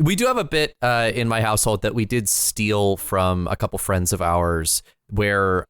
We do have a bit in my household that we did steal from a couple friends of ours, where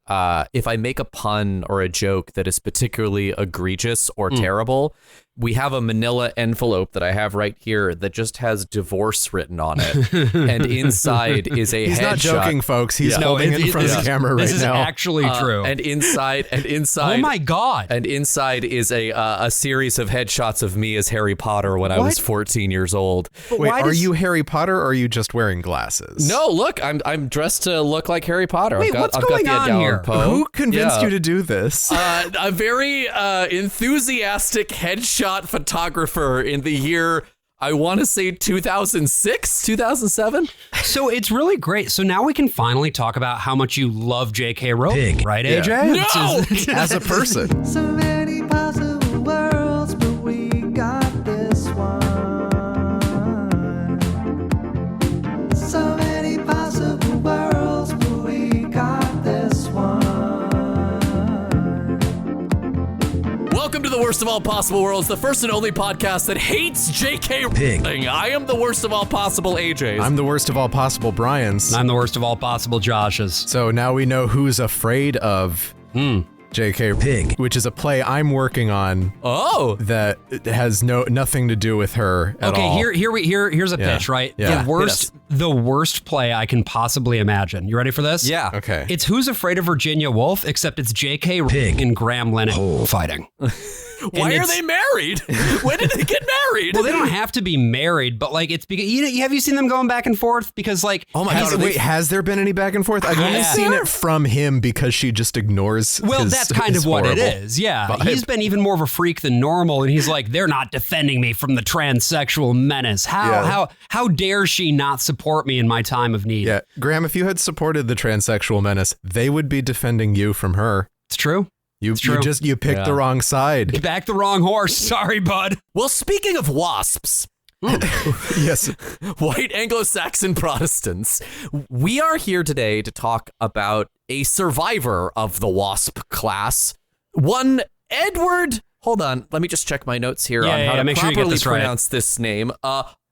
if I make a pun or a joke that is particularly egregious or terrible, we have a manila envelope that I have right here that just has divorce written on it. And inside is a headshot. He's not joking, folks. He's holding it in front of the camera right now. This is actually true. And inside. Oh my God. And inside is a series of headshots of me as Harry Potter when I was 14 years old. Wait, are you Harry Potter or are you just wearing glasses? No, look, I'm dressed to look like Harry Potter. Wait, what's going on here? Who convinced you to do this? A very enthusiastic headshot photographer in the year, I want to say 2006, 2007. So it's really great. So now we can finally talk about how much you love J.K. Rowling, right, AJ? No! As a person. So many possible worlds, but we got this one. So many possible worlds, but we got this one. Welcome to the Worst of All Possible Worlds, the first and only podcast that hates J.K. Rowling. I am the worst of all possible AJs. I'm the worst of all possible Brians. I'm the worst of all possible Joshes. So now we know who's afraid of J.K. Pig, which is a play I'm working on. Oh, that has nothing to do with her at all. Okay, here's a pitch, right? Yeah. The worst play I can possibly imagine. You ready for this? yeah. Okay. It's Who's Afraid of Virginia Woolf, except it's J.K. Pig and Graham Lennon fighting. Why are they married? When did they get married? Well, they don't have to be married, but like it's because have you seen them going back and forth? Because like, oh my God, wait, has there been any back and forth? I've only seen it from him because she just ignores. Well, that's kind of what it is. Yeah, vibe. He's been even more of a freak than normal, and he's like, they're not defending me from the transsexual menace. How dare she not support me in my time of need? Yeah, Graham, if you had supported the transsexual menace, they would be defending you from her. It's true. You picked the wrong side. You backed the wrong horse. Sorry, bud. Well, speaking of wasps, yes, white Anglo-Saxon Protestants, we are here today to talk about a survivor of the wasp class, one Edward. Hold on, let me just check my notes here on how to make properly sure you get this pronounce this name.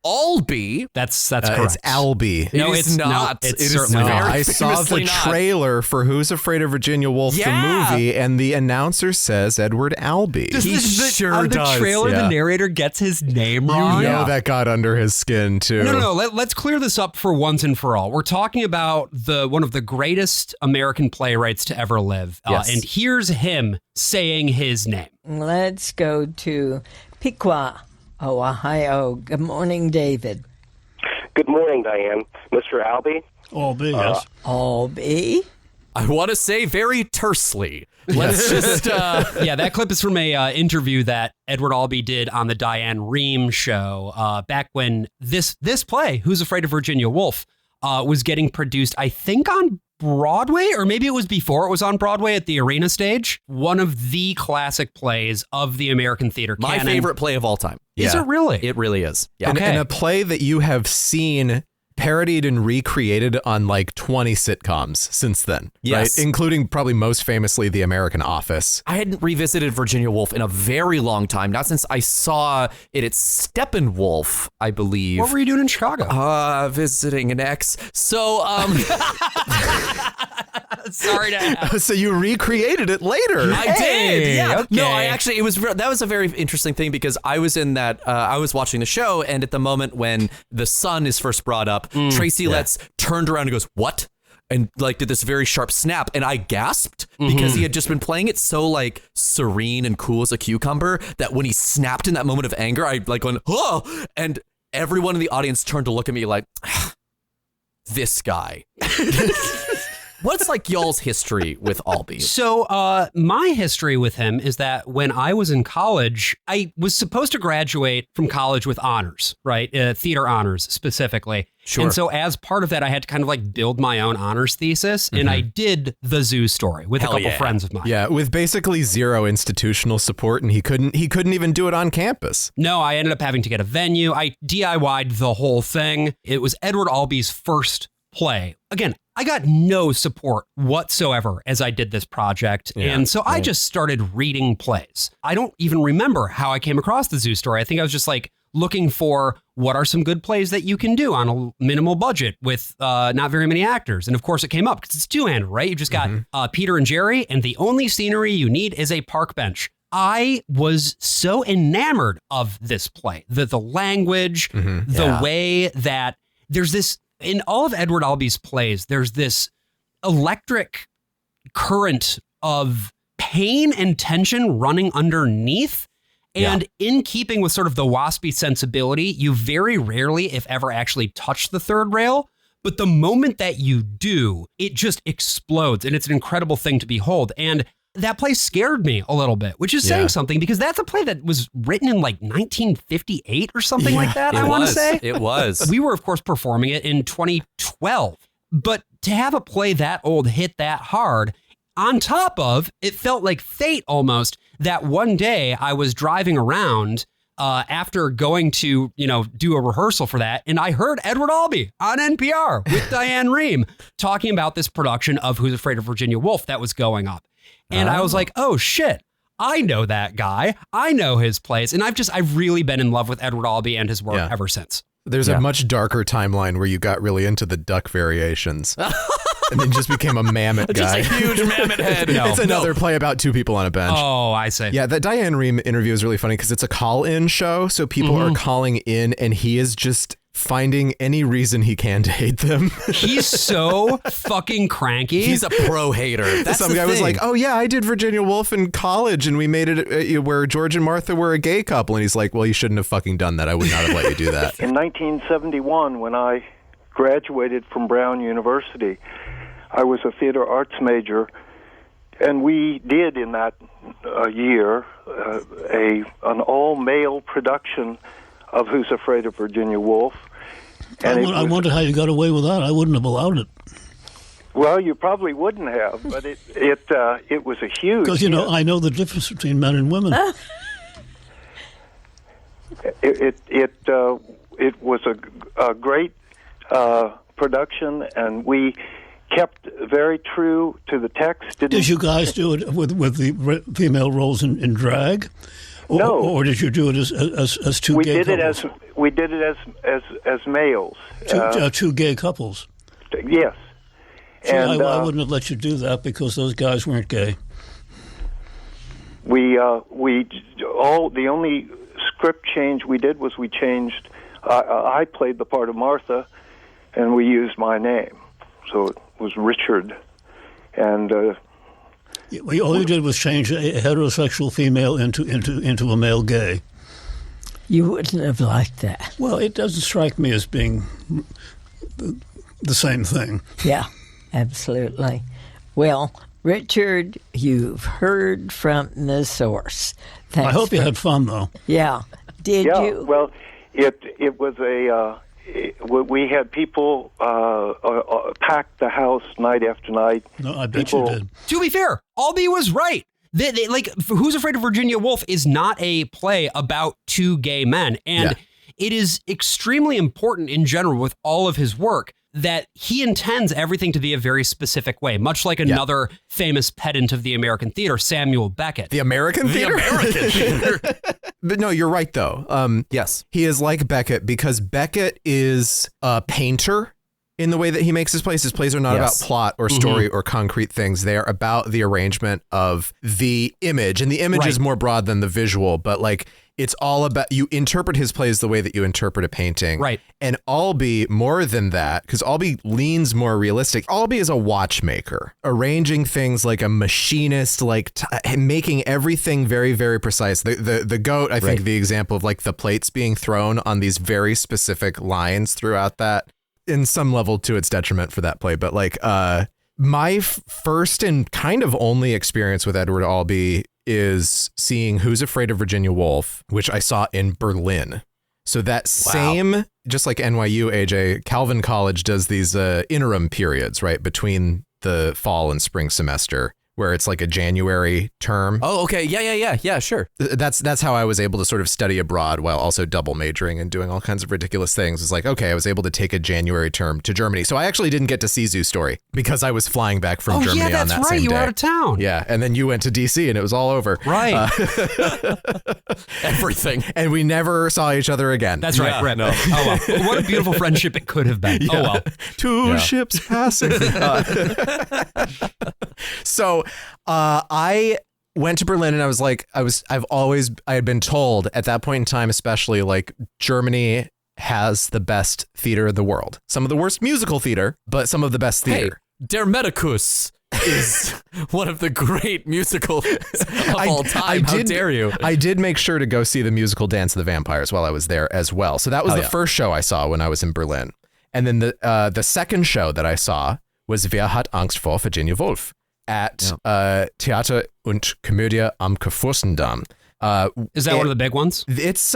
Albee. That's correct. It's Albee. No, it's not. It's It is certainly very not. I saw the trailer for Who's Afraid of Virginia Woolf, the movie, and the announcer says Edward Albee. On the trailer, the narrator gets his name wrong. You know that got under his skin, too. No. Let's clear this up for once and for all. We're talking about one of the greatest American playwrights to ever live. Yes. And here's him saying his name. Let's go to Piqua, Ohio. Good morning, David. Good morning, Diane. Mr. Albee? Albee, yes. Albee? I want to say very tersely. Let's just... Yeah, that clip is from a interview that Edward Albee did on the Diane Rehm show back when this play, Who's Afraid of Virginia Woolf, was getting produced, I think, on Broadway, or maybe it was before it was on Broadway at the Arena stage. One of the classic plays of the American theater canon. My favorite play of all time. Is it really? It really is. Yeah. And a play that you have seen parodied and recreated on like 20 sitcoms since then. Yes. Right? Including probably most famously The American Office. I hadn't revisited Virginia Woolf in a very long time, not since I saw it at Steppenwolf, I believe. What were you doing in Chicago? Visiting an ex. So, Sorry to ask. So you recreated it later. I did. Yeah. Okay. No, that was a very interesting thing because I was in that, I was watching the show, and at the moment when the sun is first brought up, Tracy Letts turned around and goes, "What?" And like did this very sharp snap, and I gasped because he had just been playing it so like serene and cool as a cucumber that when he snapped in that moment of anger, I like went, "Oh!" And everyone in the audience turned to look at me like, this guy. What's like y'all's history with Albee? So my history with him is that when I was in college, I was supposed to graduate from college with honors, right? Theater honors specifically. Sure. And so as part of that, I had to kind of like build my own honors thesis. And I did The Zoo Story with a couple friends of mine. Yeah, with basically zero institutional support, and he couldn't even do it on campus. No, I ended up having to get a venue. I DIY'd the whole thing. It was Edward Albee's first play. Again, I got no support whatsoever as I did this project. And so I just started reading plays. I don't even remember how I came across The Zoo Story. I think I was just like looking for what are some good plays that you can do on a minimal budget with not very many actors. And of course it came up because it's two-handed, right? You just got Peter and Jerry, and the only scenery you need is a park bench. I was so enamored of this play, the language, the way that there's this, in all of Edward Albee's plays, there's this electric current of pain and tension running underneath. And in keeping with sort of the waspy sensibility, you very rarely, if ever, actually touch the third rail. But the moment that you do, it just explodes. And it's an incredible thing to behold. And that play scared me a little bit, which is saying something, because that's a play that was written in like 1958 or something like that, I want to say. It was. We were, of course, performing it in 2012. But to have a play that old hit that hard, on top of, it felt like fate almost, that one day I was driving around after going to, do a rehearsal for that, and I heard Edward Albee on NPR with Diane Rehm talking about this production of Who's Afraid of Virginia Woolf that was going up. And I was like, oh shit, I know that guy. I know his plays. And I've really been in love with Edward Albee and his work ever since. There's a much darker timeline where you got really into the duck variations. And then just became a mammoth guy. Just a huge mammoth head. It's another play about two people on a bench. Oh, I see. Yeah, that Diane Rehm interview is really funny because it's a call-in show. So people are calling in and he is just finding any reason he can to hate them. He's so fucking cranky. He's a pro hater. That's Some guy was like, oh yeah, I did Virginia Woolf in college and we made it where George and Martha were a gay couple. And he's like, well, you shouldn't have fucking done that. I would not have let you do that. In 1971, when I graduated from Brown University, I was a theater arts major, and we did in that year an all-male production of Who's Afraid of Virginia Woolf. And I wonder how you got away with that. I wouldn't have allowed it. Well, you probably wouldn't have, but it was a huge... Because, I know the difference between men and women. It was a great production, and we kept very true to the text. Did you guys do it with the female roles in drag? No. Or did you do it as two gay couples? We did it as males. Two gay couples. Yes. See, and I wouldn't have let you do that because those guys weren't gay. The only script change we did was we changed. I played the part of Martha, and we used my name, so it was Richard, and all you did was change a heterosexual female into a male gay. You wouldn't have liked that. Well, it doesn't strike me as being the same thing. Yeah, absolutely. Well, Richard, you've heard from the source. Thanks. I hope you had fun, though. Yeah. Did you? Well, it was we had people pack the house night after night. No, I bet you did. To be fair, Albee was right. Who's Afraid of Virginia Woolf is not a play about two gay men. And it is extremely important in general with all of his work that he intends everything to be a very specific way, much like another famous pedant of the American theater, Samuel Beckett. The American theater? American theater. But no, you're right, though. Yes. He is like Beckett because Beckett is a painter in the way that he makes his plays. His plays are not about plot or story or concrete things. They are about the arrangement of the image. And the image is more broad than the visual, but it's all about, you interpret his plays the way that you interpret a painting. Right. And Albee, more than that, because Albee leans more realistic. Albee is a watchmaker, arranging things like a machinist, making everything very, very precise. The goat, I think the example of the plates being thrown on these very specific lines throughout that, in some level to its detriment for that play. But my first and kind of only experience with Edward Albee is seeing Who's Afraid of Virginia Woolf, which I saw in Berlin. So that same, just like NYU, AJ, Calvin College does these interim periods, right, between the fall and spring semester, where it's like a January term. Oh, okay. Yeah, sure. That's how I was able to sort of study abroad while also double majoring and doing all kinds of ridiculous things. It's like, okay, I was able to take a January term to Germany. So I actually didn't get to see Zoo Story because I was flying back from Germany on that that's right. same You day. were out of town. Yeah, and then you went to DC and it was all over. Right. Everything. And we never saw each other again. That's right. Yeah, Right. no. Oh, well. What a beautiful friendship it could have been. Oh, well. Two ships passing. So I went to Berlin and I was like, I had been told at that point in time, especially, like, Germany has the best theater in the world. Some of the worst musical theater, but some of the best theater. Hey, Der Medicus is one of the great musicals of all time. How dare you? I did make sure to go see the musical Dance of the Vampires while I was there as well. So that was the first show I saw when I was in Berlin. And then the second show that I saw was Wer hat Angst vor Virginia Woolf at Theater und Komödie am Kurfürstendamm. Is that one of the big ones? It's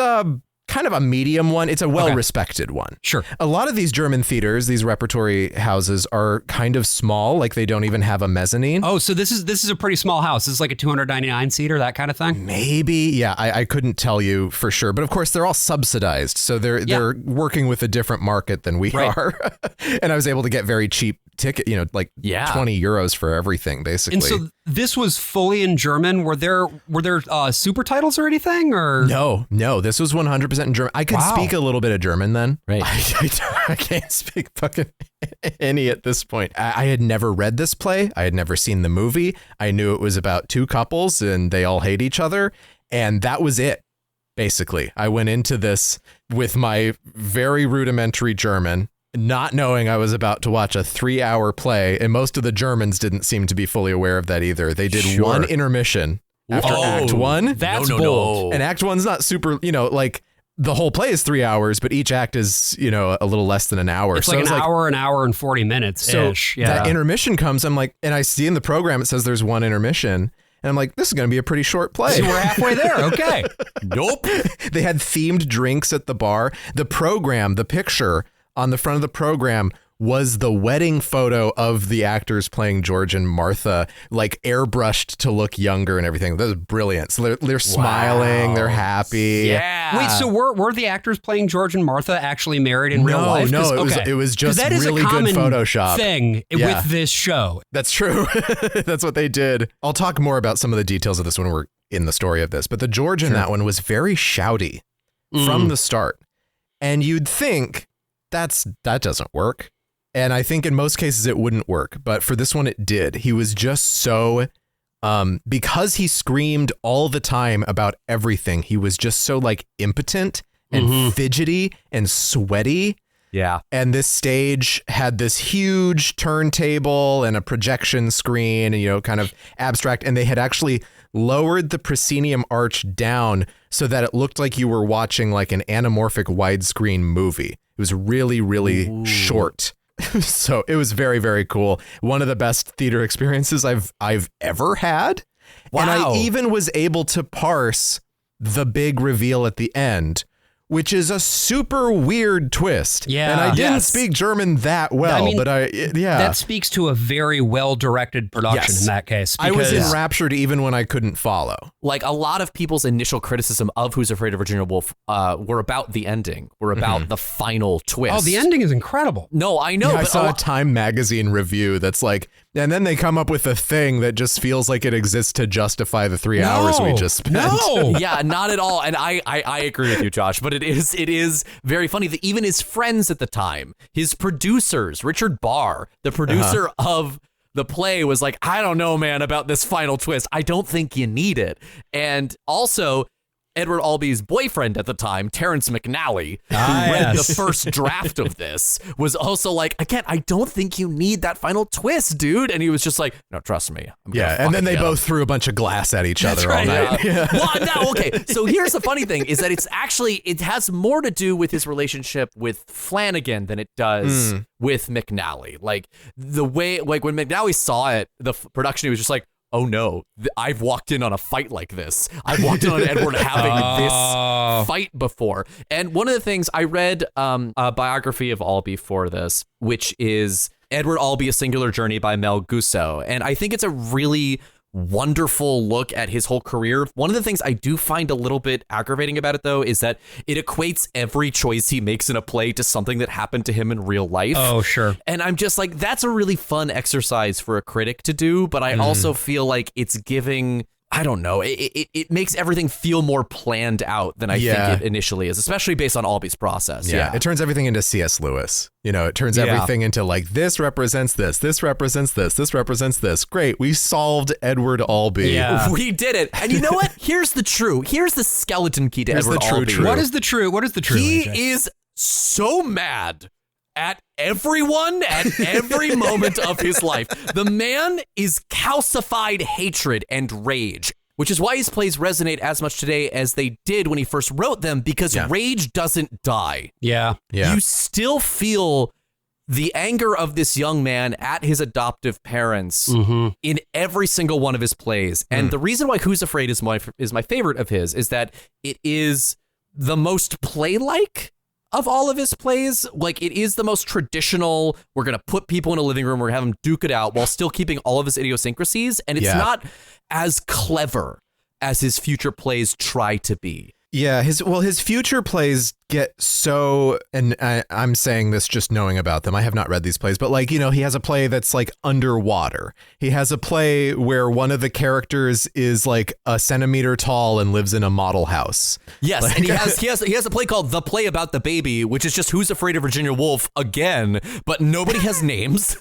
kind of a medium one. It's a well-respected one. Sure. A lot of these German theaters, these repertory houses, are kind of small. Like, they don't even have a mezzanine. Oh, so this is a pretty small house. This is like a 299 seater, that kind of thing? Maybe. Yeah, I couldn't tell you for sure. But of course, they're all subsidized. So they're working with a different market than we are. And I was able to get very cheap ticket, like 20 euros for everything, basically. And so this was fully in German. Were there super titles or anything? Or No, this was 100% in German. I could speak a little bit of German then. Right. I can't speak fucking any at this point. I had never read this play. I had never seen the movie. I knew it was about two couples and they all hate each other. And that was it, basically. I went into this with my very rudimentary German, not knowing I was about to watch a 3-hour play, and most of the Germans didn't seem to be fully aware of that either. They did one intermission after Act 1. That's no, bold. And Act 1's not super, like, the whole play is 3 hours, but each act is, a little less than an hour. It's like an hour and 40 minutes ish. So that intermission comes, I'm like, and I see in the program, it says there's one intermission. And I'm like, this is going to be a pretty short play. So we're halfway there. Okay. Nope. They had themed drinks at the bar. The program, the picture on the front of the program was the wedding photo of the actors playing George and Martha, like airbrushed to look younger and everything. That was brilliant. So they're smiling, they're happy. Yeah. Wait, so were the actors playing George and Martha actually married in real life? No, it was just that is really a good Photoshop thing with this show. That's true. That's what they did. I'll talk more about some of the details of this when we're in the story of this, but the George in that one was very shouty from the start. And you'd think that doesn't work. And I think in most cases it wouldn't work, but for this one it did. He was just so, because he screamed all the time about everything, he was just so like impotent and fidgety and sweaty. Yeah. And this stage had this huge turntable and a projection screen and, kind of abstract. And they had actually lowered the proscenium arch down so that it looked like you were watching like an anamorphic widescreen movie. It was really, really short. So it was very, very cool. One of the best theater experiences I've ever had. Wow. And I even was able to parse the big reveal at the end, which is a super weird twist. Yeah. And I didn't speak German that well, but that speaks to a very well-directed production in that case. I was enraptured even when I couldn't follow. Like, a lot of people's initial criticism of Who's Afraid of Virginia Woolf were about the ending, were about the final twist. Oh, the ending is incredible. No, I know. Yeah, but I saw a Time magazine review that's like, and then they come up with a thing that just feels like it exists to justify the 3 hours we just spent. No. Yeah, not at all. And I agree with you, Josh, but it is very funny that even his friends at the time, his producers, Richard Barr, the producer of the play, was like, I don't know, man, about this final twist. I don't think you need it. And also, Edward Albee's boyfriend at the time, Terrence McNally, who read the first draft of this, was also like, again, I don't think you need that final twist, dude. And he was just like, no, trust me. And then they both threw a bunch of glass at each other all night. Yeah. Well, no, okay. So here's the funny thing is that it has more to do with his relationship with Flanagan than it does with McNally. Like, the way, like, when McNally saw it, the production, he was just like, oh no, I've walked in on a fight like this. I've walked in on Edward having this fight before. And one of the things, I read a biography of Albee for this, which is Edward Albee, A Singular Journey by Mel Gusso. And I think it's a really wonderful look at his whole career. One of the things I do find a little bit aggravating about it, though, is that it equates every choice he makes in a play to something that happened to him in real life. Oh, sure. And I'm just like, that's a really fun exercise for a critic to do. But I also feel like it's giving, I don't know, it makes everything feel more planned out than I think it initially is, especially based on Albee's process. Yeah, it turns everything into C.S. Lewis. You know, it turns everything into like, this represents this, this represents this, this represents this. Great, we solved Edward Albee. Yeah. We did it. And you know what? Here's the skeleton key to Edward Albee. What is the true? He AJ? is so mad at everyone at every moment of his life. The man is calcified hatred and rage, which is why his plays resonate as much today as they did when he first wrote them, because rage doesn't die. Yeah. You still feel the anger of this young man at his adoptive parents in every single one of his plays. And the reason why Who's Afraid is my favorite of his is that it is the most play-like of all of his plays. Like, it is the most traditional, we're going to put people in a living room, we're going to have them duke it out while still keeping all of his idiosyncrasies. And it's not as clever as his future plays try to be. Yeah, his future plays get so, and I'm saying this just knowing about them. I have not read these plays, but like, you know, he has a play that's like underwater. He has a play where one of the characters is like a centimeter tall and lives in a model house. Yes, like, and he has a play called The Play About the Baby, which is just Who's Afraid of Virginia Woolf again, but nobody has names,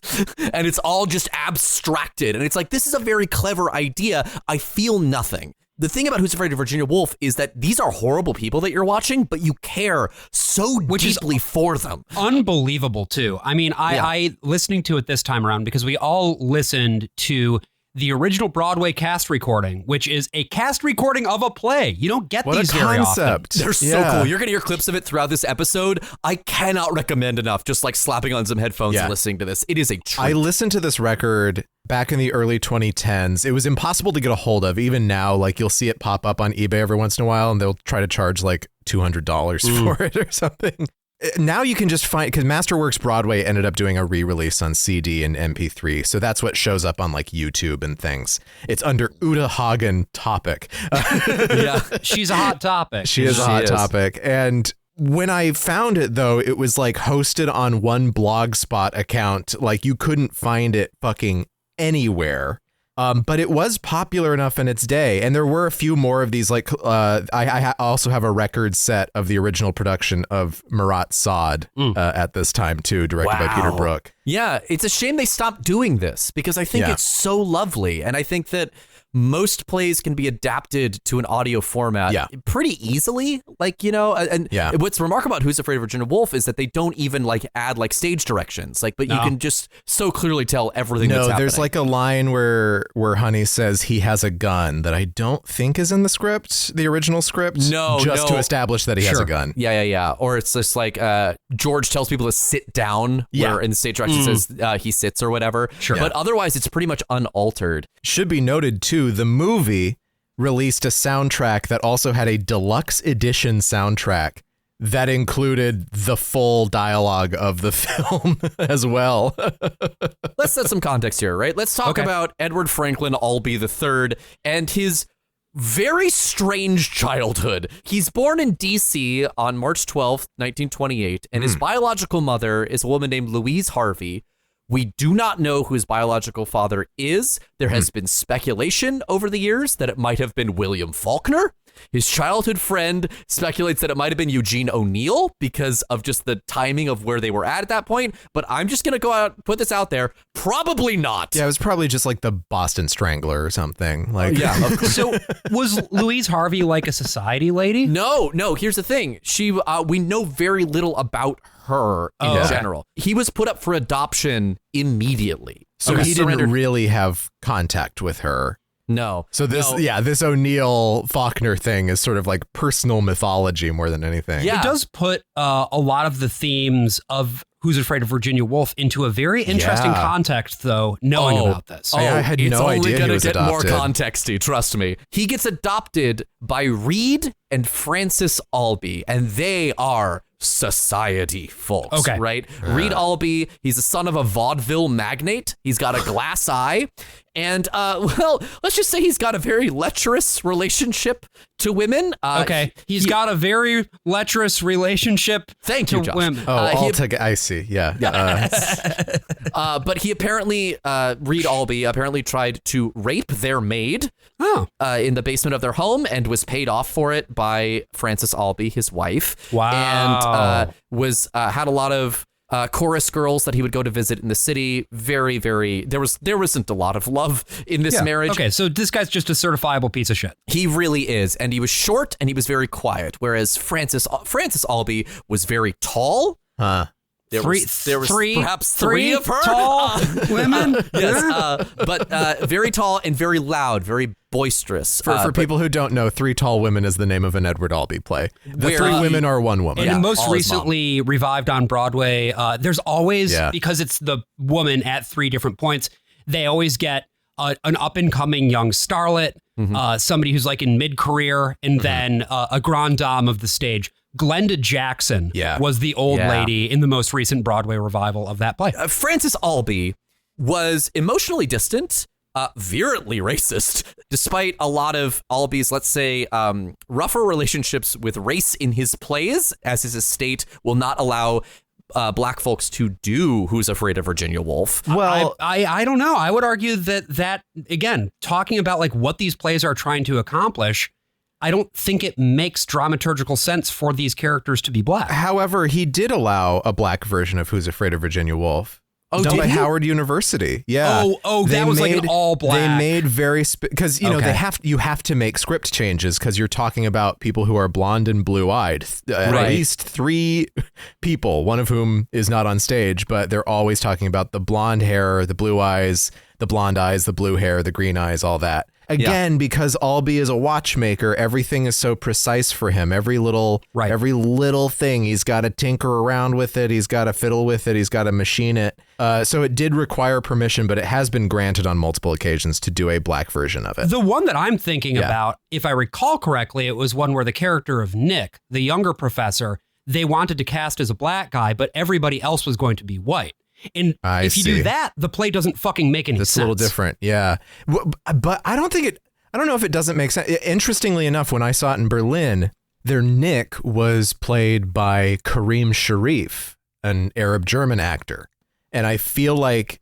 and it's all just abstracted. And it's like, this is a very clever idea. I feel nothing. The thing about Who's Afraid of Virginia Woolf is that these are horrible people that you're watching, but you care so deeply for them. Unbelievable, too. I mean, I listening to it this time around, because we all listened to the original Broadway cast recording, which is a cast recording of a play. You don't get these very often. They're so cool. You're going to hear clips of it throughout this episode. I cannot recommend enough just like slapping on some headphones and listening to this. It is a treat. I listened to this record back in the early 2010s. It was impossible to get a hold of. Even now, like, you'll see it pop up on eBay every once in a while, and they'll try to charge like $200 for it or something. Now you can just find, because Masterworks Broadway ended up doing a re-release on CD and MP3, so that's what shows up on like YouTube and things. It's under Uta Hagen Topic. She's a hot topic. She is a hot topic. And when I found it, though, it was like hosted on one Blogspot account. Like, you couldn't find it fucking anywhere. But it was popular enough in its day, and there were a few more of these. Like, I also have a record set of the original production of Marat Sade at this time too, directed by Peter Brook. Yeah, it's a shame they stopped doing this, because I think it's so lovely, and I think that most plays can be adapted to an audio format pretty easily. Like, you know, and what's remarkable about Who's Afraid of Virginia Woolf is that they don't even like add like stage directions, like, but you can just so clearly tell everything that's happening. There's like a line where Honey says he has a gun that I don't think is in the script, the original script. Just to establish that he has a gun. Yeah. Or it's just like George tells people to sit down, where in the stage direction says he sits or whatever. But otherwise it's pretty much unaltered. Should be noted too, the movie released a soundtrack that also had a deluxe edition soundtrack that included the full dialogue of the film as well. Let's set some context here, right? Let's talk about Edward Franklin Albee III and his very strange childhood. He's born in D.C. on March 12th, 1928, and his biological mother is a woman named Louise Harvey. We do not know who his biological father is. There has been speculation over the years that it might have been William Faulkner. His childhood friend speculates that it might have been Eugene O'Neill because of just the timing of where they were at that point. But I'm just going to go out, put this out there. Probably not. Yeah, it was probably just like the Boston Strangler or something. Like, So was Louise Harvey like a society lady? No. Here's the thing. We know very little about her in general. He was put up for adoption immediately. So he didn't really have contact with her. No. So this O'Neill Faulkner thing is sort of like personal mythology more than anything. Yeah. It does put a lot of the themes of Who's Afraid of Virginia Woolf into a very interesting context, though, knowing about this. I had no idea he was adopted. It's only going to get more contexty, trust me. He gets adopted by Reed and Frances Albee, and they are society, folks. Okay. Right? Reed Albee, he's the son of a vaudeville magnate. He's got a glass eye. And, well, let's just say he's got a very lecherous relationship to women. He's got a very lecherous relationship to Josh. women. I see. Yeah. But he apparently, Reed Albee apparently tried to rape their maid in the basement of their home and was paid off for it by Frances Albee, his wife. Wow. And had a lot of chorus girls that he would go to visit in the city. Very, very, there wasn't a lot of love in this marriage. Okay, so this guy's just a certifiable piece of shit. He really is. And he was short and he was very quiet, whereas Frances Albee was very tall. There was perhaps three of her tall women. Yes, but very tall and very loud, very boisterous. For people who don't know, Three Tall Women is the name of an Edward Albee play. The three women are one woman. And most recently revived on Broadway. There's always, because it's the woman at three different points, they always get an up-and-coming young starlet, somebody who's like in mid-career, and then a grande dame of the stage. Glenda Jackson was the old lady in the most recent Broadway revival of that play. Frances Albee was emotionally distant, virulently racist, despite a lot of Albee's, let's say, rougher relationships with race in his plays, as his estate will not allow black folks to do Who's Afraid of Virginia Woolf. Well, I don't know. I would argue that again, talking about like what these plays are trying to accomplish, I don't think it makes dramaturgical sense for these characters to be black. However, he did allow a black version of Who's Afraid of Virginia Woolf. Done by Howard University. Yeah. That was like an all black. They made very because you have to make script changes because you're talking about people who are blonde and blue-eyed. At least three people, one of whom is not on stage, but they're always talking about the blonde hair, the blue eyes, the blonde eyes, the blue hair, the green eyes, all that. Again, because Albee is a watchmaker, everything is so precise for him. Every little thing, he's got to tinker around with it. He's got to fiddle with it. He's got to machine it. So it did require permission, but it has been granted on multiple occasions to do a black version of it. The one that I'm thinking about, if I recall correctly, it was one where the character of Nick, the younger professor, they wanted to cast as a black guy, but everybody else was going to be white. And if you do that, the play doesn't fucking make any sense. It's a little different, yeah. But I don't know if it doesn't make sense. Interestingly enough, when I saw it in Berlin, their Nick was played by Kareem Sharif, an Arab-German actor. And I feel like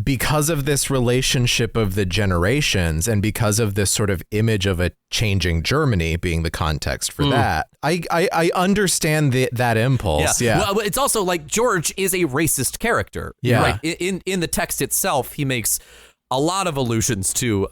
because of this relationship of the generations and because of this sort of image of a changing Germany being the context for that, I understand that impulse. Yeah. Well, it's also like George is a racist character. Yeah. Right? In the text itself, he makes a lot of allusions to,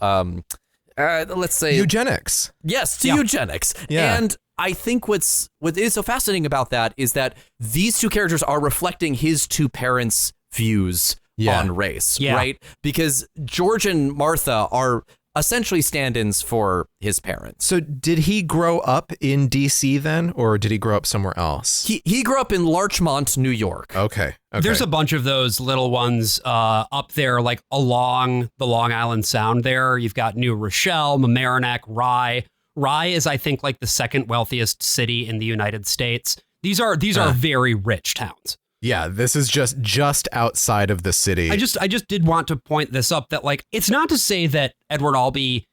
let's say, eugenics. Yes, to eugenics. Yeah. And I think what is so fascinating about that is that these two characters are reflecting his two parents' views on race, right? Because George and Martha are essentially stand-ins for his parents. So did he grow up in D.C. then, or did he grow up somewhere else? He grew up in Larchmont, New York. Okay. There's a bunch of those little ones up there, like along the Long Island Sound there. You've got New Rochelle, Mamaroneck, Rye. Rye is, I think, like the second wealthiest city in the United States. These are very rich towns. Yeah, this is just outside of the city. I just did want to point this up that, like, it's not to say that Edward Albee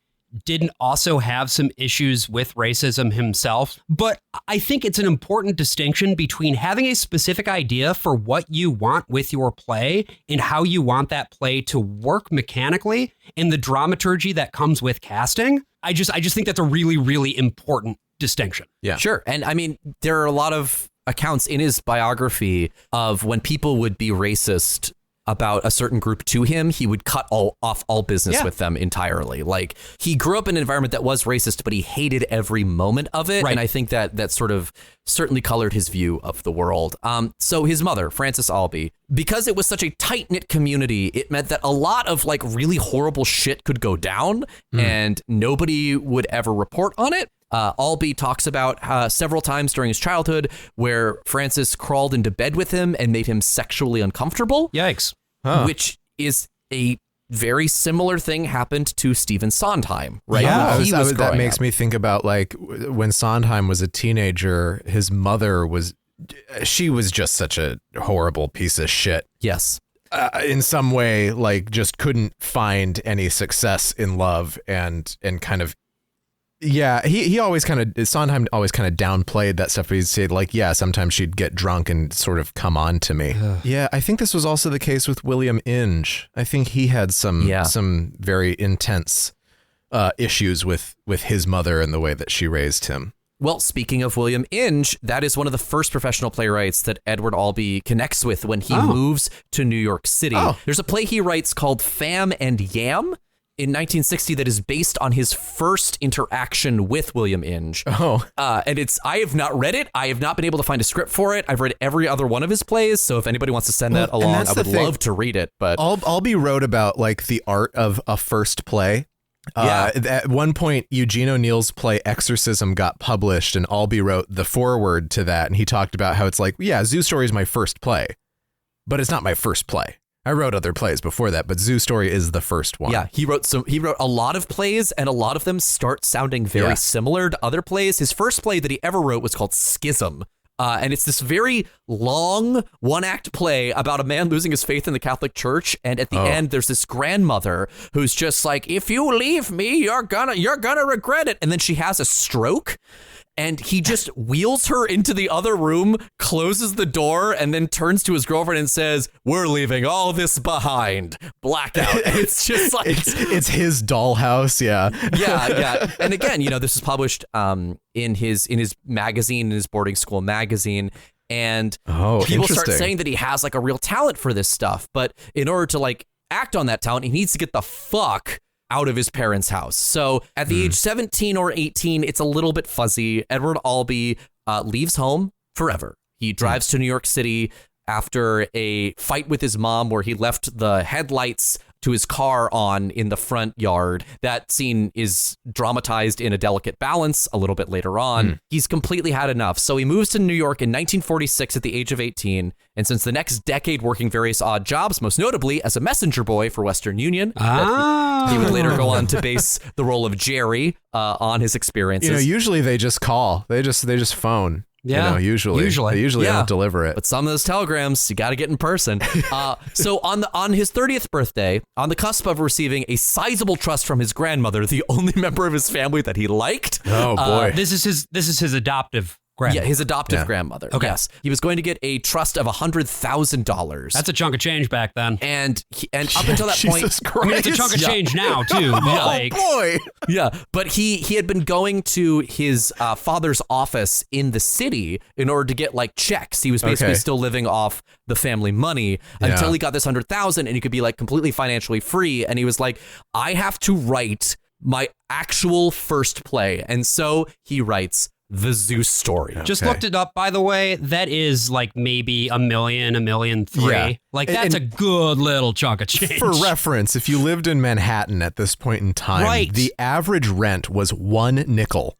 didn't also have some issues with racism himself, but I think it's an important distinction between having a specific idea for what you want with your play and how you want that play to work mechanically and the dramaturgy that comes with casting. I just think that's a really, really important distinction. Yeah, sure. And I mean, there are a lot of accounts in his biography of when people would be racist about a certain group to him, he would cut off all business with them entirely. Like, he grew up in an environment that was racist, but he hated every moment of it. Right. And I think that sort of certainly colored his view of the world. So his mother, Frances Albee, because it was such a tight-knit community, it meant that a lot of like really horrible shit could go down and nobody would ever report on it. Albee talks about several times during his childhood where Frances crawled into bed with him and made him sexually uncomfortable. Yikes. Which is a very similar thing happened to Stephen Sondheim, right? Yeah, that makes me think about like when Sondheim was a teenager, his mother was she was just such a horrible piece of shit. Yes. In some way, like, just couldn't find any success in love and kind of, yeah, he always kind of, Sondheim always kind of downplayed that stuff. He'd say, like, yeah, sometimes she'd get drunk and sort of come on to me. Yeah, I think this was also the case with William Inge. I think he had some very intense issues with his mother and the way that she raised him. Well, speaking of William Inge, that is one of the first professional playwrights that Edward Albee connects with when he moves to New York City. There's a play he writes called Fam and Yam in 1960 that is based on his first interaction with William Inge. And I have not read it. I have not been able to find a script for it. I've read every other one of his plays. So if anybody wants to send that along, I would love to read it. But Albee wrote about like the art of a first play. At one point, Eugene O'Neill's play Exorcism got published, and Albee wrote the foreword to that. And he talked about how it's like, yeah, Zoo Story is my first play, but it's not my first play. I wrote other plays before that, but Zoo Story is the first one. Yeah, he wrote a lot of plays, and a lot of them start sounding very similar to other plays. His first play that he ever wrote was called Schism. And it's this very long one-act play about a man losing his faith in the Catholic Church. And at the end, there's this grandmother who's just like, if you leave me, you're gonna regret it. And then she has a stroke. And he just wheels her into the other room, closes the door, and then turns to his girlfriend and says, "We're leaving all this behind." Blackout. And it's just like it's his dollhouse. Yeah. Yeah. And again, this is published in his magazine, in his boarding school magazine. And people start saying that he has like a real talent for this stuff. But in order to like act on that talent, he needs to get the fuck out of his parents' house. So at the age 17 or 18, it's a little bit fuzzy. Edward Albee leaves home forever. He drives to New York City after a fight with his mom where he left the headlights to his car on in the front yard. That scene is dramatized in A Delicate Balance a little bit later on. He's completely had enough. So he moves to New York in 1946 at the age of 18. And since the next decade working various odd jobs, most notably as a messenger boy for Western Union, he would later go on to base the role of Jerry on his experiences. Usually they just call. They just phone. Yeah, usually they don't deliver it. But some of those telegrams, you got to get in person. So on his 30th birthday, on the cusp of receiving a sizable trust from his grandmother, the only member of his family that he liked. Oh boy, this is his adoptive grandmother. Yeah, his adoptive grandmother. Okay. Yes, he was going to get a trust of $100,000. That's a chunk of change back then. And up until that point, Jesus Christ. I mean, it's a chunk of change now too. But boy. Yeah, but he had been going to his father's office in the city in order to get like checks. He was basically still living off the family money until he got this $100,000 and he could be like completely financially free. And he was like, I have to write my actual first play. And so he writes The Zoo Story. Just looked it up, by the way. That is like maybe $1 million, $1.3 million. Yeah. Like that's a good little chunk of change. For reference, if you lived in Manhattan at this point in time, the average rent was $1 nickel.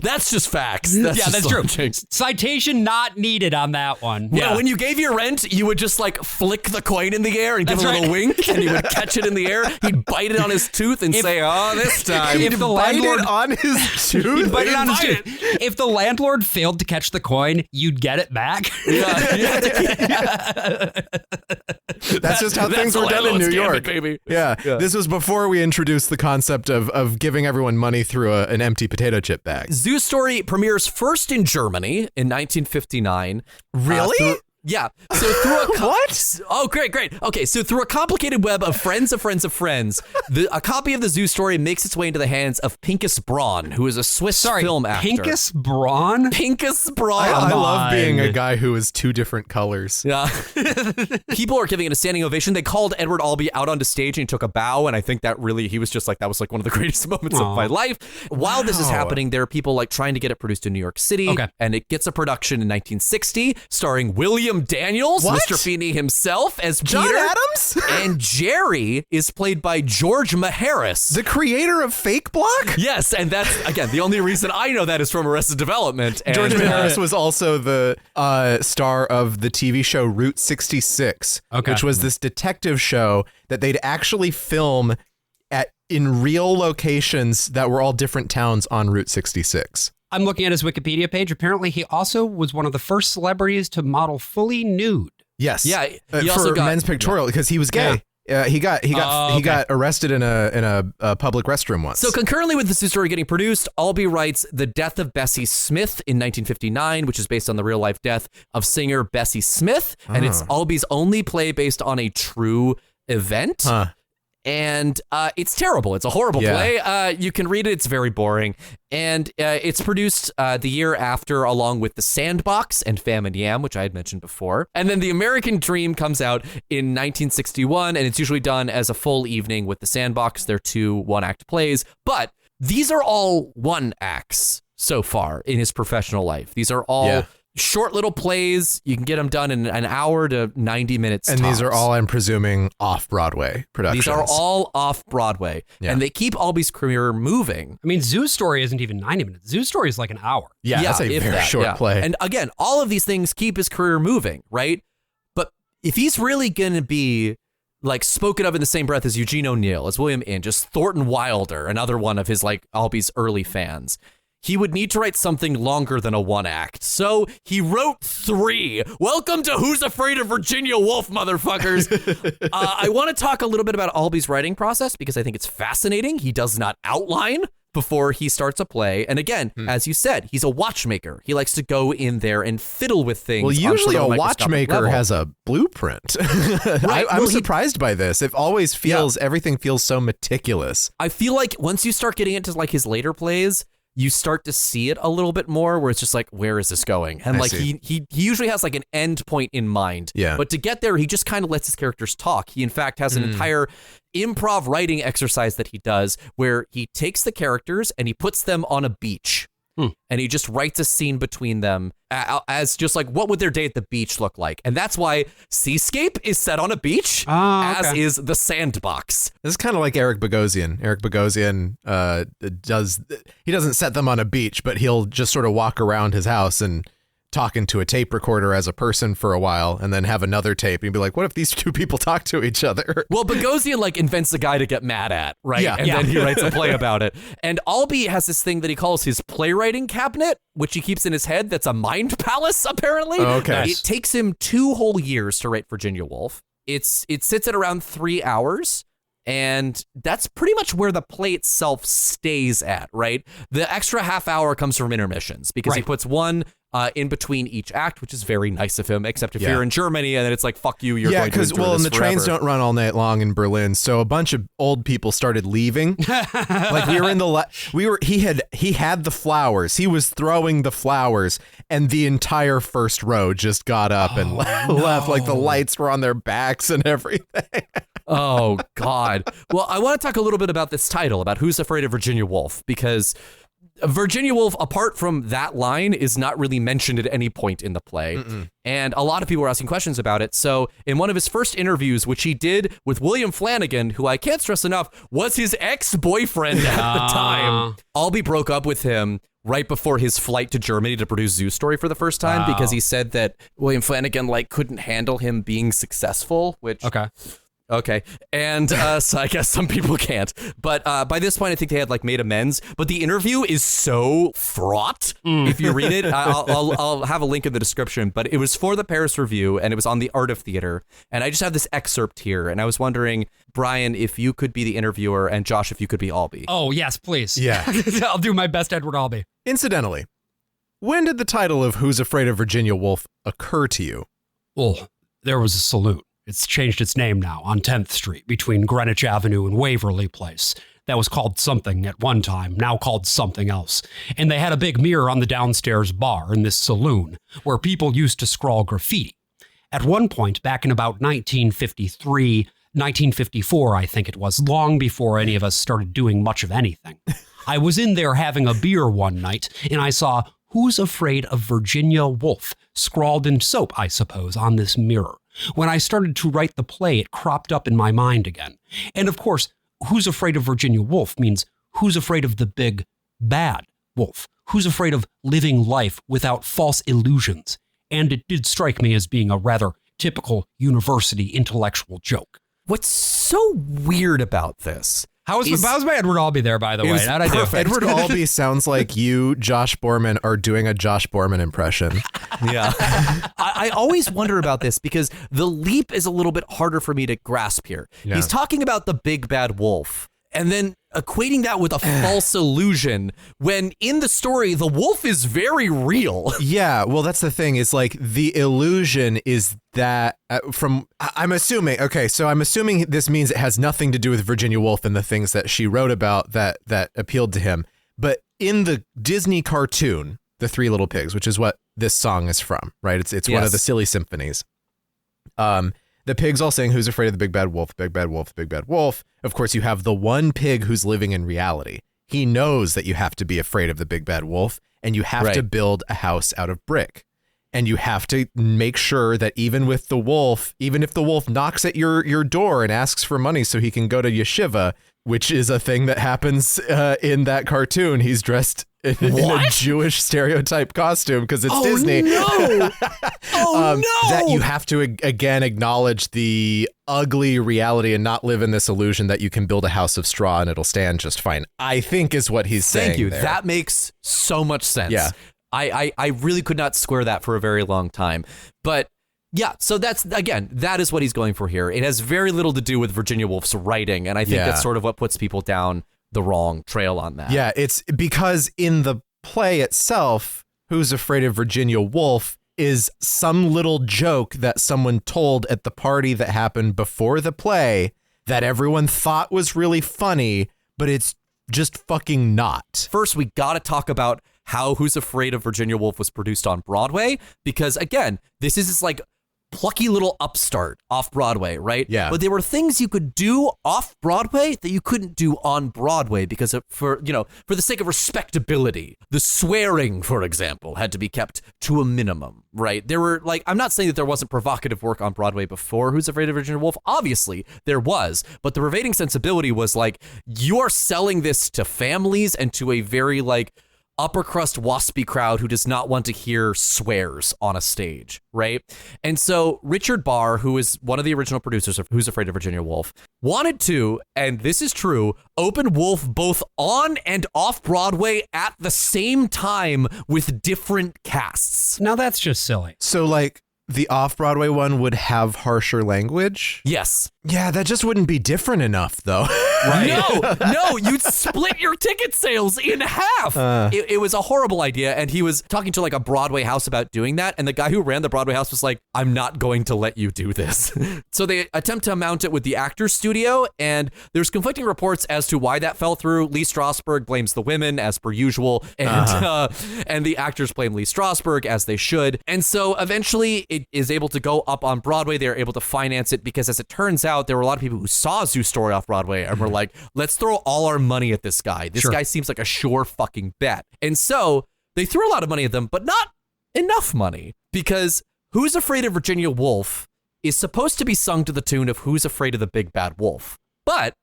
That's just facts. That's true. Citation not needed on that one. Yeah, when you gave your rent, you would just like flick the coin in the air and give a little wink, and he would catch it in the air. He'd bite it on his tooth and say, "Oh, this time." If the landlord on his tooth, if the landlord failed to catch the coin, you'd get it back. That's just how things were done in New York, baby. Yeah, this was before we introduced the concept of giving everyone money through an empty potato chip bag. Zoo Story premieres first in Germany in 1959. Really? Yeah. So through a what? Oh, great. Okay, so through a complicated web of friends, a copy of the Zoo Story makes its way into the hands of Pincus Braun, who is a Swiss film actor. Pincus Braun? Pincus Braun. I love being a guy who is two different colors. Yeah. People are giving it a standing ovation. They called Edward Albee out onto stage and he took a bow, and I think that really, he was just like, that was like one of the greatest moments of my life. While this is happening, there are people like trying to get it produced in New York City, and it gets a production in 1960 starring William Daniels, Mr. Feeney himself as John Peter. Adams? And Jerry is played by George Maharis. The creator of Fake Block? Yes, and that's, again, the only reason I know that is from Arrested Development. And, George Maharis was also the star of the TV show Route 66, which was this detective show that they'd actually film in real locations that were all different towns on Route 66. I'm looking at his Wikipedia page. Apparently, he also was one of the first celebrities to model fully nude. Yes. Yeah, he for also got men's pictorial because he was gay. He got arrested in a public restroom once. So concurrently with this story getting produced, Albee writes The Death of Bessie Smith in 1959, which is based on the real life death of singer Bessie Smith, and it's Albee's only play based on a true event. And it's terrible. It's a horrible play. You can read it. It's very boring. And it's produced the year after, along with The Sandbox and Fam and Yam, which I had mentioned before. And then The American Dream comes out in 1961, and it's usually done as a full evening with The Sandbox. They're 2 one-act plays. But these are all one acts so far in his professional life. These are all short little plays. You can get them done in an hour to 90 minutes. And tops. these are all, I'm presuming, off-Broadway productions. These are all off-Broadway. Yeah. And they keep Albee's career moving. I mean, Zoo's Story isn't even 90 minutes. Zoo's Story is like an hour. Yeah, that's a if very that, short play. And again, all of these things keep his career moving, right? But if he's really going to be like spoken of in the same breath as Eugene O'Neill, as William Inge, as Thornton Wilder, another one of his like Albee's early fans, he would need to write something longer than a one act. So he wrote 3. Welcome to Who's Afraid of Virginia Woolf, motherfuckers. I want to talk a little bit about Albee's writing process because I think it's fascinating. He does not outline before he starts a play. And again, as you said, he's a watchmaker. He likes to go in there and fiddle with things. Well, usually on a sort of watchmaker level. has a blueprint. Right. I'm surprised by this. It always feels, everything feels so meticulous. I feel like once you start getting into like his later plays, you start to see it a little bit more where it's just like, where is this going? And like he usually has like an end point in mind. Yeah. But to get there, he just kind of lets his characters talk. He in fact has an entire improv writing exercise that he does where he takes the characters and he puts them on a beach. And he just writes a scene between them as just like, what would their day at the beach look like? And that's why Seascape is set on a beach, as is The Sandbox. This is kind of like Eric Bogosian. Eric Bogosian he doesn't set them on a beach, but he'll just sort of walk around his house and talk into a tape recorder as a person for a while and then have another tape and be like, what if these 2 people talk to each other? Well, Bogosian like invents a guy to get mad at, right? Yeah. And then he writes a play about it. And Albee has this thing that he calls his playwriting cabinet, which he keeps in his head. That's a mind palace, apparently. Okay. It takes him 2 whole years to write Virginia Woolf. It sits at around 3 hours. And that's pretty much where the play itself stays at, right? The extra half hour comes from intermissions because he puts one in between each act, which is very nice of him, except if you're in Germany and then it's like, fuck you, you're going to endure and this the trains forever. don't run all night long in Berlin, so a bunch of old people started leaving. Like we were in the he had the flowers. He was throwing the flowers and the entire first row just got up and left. Like the lights were on their backs and everything. Oh, God. Well, I want to talk a little bit about this title, about Who's Afraid of Virginia Woolf, because Virginia Woolf, apart from that line, is not really mentioned at any point in the play. And a lot of people were asking questions about it. So in one of his first interviews, which he did with William Flanagan, who I can't stress enough, was his ex-boyfriend at the time, Albee broke up with him right before his flight to Germany to produce Zoo Story for the first time because he said that William Flanagan couldn't handle him being successful, which... Okay. And so I guess some people can't. But by this point, I think they had made amends. But the interview is so fraught. If you read it, I'll have a link in the description. But it was for the Paris Review and it was on the Art of Theater. And I just have this excerpt here. And I was wondering, Brian, if you could be the interviewer and Josh, if you could be Albee. Oh, yes, please. Yeah. I'll do my best, Edward Albee. Incidentally, when did the title of Who's Afraid of Virginia Woolf occur to you? Well, there was a saloon. It's changed its name now on 10th Street between Greenwich Avenue and Waverly Place. That was called something at one time, now called something else. And they had a big mirror on the downstairs bar in this saloon where people used to scrawl graffiti. At one point, back in about 1953, 1954, I think it was, long before any of us started doing much of anything, I was in there having a beer one night and I saw Who's Afraid of Virginia Woolf scrawled in soap, I suppose, on this mirror. When I started to write the play, it cropped up in my mind again. And of course, Who's Afraid of Virginia Woolf means who's afraid of the big, bad wolf? Who's afraid of living life without false illusions? And it did strike me as being a rather typical university intellectual joke. What's so weird about this? How's my Edward Albee there, by the way? How'd I do? Edward Albee sounds like you, Josh Boerman, are doing a Josh Boerman impression. Yeah. I always wonder about this because the leap is a little bit harder for me to grasp here. Yeah. He's talking about the big bad wolf and then equating that with a false illusion when in the story, the wolf is very real. Yeah, well, that's the thing is like the illusion is that I'm assuming this means it has nothing to do with Virginia Woolf and the things that she wrote about that appealed to him. But in the Disney cartoon, The Three Little Pigs, which is what this song is from, right? It's one of the silly symphonies. The pigs all sing, "Who's afraid of the big bad wolf, big bad wolf, big bad wolf." Of course, you have the one pig who's living in reality. He knows that you have to be afraid of the big bad wolf, and you have to build a house out of brick. And you have to make sure that even if the wolf knocks at your door and asks for money so he can go to yeshiva, which is a thing that happens in that cartoon, he's dressed in a Jewish stereotype costume because it's Disney. No. No! That you have to, again, acknowledge the ugly reality and not live in this illusion that you can build a house of straw and it'll stand just fine, I think is what he's saying. Thank you. There. That makes so much sense. Yeah. I really could not square that for a very long time. But yeah, so that is what he's going for here. It has very little to do with Virginia Woolf's writing, and I think that's sort of what puts people down the wrong trail on that. Yeah, it's because in the play itself, Who's Afraid of Virginia Woolf is some little joke that someone told at the party that happened before the play that everyone thought was really funny, but it's just fucking not. First, we got to talk about how Who's Afraid of Virginia Woolf was produced on Broadway, because again, this is this like plucky little upstart off Broadway, right? Yeah. But there were things you could do off Broadway that you couldn't do on Broadway because for the sake of respectability. The swearing, for example, had to be kept to a minimum, right? There were I'm not saying that there wasn't provocative work on Broadway before Who's Afraid of Virginia Woolf. Obviously there was, but the pervading sensibility was you are selling this to families and to a very upper crust waspy crowd who does not want to hear swears on a stage, right? And so Richard Barr, who is one of the original producers of Who's Afraid of Virginia Woolf, wanted to, and this is true, open Woolf both on and off Broadway at the same time with different casts. Now that's just silly. So the off-Broadway one would have harsher language? Yes. Yeah, that just wouldn't be different enough, though. Right. No, you'd split your ticket sales in half. It was a horrible idea, and he was talking to a Broadway house about doing that, and the guy who ran the Broadway house was like, I'm not going to let you do this. So they attempt to mount it with the Actors Studio, and there's conflicting reports as to why that fell through. Lee Strasberg blames the women, as per usual, and the actors blame Lee Strasberg, as they should. And so eventually it is able to go up on Broadway. They're able to finance it because, as it turns out, there were a lot of people who saw Zoo Story off Broadway and were like, let's throw all our money at this guy. This guy seems like a sure fucking bet. And so they threw a lot of money at them, but not enough money, because Who's Afraid of Virginia Woolf is supposed to be sung to the tune of Who's Afraid of the Big Bad Wolf. But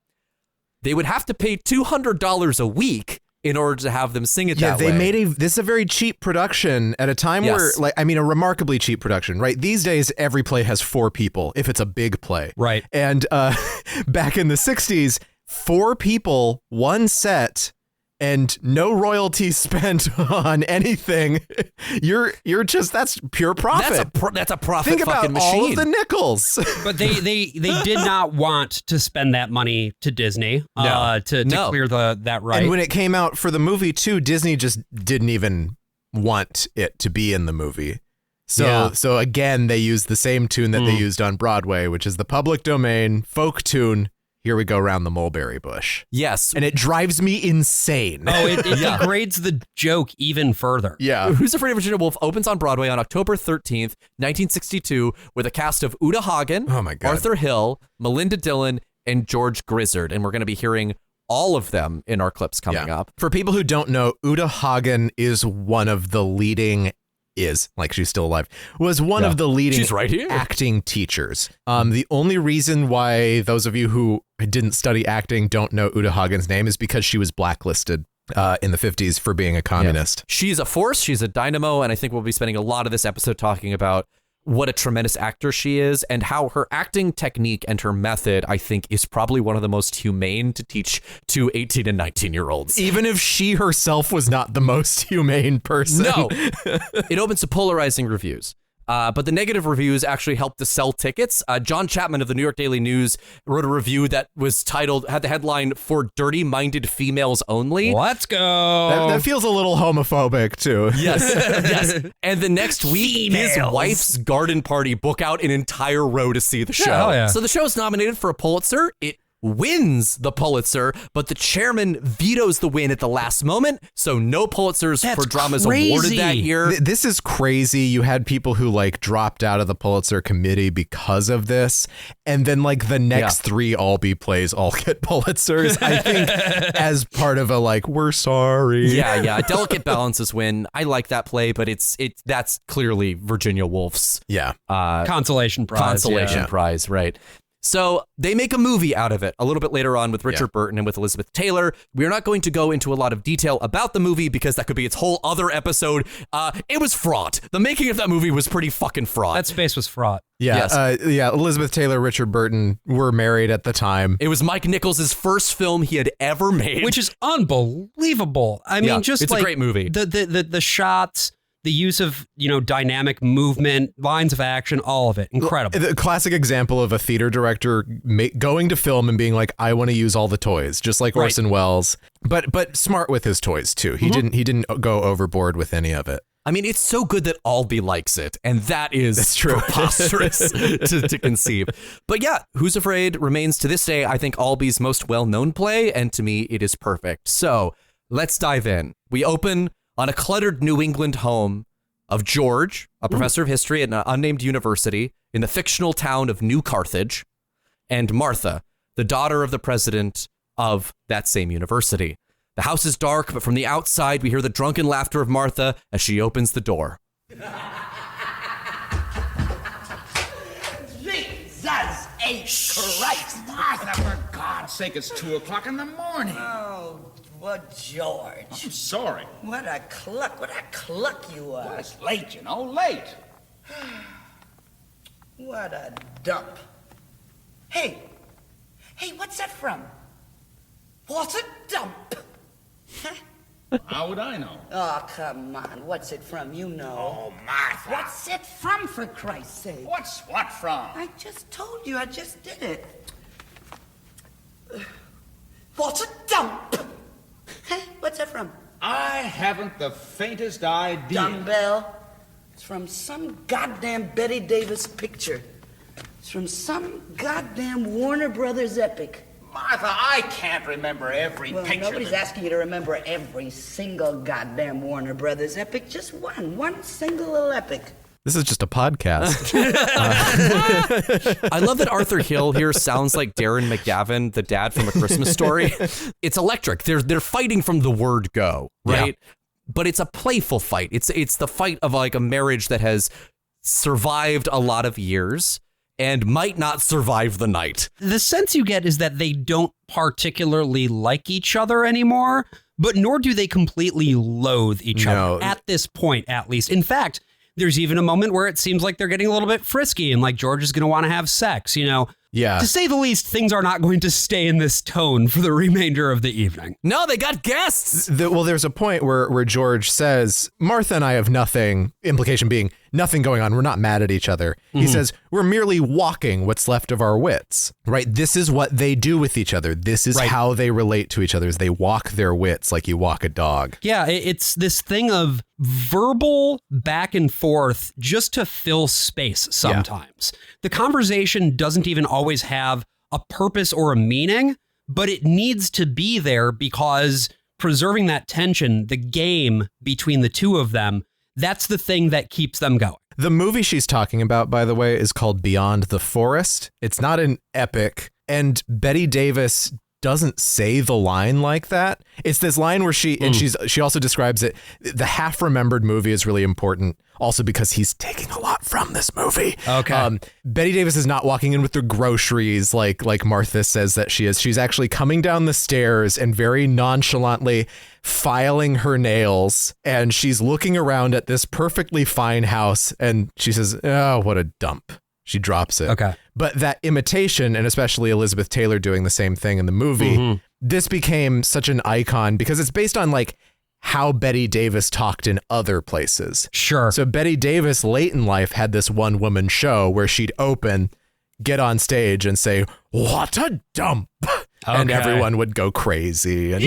they would have to pay $200 a week in order to have them sing it that way. Yeah, this is a very cheap production at a time where, a remarkably cheap production, right? These days, every play has 4 people, if it's a big play. Right. And back in the 60s, 4 people, 1 set, and no royalties spent on anything. You're just, that's pure profit. That's a profit Think fucking about machine. all of the Nichols. But they did not want to spend that money to Disney to clear that right. And when it came out for the movie too, Disney just didn't even want it to be in the movie. So again, they used the same tune that they used on Broadway, which is the public domain folk tune. Here we go round the mulberry bush. Yes. And it drives me insane. Oh, it degrades the joke even further. Yeah. Who's Afraid of Virginia Woolf opens on Broadway on October 13th, 1962, with a cast of Uta Hagen, Arthur Hill, Melinda Dillon, and George Grizzard. And we're going to be hearing all of them in our clips coming up. For people who don't know, Uta Hagen is one of the leading she's still alive, was one of the leading She's right here. acting teachers. The only reason why those of you who didn't study acting don't know Uta Hagen's name is because she was blacklisted in the 50s for being a communist. She's a force, she's a dynamo, and I think we'll be spending a lot of this episode talking about what a tremendous actor she is and how her acting technique and her method, I think, is probably one of the most humane to teach to 18 and 19-year-olds. Even if she herself was not the most humane person. No. It opens to polarizing reviews. But the negative reviews actually helped to sell tickets. John Chapman of the New York Daily News wrote a review that was had the headline, "For Dirty-Minded Females Only." Let's go. That feels a little homophobic, too. Yes, yes. And the next week, his wife's garden party book out an entire row to see the show. hell yeah. So the show is nominated for a Pulitzer. It wins the Pulitzer, but the chairman vetoes the win at the last moment, so no Pulitzers That's for dramas crazy. awarded that year. This is crazy. You had people who like dropped out of the Pulitzer committee because of this, and then like the next 3 Albee plays all get Pulitzers. I think as part of a like, we're sorry. Yeah. Delicate Balances win. I like that play, but that's clearly Virginia Woolf's Consolation prize. prize, right? So they make a movie out of it a little bit later on with Richard Burton and with Elizabeth Taylor. We're not going to go into a lot of detail about the movie because that could be its whole other episode. It was fraught. The making of that movie was pretty fucking fraught. That space was fraught. Yeah. Yes. Elizabeth Taylor, Richard Burton were married at the time. It was Mike Nichols' first film he had ever made, Which is unbelievable. I mean, just it's like a great movie. The shots, the use of, dynamic movement, lines of action, all of it. Incredible. The classic example of a theater director going to film and being like, I want to use all the toys, just like Orson Welles, but smart with his toys too. He didn't go overboard with any of it. I mean, it's so good that Albee likes it, and that's preposterous to conceive. But yeah, Who's Afraid remains to this day, I think, Albee's most well-known play, and to me, it is perfect. So let's dive in. We open on a cluttered New England home of George, a professor of history at an unnamed university in the fictional town of New Carthage, and Martha, the daughter of the president of that same university. The house is dark, but from the outside, we hear the drunken laughter of Martha as she opens the door. Jesus H. Christ! Martha, for God's sake, it's 2 o'clock in the morning. Oh, what George? I'm sorry. What a cluck you are. Well, it's late, late. What a dump. Hey, what's that from? What's a dump? How would I know? Oh, come on. What's it from? You know. Oh, Martha. What's it from, for Christ's sake? What's what from? I just told you. I just did it. What's a dump? What's that from? I haven't the faintest idea. Dumbbell. It's from some goddamn Betty Davis picture. It's from some goddamn Warner Brothers epic. Martha, I can't remember every picture. Nobody's asking you to remember every single goddamn Warner Brothers epic. Just one single little epic. This is just a podcast. I love that Arthur Hill here sounds like Darren McGavin, the dad from A Christmas Story. It's electric. They're fighting from the word go, right? Yeah. But it's a playful fight. It's the fight of like a marriage that has survived a lot of years and might not survive the night. The sense you get is that they don't particularly like each other anymore, but nor do they completely loathe each other at this point, at least. In fact, there's even a moment where it seems like they're getting a little bit frisky and like George is going to want to have sex, Yeah. To say the least, things are not going to stay in this tone for the remainder of the evening. No, they got guests. There's a point where George says, Martha and I have nothing, implication being nothing going on. We're not mad at each other. Mm-hmm. He says, we're merely walking what's left of our wits, right? This is what they do with each other. This is how they relate to each other, is they walk their wits like you walk a dog. Yeah, it's this thing of verbal back and forth just to fill space sometimes. Yeah. The conversation doesn't even always have a purpose or a meaning, but it needs to be there because preserving that tension, the game between the two of them, that's the thing that keeps them going. The movie she's talking about, by the way, is called Beyond the Forest. It's not an epic, and Betty Davis doesn't say the line like that. It's this line where she also describes it. The half remembered movie is really important also because he's taking a lot from this movie. Okay. Betty Davis is not walking in with the groceries like Martha says that she is. She's actually coming down the stairs and very nonchalantly filing her nails, and she's looking around at this perfectly fine house, and she says, "Oh, what a dump." She drops it. Okay. But that imitation, and especially Elizabeth Taylor doing the same thing in the movie, this became such an icon because it's based on like how Betty Davis talked in other places. Sure. So Betty Davis late in life had this one woman show where she'd open, get on stage and say, "What a dump." And everyone would go crazy. And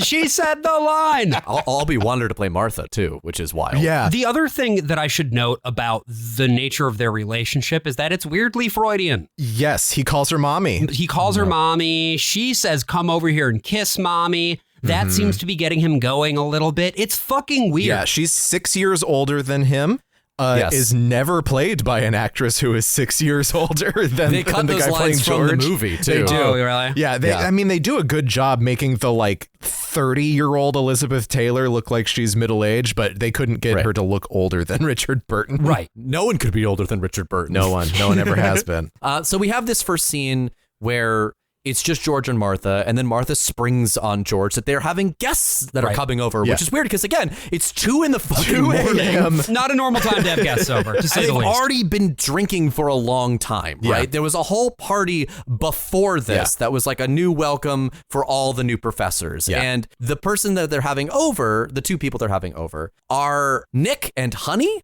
She said the line. Albee wanted her to play Martha too, which is wild. Yeah. The other thing that I should note about the nature of their relationship is that it's weirdly Freudian. Yes, he calls her mommy. He calls her mommy. She says, "Come over here and kiss mommy." That seems to be getting him going a little bit. It's fucking weird. Yeah, she's 6 years older than him. Is never played by an actress who is 6 years older than, they cut the those guy playing lines from George. the movie too. They do. Oh, really? Yeah, I mean, they do a good job making the like 30-year-old Elizabeth Taylor look like she's middle-aged, but they couldn't get her to look older than Richard Burton. Right. No one could be older than Richard Burton. No one ever has been. So we have this first scene where it's just George and Martha, and then Martha springs on George that they're having guests that are coming over, which is weird because, again, it's 2 in the fucking morning. Not a normal time to have guests over, to say And the they've least. already been drinking for a long time, right? There was a whole party before this that was like a new welcome for all the new professors. Yeah. And the person that they're having over, the 2 people they're having over, are Nick and Honey,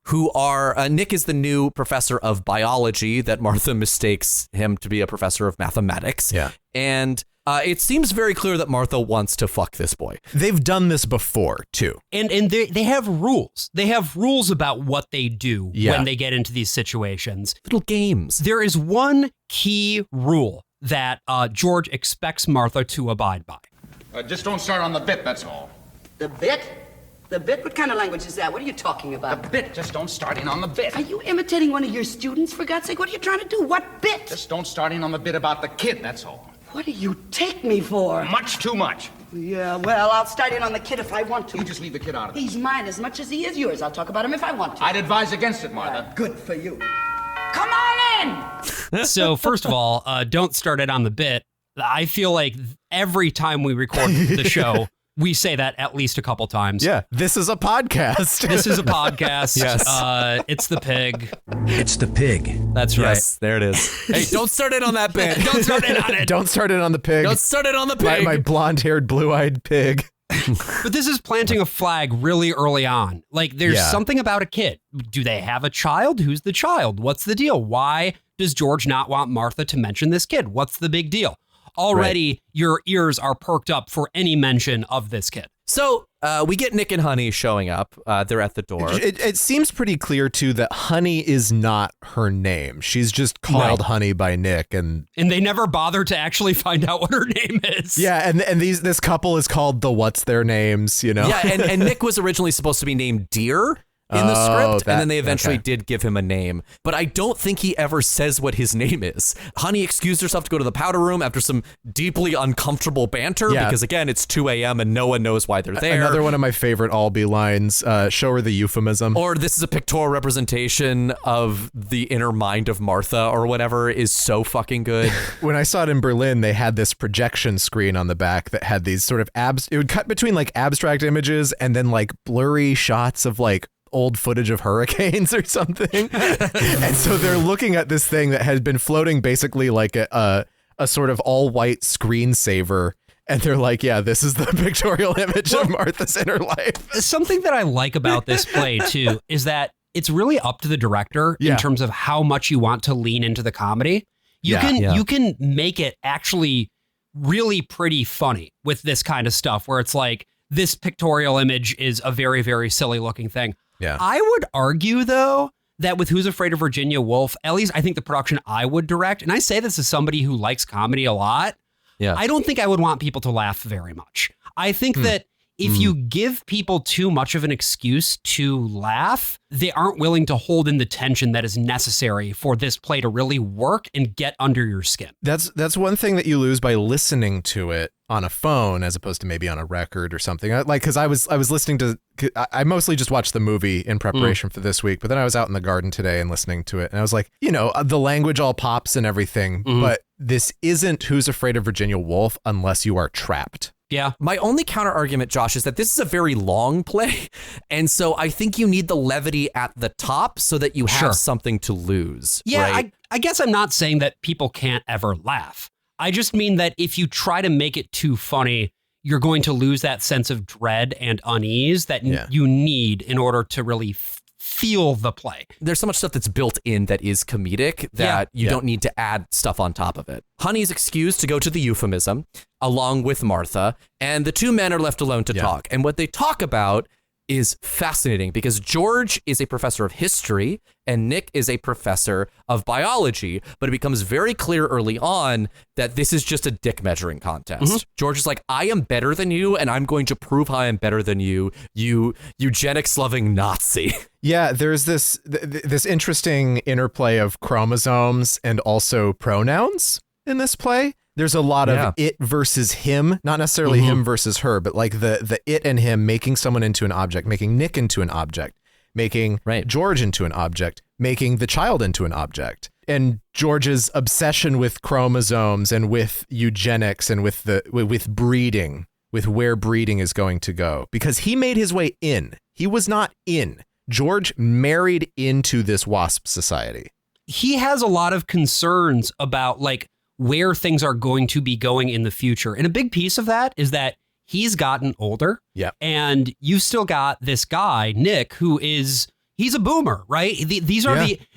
who are, Nick is the new professor of biology that Martha mistakes him to be a professor of mathematics. Yeah. And it seems very clear that Martha wants to fuck this boy. They've done this before, too. And they have rules. They have rules about what they do when they get into these situations. Little games. There is one key rule that George expects Martha to abide by. Just don't start on the bit, that's all. The bit? The bit? What kind of language is that? What are you talking about? The bit, just don't start in on the bit. Are you imitating one of your students, for God's sake? What are you trying to do? What bit? Just don't start in on the bit about the kid, that's all. What do you take me for? Much too much. Yeah, well, I'll start in on the kid if I want to. You just leave the kid out of it. He's mine as much as he is yours. I'll talk about him if I want to. I'd advise against it, Martha. Good for you. Come on in! So first of all, don't start it on the bit. I feel like every time we record the show, we say that at least a couple times. Yeah, this is a podcast. This is a podcast. Yes. It's the pig. It's the pig. That's right. Yes, there it is. Hey, don't start it on that bit. Don't start it on it. Don't start it on the pig. Don't start it on the pig. My blonde-haired, blue-eyed pig. But this is planting a flag really early on. Like, there's something about a kid. Do they have a child? Who's the child? What's the deal? Why does George not want Martha to mention this kid? What's the big deal? Already, your ears are perked up for any mention of this kid. So we get Nick and Honey showing up. They're at the door. It seems pretty clear, too, that Honey is not her name. She's just called Honey by Nick. And they never bother to actually find out what her name is. Yeah, and this couple is called the What's Their Names, you know? Yeah, and Nick was originally supposed to be named Deer in the script, and then they eventually did give him a name. But I don't think he ever says what his name is. Honey excused herself to go to the powder room after some deeply uncomfortable banter, because again, it's 2 a.m. and no one knows why they're there. Another one of my favorite Albee lines, show her the euphemism. Or this is a pictorial representation of the inner mind of Martha or whatever is so fucking good. When I saw it in Berlin, they had this projection screen on the back that had these sort of it would cut between like abstract images and then like blurry shots of like old footage of hurricanes or something. And so they're looking at this thing that has been floating basically like a sort of all white screensaver. And they're like, yeah, this is the pictorial image of Martha's inner life. Something that I like about this play, too, is that it's really up to the director in terms of how much you want to lean into the comedy. You can make it actually really pretty funny with this kind of stuff where it's like this pictorial image is a very, very silly looking thing. Yeah. I would argue, though, that with Who's Afraid of Virginia Woolf, at least I think the production I would direct, and I say this as somebody who likes comedy a lot, I don't think I would want people to laugh very much. I think that if you give people too much of an excuse to laugh, they aren't willing to hold in the tension that is necessary for this play to really work and get under your skin. That's one thing that you lose by listening to it on a phone as opposed to maybe on a record or something. Because I was listening to, I mostly just watched the movie in preparation for this week, but then I was out in the garden today and listening to it, and I was like, the language all pops and everything, but this isn't Who's Afraid of Virginia Woolf unless you are trapped. Yeah. My only counter argument, Josh, is that this is a very long play. And so I think you need the levity at the top so that you have something to lose. Yeah, right? I guess I'm not saying that people can't ever laugh. I just mean that if you try to make it too funny, you're going to lose that sense of dread and unease that you need in order to really feel the play. There's so much stuff that's built in that is comedic that you don't need to add stuff on top of it. Honey's excused to go to the euphemism along with Martha, and the two men are left alone to talk. And what they talk about is fascinating because George is a professor of history and Nick is a professor of biology, but it becomes very clear early on that this is just a dick measuring contest. George is like, I am better than you and I'm going to prove how I am better than you, you eugenics loving Nazi. Yeah, there's this interesting interplay of chromosomes and also pronouns in this play. There's a lot of it versus him, not necessarily him versus her, but like the it and him making someone into an object, making Nick into an object, making George into an object, making the child into an object. And George's obsession with chromosomes and with eugenics and with breeding, with where breeding is going to go, because he made his way in. He was not in. George married into this WASP society. He has a lot of concerns about where things are going to be going in the future. And a big piece of that is that he's gotten older. Yeah. And you've still got this guy, Nick, he's a boomer, right?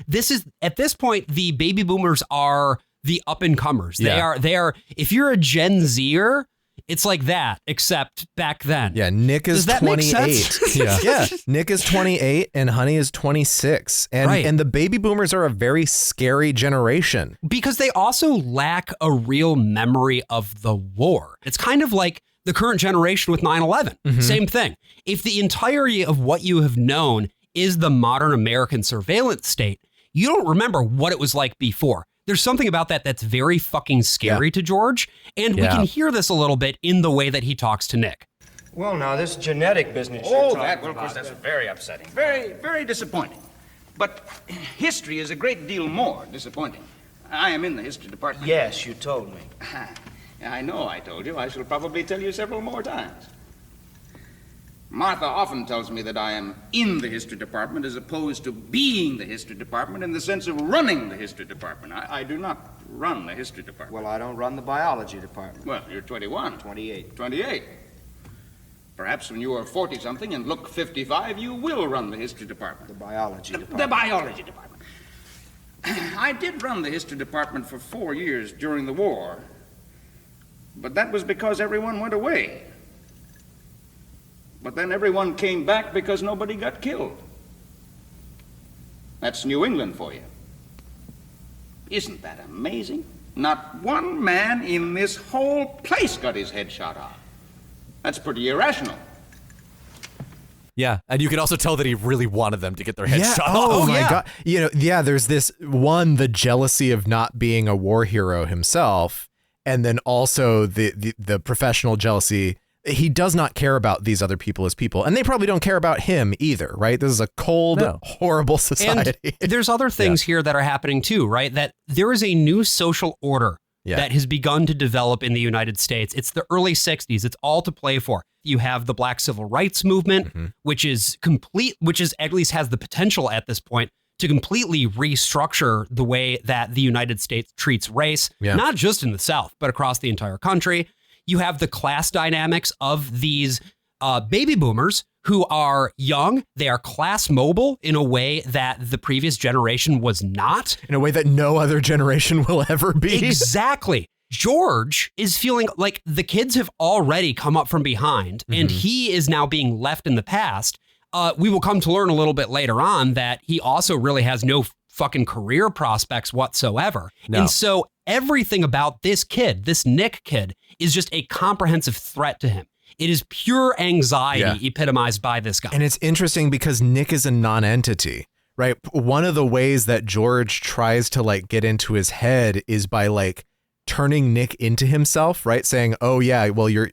This is at this point, the baby boomers are the up and comers. They are, if you're a Gen Zer, it's like that, except back then. Yeah, Nick is 28. Yeah, Nick is 28 and Honey is 26. And the baby boomers are a very scary generation. Because they also lack a real memory of the war. It's kind of like the current generation with 9/11. Same thing. If the entirety of what you have known is the modern American surveillance state, you don't remember what it was like before. There's something about that that's very fucking scary to George, and we can hear this a little bit in the way that he talks to Nick. Well, now, this genetic business of course, that's very upsetting. Very, very disappointing. But history is a great deal more disappointing. I am in the history department. Yes, you told me. I know I told you. I shall probably tell you several more times. Martha often tells me that I am in the history department as opposed to being the history department in the sense of running the history department. I do not run the history department. Well, I don't run the biology department. Well, you're 21. 28. 28. Perhaps when you are 40-something and look 55, you will run the history department. The biology department. The biology department. I did run the history department for 4 years during the war, but that was because everyone went away. But then everyone came back because nobody got killed. That's New England for you. Isn't that amazing? Not one man in this whole place got his head shot off. That's pretty irrational. Yeah, and you can also tell that he really wanted them to get their heads shot off. Oh my God. There's this the jealousy of not being a war hero himself, and then also the professional jealousy. He does not care about these other people as people, and they probably don't care about him either, right? This is a cold, horrible society. And there's other things here that are happening too, right? That there is a new social order that has begun to develop in the United States. It's the early 60s. It's all to play for. You have the Black Civil Rights Movement, which is at least has the potential at this point to completely restructure the way that the United States treats race, not just in the South, but across the entire country. You have the class dynamics of these baby boomers who are young. They are class mobile in a way that the previous generation was not. In a way that no other generation will ever be. Exactly. George is feeling like the kids have already come up from behind and he is now being left in the past. We will come to learn a little bit later on that he also really has no fucking career prospects whatsoever. No. And so everything about this kid, this Nick kid, is just a comprehensive threat to him. It is pure anxiety epitomized by this guy. And it's interesting because Nick is a non-entity, right? One of the ways that George tries to like get into his head is by like turning Nick into himself, right? Saying, "Oh yeah, well you're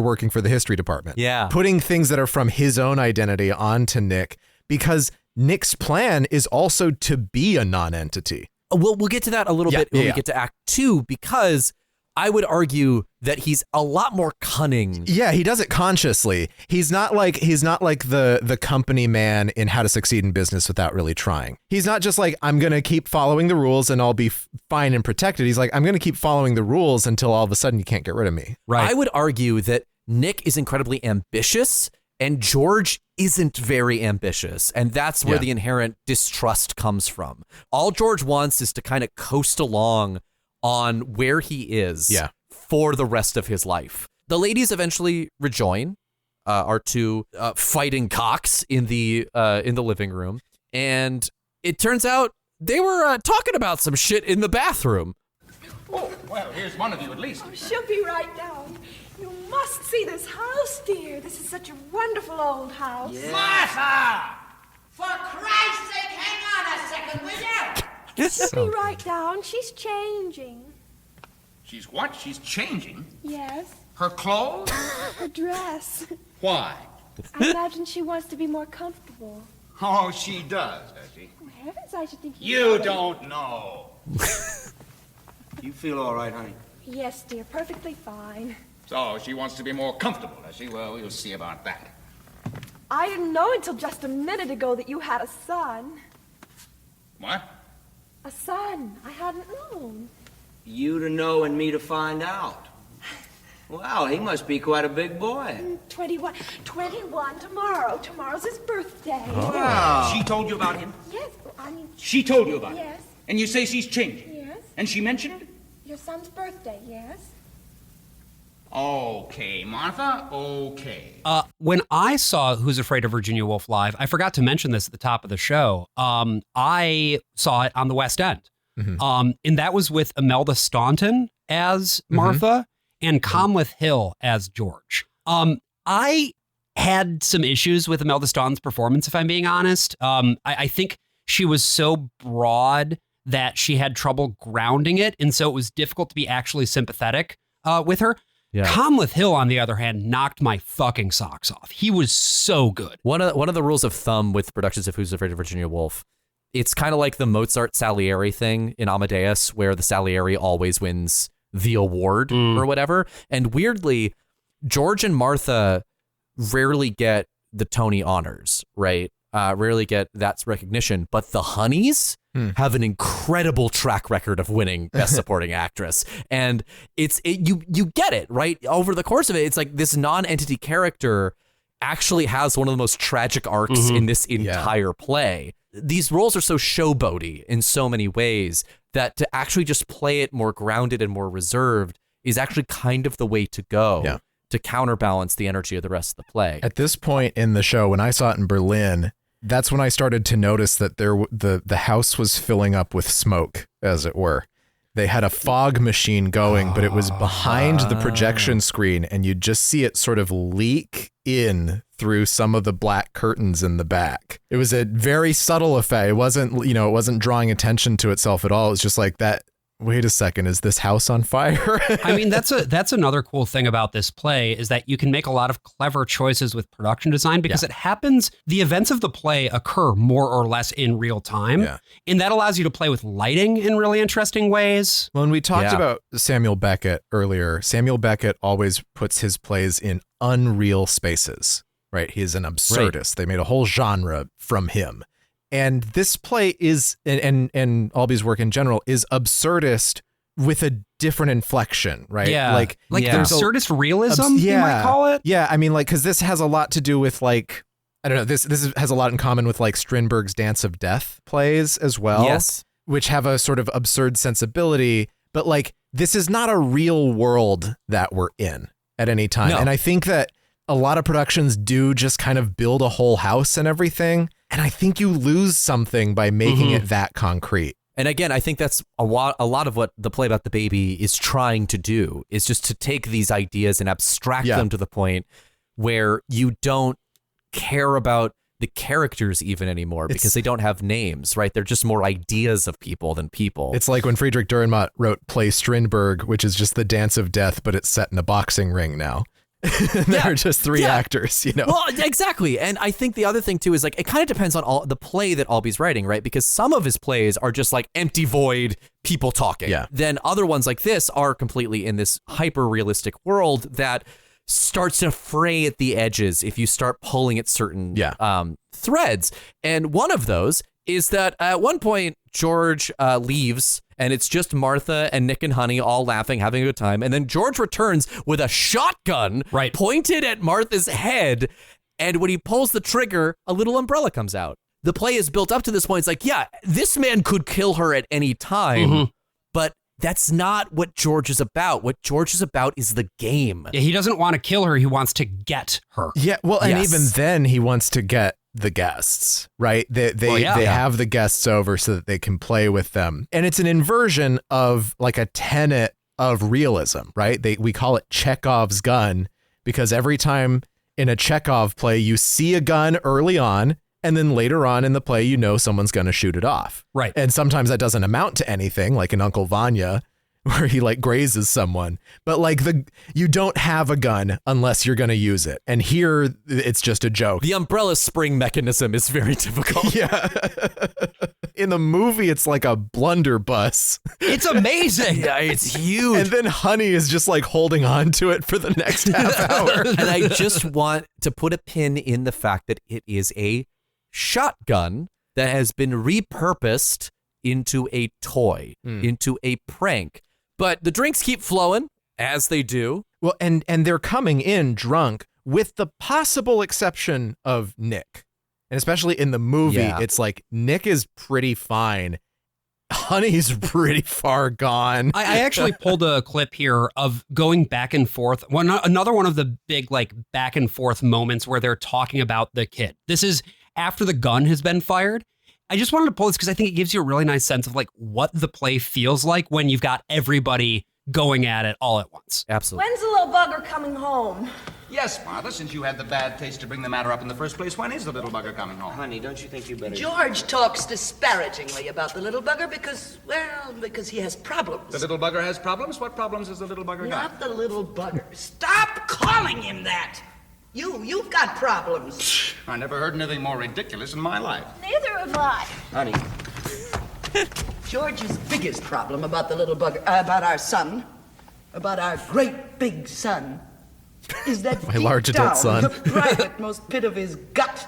working for the history department." Yeah. Putting things that are from his own identity onto Nick, because Nick's plan is also to be a non-entity. We'll get to that a little bit when we get to Act 2, because I would argue that he's a lot more cunning. Yeah, he does it consciously. He's not like the company man in How to Succeed in Business Without Really Trying. He's not just like, I'm going to keep following the rules and I'll be fine and protected. He's like, I'm going to keep following the rules until all of a sudden you can't get rid of me. Right. I would argue that Nick is incredibly ambitious and George isn't very ambitious. And that's where the inherent distrust comes from. All George wants is to kind of coast along on where he is for the rest of his life. The ladies eventually rejoin our two fighting cocks in the living room, and it turns out they were talking about some shit in the bathroom. Oh, well, here's one of you at least. Oh, she'll be right down. You must see this house, dear. This is such a wonderful old house. Yeah. Martha! For Christ's sake, hang on a second, will you? She'll be right down. She's changing. She's what? She's changing? Yes. Her clothes? Her dress. Why? I imagine she wants to be more comfortable. Oh, she does she? Oh, heavens, I should think You don't know. You feel all right, honey? Yes, dear, perfectly fine. So she wants to be more comfortable, does she? Well, we'll see about that. I didn't know until just a minute ago that you had a son. What? A son. I hadn't known. You to know and me to find out. Wow, he must be quite a big boy. 21 tomorrow. Tomorrow's his birthday. Oh. Wow. She told you about him? Yes, I mean... She told you about him? Yes. And you say she's changing? Yes. And she mentioned? Your son's birthday, yes. Okay, Martha, okay. When I saw Who's Afraid of Virginia Woolf live, I forgot to mention this at the top of the show. I saw it on the West End. Mm-hmm. And that was with Imelda Staunton as Martha and Comleth Hill as George. I had some issues with Imelda Staunton's performance, if I'm being honest. I think she was so broad that she had trouble grounding it. And so it was difficult to be actually sympathetic with her. Yeah. Comleth Hill, on the other hand, knocked my fucking socks off. He was so good. One of the rules of thumb with productions of Who's Afraid of Virginia Woolf, it's kind of like the Mozart Salieri thing in Amadeus, where the Salieri always wins the award or whatever. And weirdly, George and Martha rarely get the Tony honors, right? Rarely get that recognition. But the Honeys have an incredible track record of winning Best Supporting Actress. And you get it, right? Over the course of it, it's like this non-entity character actually has one of the most tragic arcs in this entire play. These roles are so showboaty in so many ways that to actually just play it more grounded and more reserved is actually kind of the way to go to counterbalance the energy of the rest of the play. At this point in the show, when I saw it in Berlin, that's when I started to notice that the house was filling up with smoke, as it were. They had a fog machine going, but it was behind the projection screen, and you'd just see it sort of leak in through some of the black curtains in the back. It was a very subtle effect. It wasn't drawing attention to itself at all. It was just like that. Wait a second, is this house on fire? I mean, that's another cool thing about this play is that you can make a lot of clever choices with production design because it happens, the events of the play occur more or less in real time. Yeah. And that allows you to play with lighting in really interesting ways. When we talked about Samuel Beckett earlier, Samuel Beckett always puts his plays in unreal spaces, right? He's an absurdist. Right. They made a whole genre from him. And this play is, and Albee's work in general, is absurdist with a different inflection, right? Yeah. Like absurdist realism, you might call it? Yeah, I mean, like, because this has a lot to do with, like, I don't know, this has a lot in common with, like, Strindberg's Dance of Death plays as well. Yes. Which have a sort of absurd sensibility. But, like, this is not a real world that we're in at any time. No. And I think that a lot of productions do just kind of build a whole house and everything. And I think you lose something by making it that concrete. And again, I think that's a lot of what the play about the baby is trying to do, is just to take these ideas and abstract them to the point where you don't care about the characters even anymore because they don't have names, right? They're just more ideas of people than people. It's like when Friedrich Dürrenmatt wrote Play Strindberg, which is just the dance of death, but it's set in a boxing ring now. There are just three actors, you know? Well, exactly. And I think the other thing too is like, it kind of depends on the play that Albee's writing, right? Because some of his plays are just like empty void, people talking. Yeah. Then other ones like this are completely in this hyper realistic world that starts to fray at the edges if you start pulling at certain threads. And one of those is that at one point, George leaves and it's just Martha and Nick and Honey all laughing, having a good time. And then George returns with a shotgun pointed at Martha's head. And when he pulls the trigger, a little umbrella comes out. The play is built up to this point. It's like, yeah, this man could kill her at any time, but that's not what George is about. What George is about is the game. Yeah, he doesn't want to kill her. He wants to get her. Yeah, well, and even then he wants to get the guests, right? They have the guests over so that they can play with them. And it's an inversion of like a tenet of realism, right? We call it Chekhov's gun because every time in a Chekhov play, you see a gun early on, and then later on in the play, you know someone's going to shoot it off. Right. And sometimes that doesn't amount to anything, like in Uncle Vanya, where he like grazes someone. But like you don't have a gun unless you're going to use it. And here it's just a joke. The umbrella spring mechanism is very difficult. Yeah. In the movie, it's like a blunderbuss. It's amazing. Yeah, it's huge. And then Honey is just like holding on to it for the next half hour. And I just want to put a pin in the fact that it is a shotgun that has been repurposed into a toy, into a prank. But the drinks keep flowing, as they do. Well, and they're coming in drunk, with the possible exception of Nick. And especially in the movie, it's like Nick is pretty fine. Honey's pretty far gone. I actually pulled a clip here of going back and forth. Another one of the big like back and forth moments where they're talking about the kid. This is after the gun has been fired. I just wanted to pull this because I think it gives you a really nice sense of like what the play feels like when you've got everybody going at it all at once. Absolutely. When's the little bugger coming home? Yes, Martha, since you had the bad taste to bring the matter up in the first place, when is the little bugger coming home? Honey, don't you think you better... George talks disparagingly about the little bugger because he has problems. The little bugger has problems? What problems has the little bugger got? Not the little bugger. Stop calling him that! You've got problems. I never heard anything more ridiculous in my life. Neither have I. Honey. George's biggest problem about the little bugger, about our son, about our great big son, is that my large adult son, the private most pit of his gut,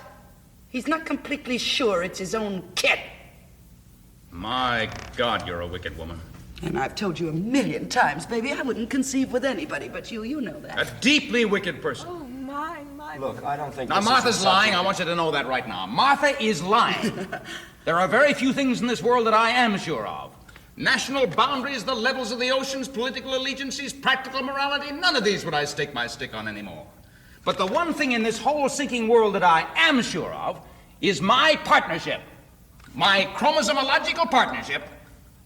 he's not completely sure it's his own kid. My God, you're a wicked woman. And I've told you 1,000,000 times, baby, I wouldn't conceive with anybody but you. You know that. A deeply wicked person. Oh, my. Look, I don't think Now, Martha's lying. I want you to know that right now. Martha is lying. There are very few things in this world that I am sure of. National boundaries, the levels of the oceans, political allegiances, practical morality, none of these would I stake my stick on anymore. But the one thing in this whole sinking world that I am sure of is my partnership, my chromosomological partnership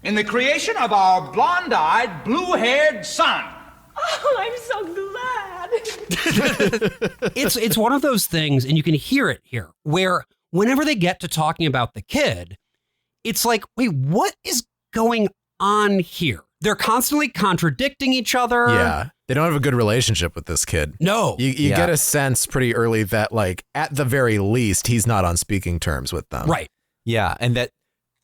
in the creation of our blonde-eyed, blue-haired son. Oh, I'm so glad. It's one of those things, and you can hear it here, where whenever they get to talking about the kid, it's like, wait, what is going on here? They're constantly contradicting each other. Yeah. They don't have a good relationship with this kid. No. You get a sense pretty early that, like, at the very least, he's not on speaking terms with them. Right. Yeah. And that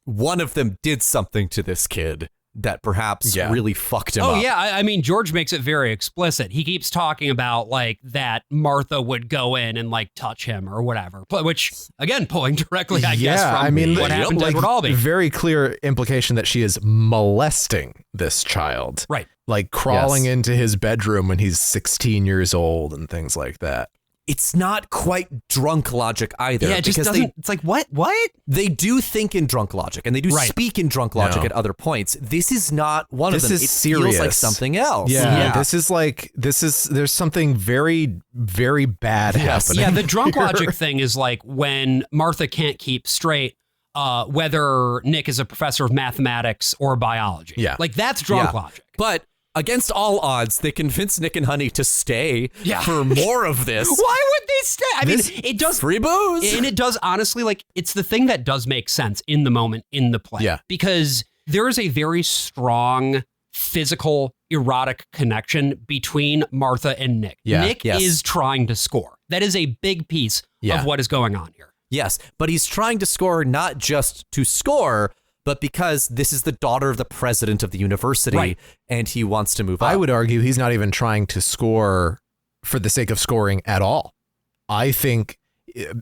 one of them did something to this kid that perhaps really fucked him up. Oh, yeah. I mean, George makes it very explicit. He keeps talking about, like, that Martha would go in and, like, touch him or whatever. Which, again, pulling directly, I guess, from what happened to Edward Albee. Very clear implication that she is molesting this child. Right. Like, crawling into his bedroom when he's 16 years old and things like that. It's not quite drunk logic either. Yeah, it just doesn't. It's like, what? They do think in drunk logic, and they do speak in drunk logic at other points. This is not one of them. This is serious. Feels like something else. Yeah. There's something very, very bad happening. Yeah, the drunk logic thing is like when Martha can't keep straight whether Nick is a professor of mathematics or biology. Yeah. Like, that's drunk logic. But against all odds, they convince Nick and Honey to stay for more of this. Why would they stay? I mean, it does free booze. And it does, honestly, like, it's the thing that does make sense in the moment in the play. Yeah. Because there is a very strong physical erotic connection between Martha and Nick. Yeah. Nick is trying to score. That is a big piece of what is going on here. Yes, but he's trying to score not just to score, but because this is the daughter of the president of the university, and he wants to move up. I would argue he's not even trying to score for the sake of scoring at all. I think,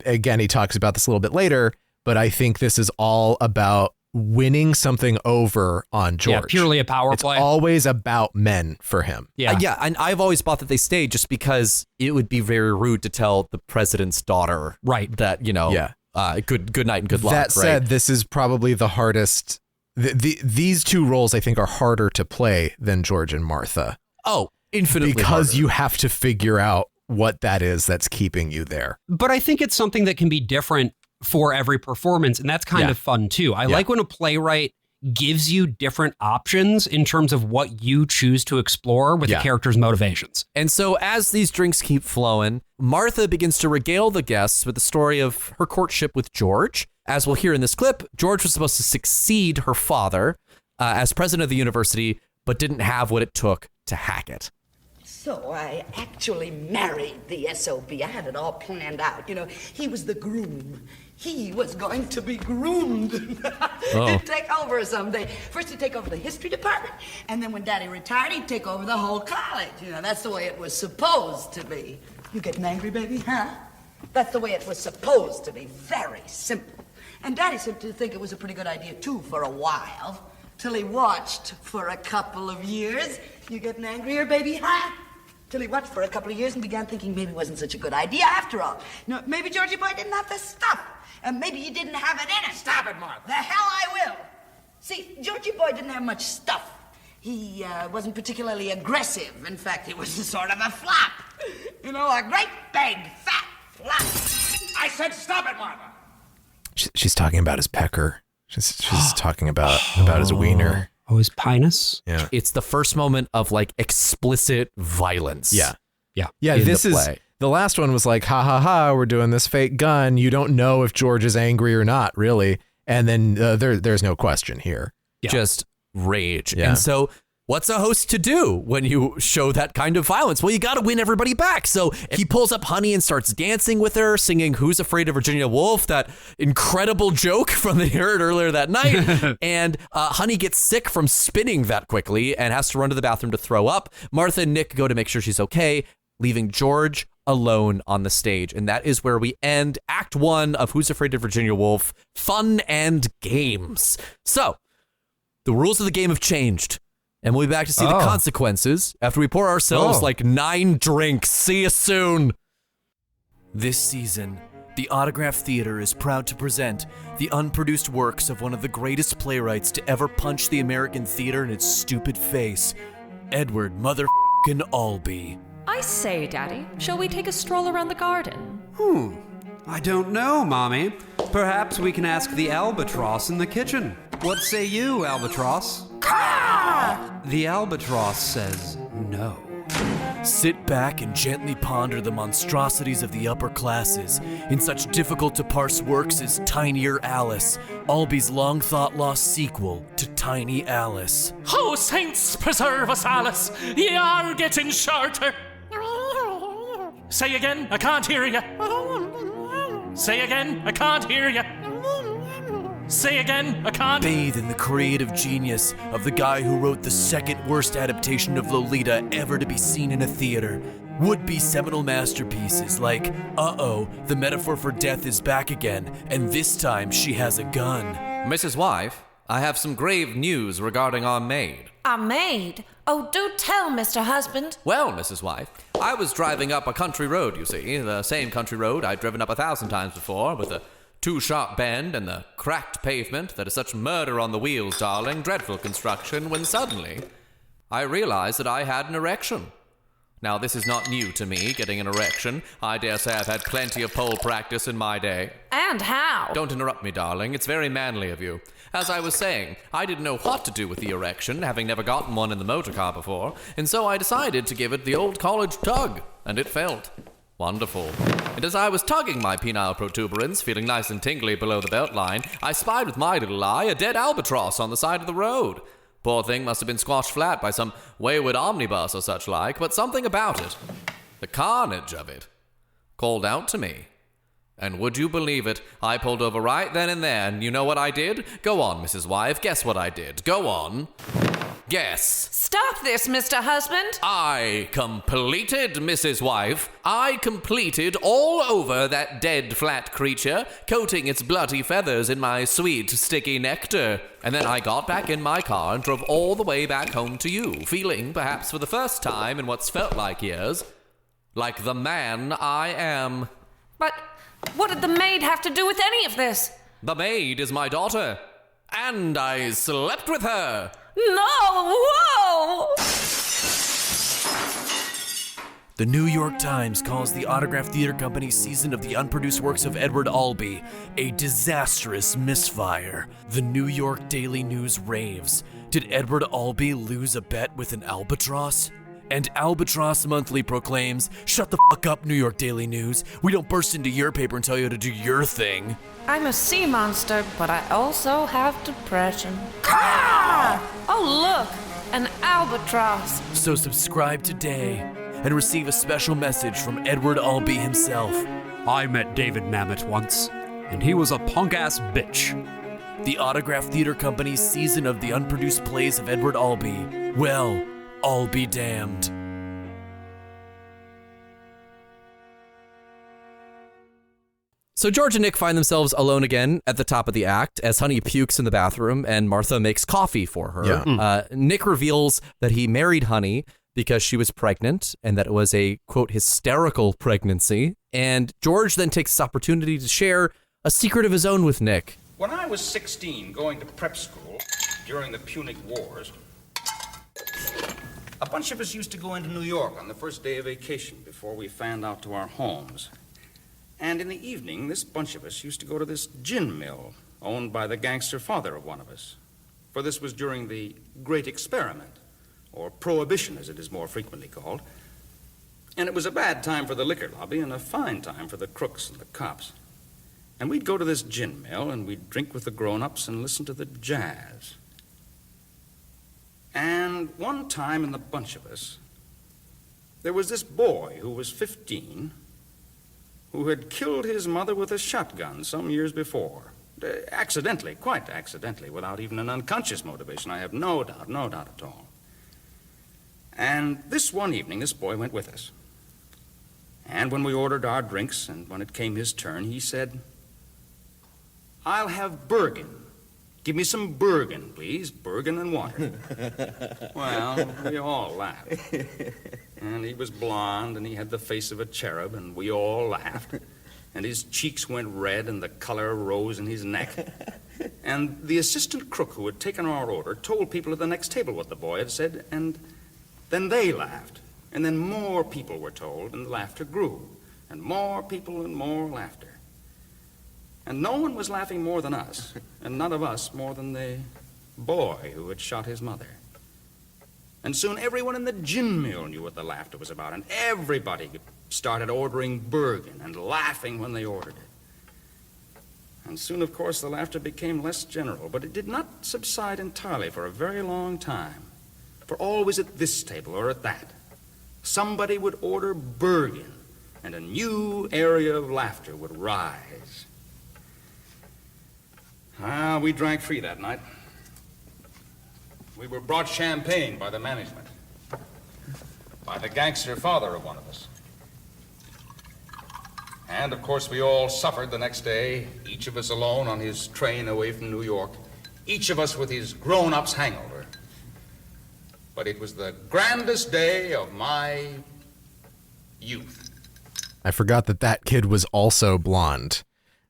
again, he talks about this a little bit later, but I think this is all about winning something over on George. Yeah, purely a power play. It's always about men for him. Yeah, and I've always thought that they stayed just because it would be very rude to tell the president's daughter that, good night and good luck. That said, this is probably the hardest. These two roles, I think, are harder to play than George and Martha. Oh, infinitely because harder. You have to figure out what that is that's keeping you there. But I think it's something that can be different for every performance, and that's kind of fun too. I like when a playwright gives you different options in terms of what you choose to explore with the character's motivations. And so as these drinks keep flowing, Martha begins to regale the guests with the story of her courtship with George. As we'll hear in this clip, George was supposed to succeed her father as president of the university, but didn't have what it took to hack it. So I actually married the SOB. I had it all planned out. You know, he was the groom. He was going to be groomed. He'd take over someday. First he'd take over the history department, and then when Daddy retired, he'd take over the whole college. You know, that's the way it was supposed to be. You getting angry, baby, huh? That's the way it was supposed to be. Very simple. And Daddy seemed to think it was a pretty good idea, too, for a while, till he watched for a couple of years. You getting angrier, baby, huh? Till he watched for a couple of years and began thinking maybe it wasn't such a good idea after all. No, maybe Georgie boy didn't have the stuff. And maybe you didn't have it in it. Stop it, Martha. The hell I will. See, Georgie boy didn't have much stuff. He wasn't particularly aggressive. In fact, he was sort of a flop. You know, a great big fat flop. I said stop it, Martha. She's talking about his pecker. She's talking about his wiener. Oh, his pinus? Yeah. It's the first moment of like explicit violence. Yeah. in This the is play. the last one was like, ha ha ha, we're doing this fake gun. You don't know if George is angry or not, really. And then there's no question here. Just rage. Yeah. And so what's a host to do when you show that kind of violence? Well, you got to win everybody back. So he pulls up Honey and starts dancing with her, singing Who's Afraid of Virginia Woolf, that incredible joke from the heard earlier that night. And Honey gets sick from spinning that quickly and has to run to the bathroom to throw up. Martha and Nick go to make sure she's okay, leaving George alone on the stage. And that is where we end Act 1 of Who's Afraid of Virginia Woolf, Fun and Games. So the rules of the game have changed. And we'll be back to see the consequences after we pour ourselves like 9 drinks. See you soon. This season, the Autograph Theater is proud to present the unproduced works of one of the greatest playwrights to ever punch the American theater in its stupid face, Edward motherfucking Albee. I say, Daddy, shall we take a stroll around the garden? I don't know, Mommy. Perhaps we can ask the albatross in the kitchen. What say you, albatross? The albatross says no. Sit back and gently ponder the monstrosities of the upper classes in such difficult-to-parse works as Tinier Alice, Albee's long-thought-lost sequel to Tiny Alice. Oh, saints preserve us, Alice! Ye are getting shorter! Say again, I can't hear you. Say again, I can't hear you. Say again, I can't. Bathe in the creative genius of the guy who wrote the second worst adaptation of Lolita ever to be seen in a theater. Would-be seminal masterpieces like, the metaphor for death is back again, and this time she has a gun. Mrs. Wife, I have some grave news regarding our maid. Our maid? Oh, do tell, Mr. Husband. Well, Mrs. Wife, I was driving up a country road, you see, the same country road I'd driven up 1,000 times before, with a too-sharp bend and the cracked pavement that is such murder on the wheels, darling, dreadful construction, when suddenly I realized that I had an erection. Now, this is not new to me, getting an erection. I dare say I've had plenty of pole practice in my day. And how? Don't interrupt me, darling. It's very manly of you. As I was saying, I didn't know what to do with the erection, having never gotten one in the motor car before, and so I decided to give it the old college tug, and it felt wonderful. And as I was tugging my penile protuberance, feeling nice and tingly below the belt line, I spied with my little eye a dead albatross on the side of the road. Poor thing must have been squashed flat by some wayward omnibus or such like, but something about it, the carnage of it, called out to me. And would you believe it, I pulled over right then and there, and you know what I did? Go on, Mrs. Wife, guess what I did. Go on. Guess. Stop this, Mr. Husband. I completed, Mrs. Wife. I completed all over that dead flat creature, coating its bloody feathers in my sweet, sticky nectar. And then I got back in my car and drove all the way back home to you, feeling, perhaps for the first time in what's felt like years, like the man I am. But what did the maid have to do with any of this? The maid is my daughter, and I slept with her. No! Whoa! The New York Times calls the Autograph Theater Company's season of the unproduced works of Edward Albee a disastrous misfire. The New York Daily News raves. Did Edward Albee lose a bet with an albatross? And Albatross Monthly proclaims, "Shut the fuck up, New York Daily News. We don't burst into your paper and tell you to do your thing." I'm a sea monster, but I also have depression. Ah! Oh, look, an albatross. So subscribe today and receive a special message from Edward Albee himself. I met David Mamet once, and he was a punk-ass bitch. The Autograph Theater Company's season of the unproduced plays of Edward Albee. Well, I'll be damned. So George and Nick find themselves alone again at the top of the act as Honey pukes in the bathroom and Martha makes coffee for her. Yeah. Nick reveals that he married Honey because she was pregnant and that it was a, quote, hysterical pregnancy. And George then takes this opportunity to share a secret of his own with Nick. When I was 16, going to prep school during the Punic Wars, a bunch of us used to go into New York on the first day of vacation before we fanned out to our homes. And in the evening, this bunch of us used to go to this gin mill owned by the gangster father of one of us. For this was during the Great Experiment, or Prohibition as it is more frequently called. And it was a bad time for the liquor lobby and a fine time for the crooks and the cops. And we'd go to this gin mill and we'd drink with the grown-ups and listen to the jazz. And one time in the bunch of us, there was this boy who was 15 who had killed his mother with a shotgun some years before. Accidentally, quite accidentally, without even an unconscious motivation. I have no doubt at all. And this one evening, this boy went with us. And when we ordered our drinks, and when it came his turn, he said, "I'll have Bergen. Give me some Bergen, please. Bergen and water." Well, we all laughed. And he was blond, and he had the face of a cherub, and we all laughed. And his cheeks went red, and the color rose in his neck. And the assistant crook who had taken our order told people at the next table what the boy had said, and then they laughed. And then more people were told, and the laughter grew. And more people and more laughter. And no one was laughing more than us, and none of us more than the boy who had shot his mother. And soon everyone in the gin mill knew what the laughter was about, and everybody started ordering Bergen and laughing when they ordered it. And soon, of course, the laughter became less general, but it did not subside entirely for a very long time. For always at this table or at that, somebody would order Bergen, and a new area of laughter would rise. We drank free that night. We were brought champagne by the management, by the gangster father of one of us. And, of course, we all suffered the next day, each of us alone on his train away from New York, each of us with his grown-ups hangover. But it was the grandest day of my youth. I forgot that kid was also blonde.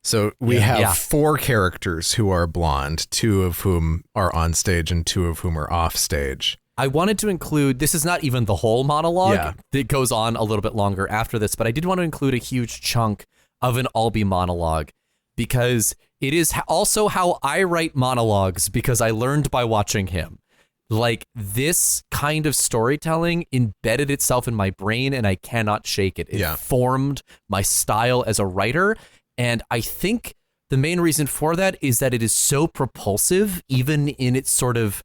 So we have 4 characters who are blonde, 2 of whom are on stage and 2 of whom are off stage. I wanted to include, this is not even the whole monologue. Yeah. It goes on a little bit longer after this, but I did want to include a huge chunk of an Albee monologue because it is also how I write monologues because I learned by watching him. Like, this kind of storytelling embedded itself in my brain and I cannot shake it. It formed my style as a writer. And I think the main reason for that is that it is so propulsive, even in its sort of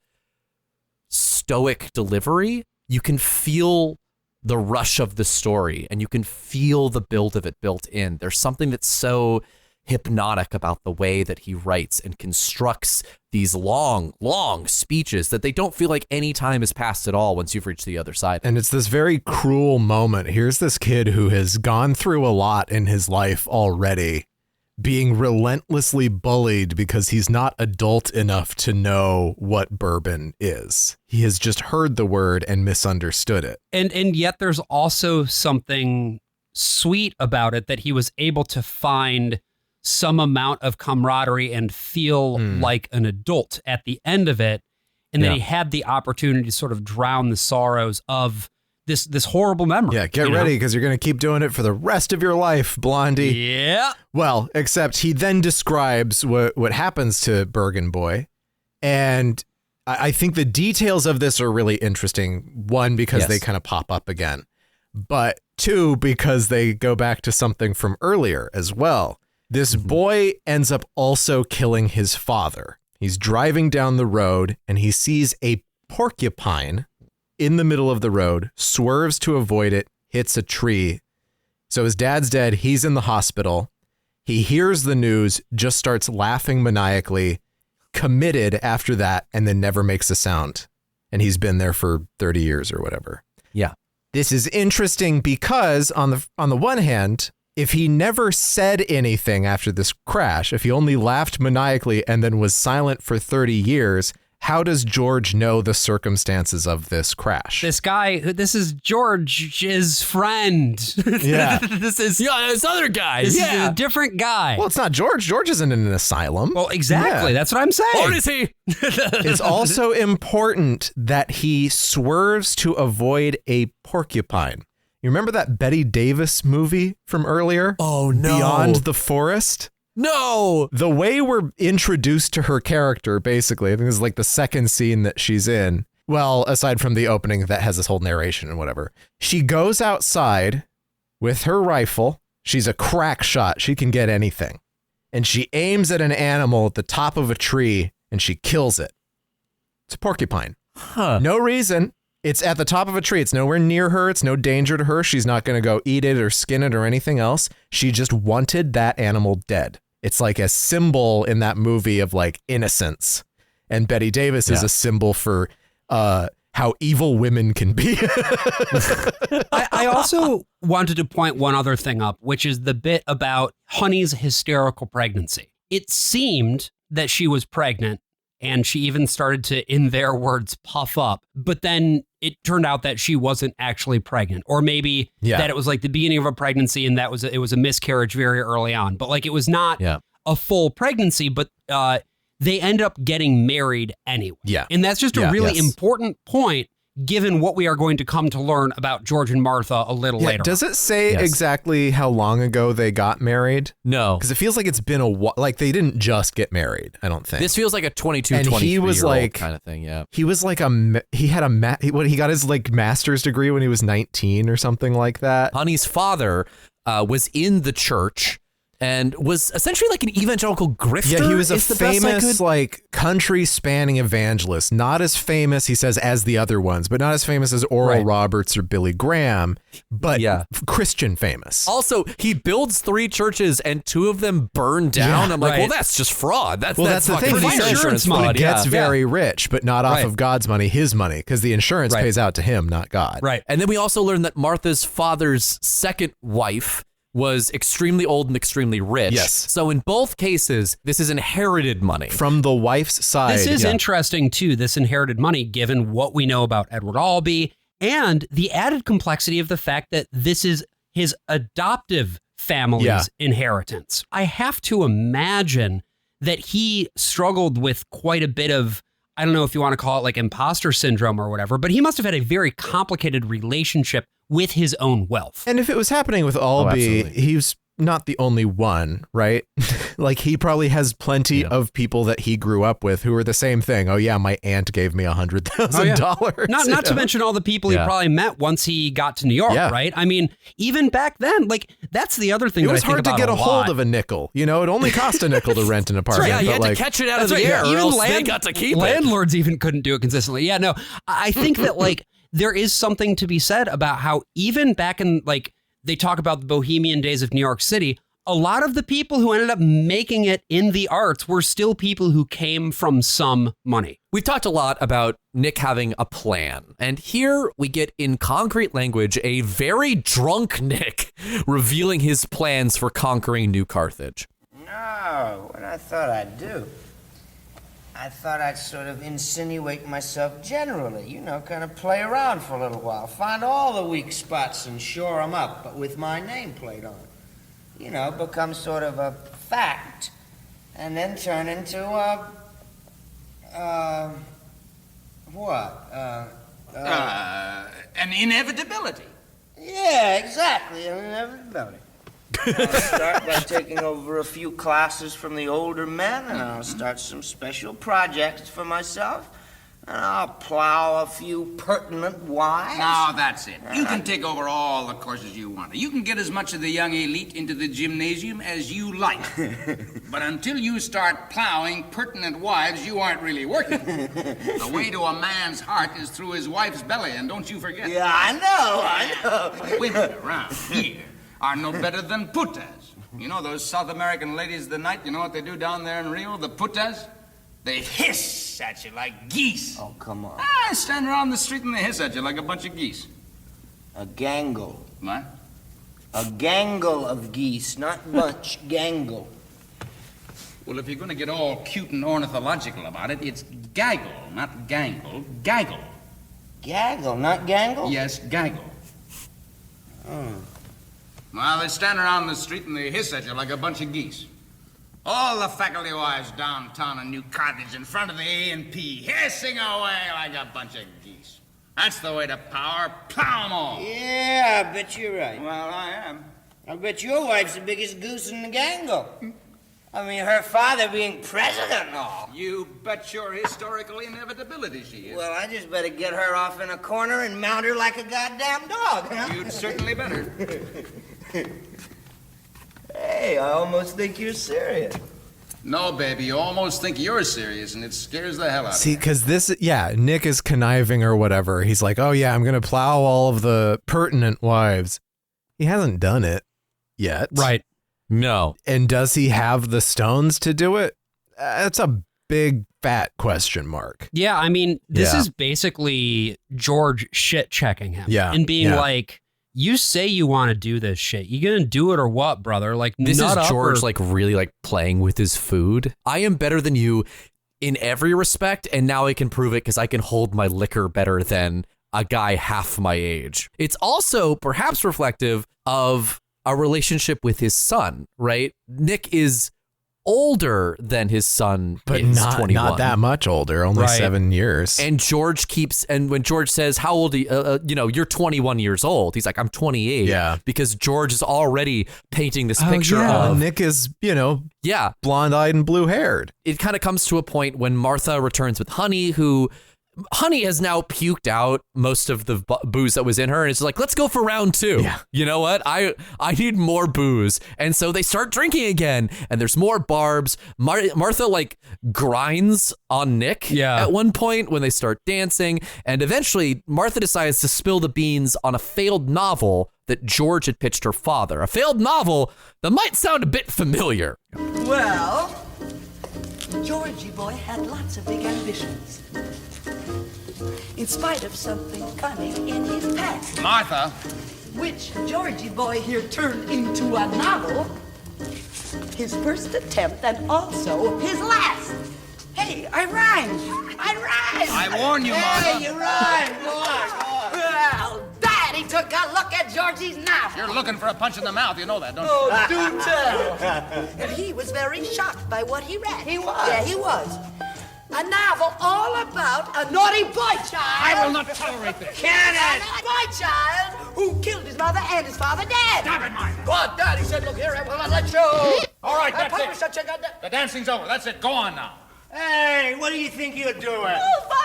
stoic delivery. You can feel the rush of the story and you can feel the build of it built in. There's something that's so hypnotic about the way that he writes and constructs these long, long speeches that they don't feel like any time has passed at all once you've reached the other side. And it's this very cruel moment. Here's this kid who has gone through a lot in his life already, being relentlessly bullied because he's not adult enough to know what bourbon is. He has just heard the word and misunderstood it. And yet there's also something sweet about it that he was able to find some amount of camaraderie and feel like an adult at the end of it. And then he had the opportunity to sort of drown the sorrows of this horrible memory. Yeah, get ready because you're going to keep doing it for the rest of your life, Blondie. Yeah. Well, except he then describes what happens to Bergen Boy. And I think the details of this are really interesting. One, because they kind of pop up again. But two, because they go back to something from earlier as well. This boy ends up also killing his father. He's driving down the road and he sees a porcupine in the middle of the road, swerves to avoid it, hits a tree. So his dad's dead. He's in the hospital. He hears the news, just starts laughing maniacally, committed after that, and then never makes a sound. And he's been there for 30 years or whatever. Yeah. This is interesting because on the one hand, if he never said anything after this crash, if he only laughed maniacally and then was silent for 30 years, how does George know the circumstances of this crash? This is George's friend. Yeah. This is this other guy. This is a different guy. Well, it's not George. George isn't in an asylum. Well, exactly. Yeah. That's what I'm saying. Or is he? It's also important that he swerves to avoid a porcupine. You remember that Bette Davis movie from earlier? Oh, no. Beyond the Forest? No. The way we're introduced to her character, basically, I think this is like the second scene that she's in. Well, aside from the opening that has this whole narration and whatever. She goes outside with her rifle. She's a crack shot. She can get anything. And she aims at an animal at the top of a tree and she kills it. It's a porcupine. No reason. It's at the top of a tree. It's nowhere near her. It's no danger to her. She's not going to go eat it or skin it or anything else. She just wanted that animal dead. It's like a symbol in that movie of like innocence. And Bette Davis is a symbol for how evil women can be. I also wanted to point one other thing up, which is the bit about Honey's hysterical pregnancy. It seemed that she was pregnant. And she even started to, in their words, puff up. But then it turned out that she wasn't actually pregnant. Or maybe that it was like the beginning of a pregnancy and that it was a miscarriage very early on. But like it was not a full pregnancy, but they end up getting married anyway. Yeah. And that's just a really important point, given what we are going to come to learn about George and Martha a little later. Does it say exactly how long ago they got married? No. Because it feels like it's been a while. Like they didn't just get married, I don't think. This feels like a 22, and 23 he was year like, old kind of thing, yeah. He was like he got his like master's degree when he was 19 or something like that. Honey's father was in the church and was essentially like an evangelical grifter. Yeah, he was a famous like country spanning evangelist. Not as famous, he says, as the other ones, but not as famous as Oral Roberts or Billy Graham, but Christian famous. Also, he builds 3 churches and 2 of them burn down. Yeah, I'm like, well, that's just fraud. That's the thing. He insurance money. He gets very rich, but not off of God's money, his money, because the insurance pays out to him, not God. Right. And then we also learned that Martha's father's second wife was extremely old and extremely rich. Yes. So in both cases, this is inherited money. From the wife's side. This is interesting, too, this inherited money, given what we know about Edward Albee and the added complexity of the fact that this is his adoptive family's inheritance. I have to imagine that he struggled with quite a bit of I don't know if you want to call it like imposter syndrome or whatever, but he must have had a very complicated relationship with his own wealth. And if it was happening with Albee, he's not the only one, right? Like he probably has plenty of people that he grew up with who are the same thing. Oh yeah, my aunt gave me $100,000. Not to mention all the people he probably met once he got to New York, right? I mean, even back then, like that's the other thing. It that was I think hard to about get a lot. hold of a nickel. You know, it only cost a nickel to rent an apartment. Yeah, you but had like, to catch it out of the air, or Even else they got to keep it. Landlords even couldn't do it consistently. Yeah, no, I think that like there is something to be said about how even back in like they talk about the bohemian days of New York City. A lot of the people who ended up making it in the arts were still people who came from some money. We've talked a lot about Nick having a plan, and here we get in concrete language a very drunk Nick revealing his plans for conquering New Carthage. No, what I thought I'd do, I thought I'd sort of insinuate myself generally, you know, kind of play around for a little while, find all the weak spots and shore them up, but with my nameplate on. You know, become sort of a fact, and then turn into an inevitability. Yeah, exactly, an inevitability. I'll start by taking over a few classes from the older men, and I'll start some special projects for myself, and I'll plow a few pertinent wives. Now that's it. You can take over all the courses you want. You can get as much of the young elite into the gymnasium as you like. But until you start plowing pertinent wives, you aren't really working. The way to a man's heart is through his wife's belly, and don't you forget. Yeah, I know. Women around here are no better than putas. You know those South American ladies of the night, you know what they do down there in Rio, the putas? They hiss at you like geese. Oh, come on. I stand around the street and they hiss at you like a bunch of geese. A gangle. What? A gangle of geese, not bunch, gangle. Well, if you're going to get all cute and ornithological about it, it's gaggle, not gangle. Gaggle. Gaggle, not gangle? Yes, gaggle. Oh. Well, they stand around the street and they hiss at you like a bunch of geese. All the faculty wives downtown in New Carthage in front of the A&P, hissing away like a bunch of geese. That's the way to power. Plow 'em all. Yeah, I bet you're right. Well, I am. I bet your wife's the biggest goose in the gangle. I mean, her father being president and all. You bet your historical inevitability she is. Well, I just better get her off in a corner and mount her like a goddamn dog, huh? You'd certainly better. Hey, I almost think you're serious. No, baby, you almost think you're serious, and it scares the hell out of See, because Nick is conniving or whatever. He's like, oh yeah, I'm going to plow all of the pertinent wives. He hasn't done it yet. Right. No. And does he have the stones to do it? That's a big fat question mark. Yeah, I mean, this is basically George shit checking him. Yeah. And being like, you say you want to do this shit. You gonna do it or what, brother? Like, this is George or... like really like playing with his food. I am better than you in every respect, and now I can prove it because I can hold my liquor better than a guy half my age. It's also perhaps reflective of a relationship with his son, right? Nick is older than his son, but is not 21. not that much older, only 7 years. And George and when George says, how old are you? You're 21 years old. He's like, I'm 28. Yeah. Because George is already painting this picture of Nick is, blonde-eyed and blue-haired. It kind of comes to a point when Martha returns with Honey, who Honey has now puked out most of the booze that was in her, and it's like, let's go for round 2. Yeah. You know what? I need more booze. And so they start drinking again, and there's more barbs. Martha like grinds on Nick at one point when they start dancing, and eventually Martha decides to spill the beans on a failed novel that George had pitched her father. A failed novel that might sound a bit familiar. Well, Georgie boy had lots of big ambitions. In spite of something funny in his past. Martha. Which Georgie boy here turned into a novel. His first attempt and also his last. Hey, I rhymed. I warn you, Martha. Hey, you rhymed. Go on. Well, Daddy took a look at Georgie's novel. You're looking for a punch in the mouth. You know that, don't you? Oh, do tell. And he was very shocked by what he read. He was. Yeah, he was. A novel all about a naughty boy child. I will not tolerate this. A naughty boy child who killed his mother and his father dead. Damn it, Mike. What, Dad? He said, look here, I will not let you. All right, that's it. The dancing's over. That's it. Go on now. Hey, what do you think you're doing? Oh, violence!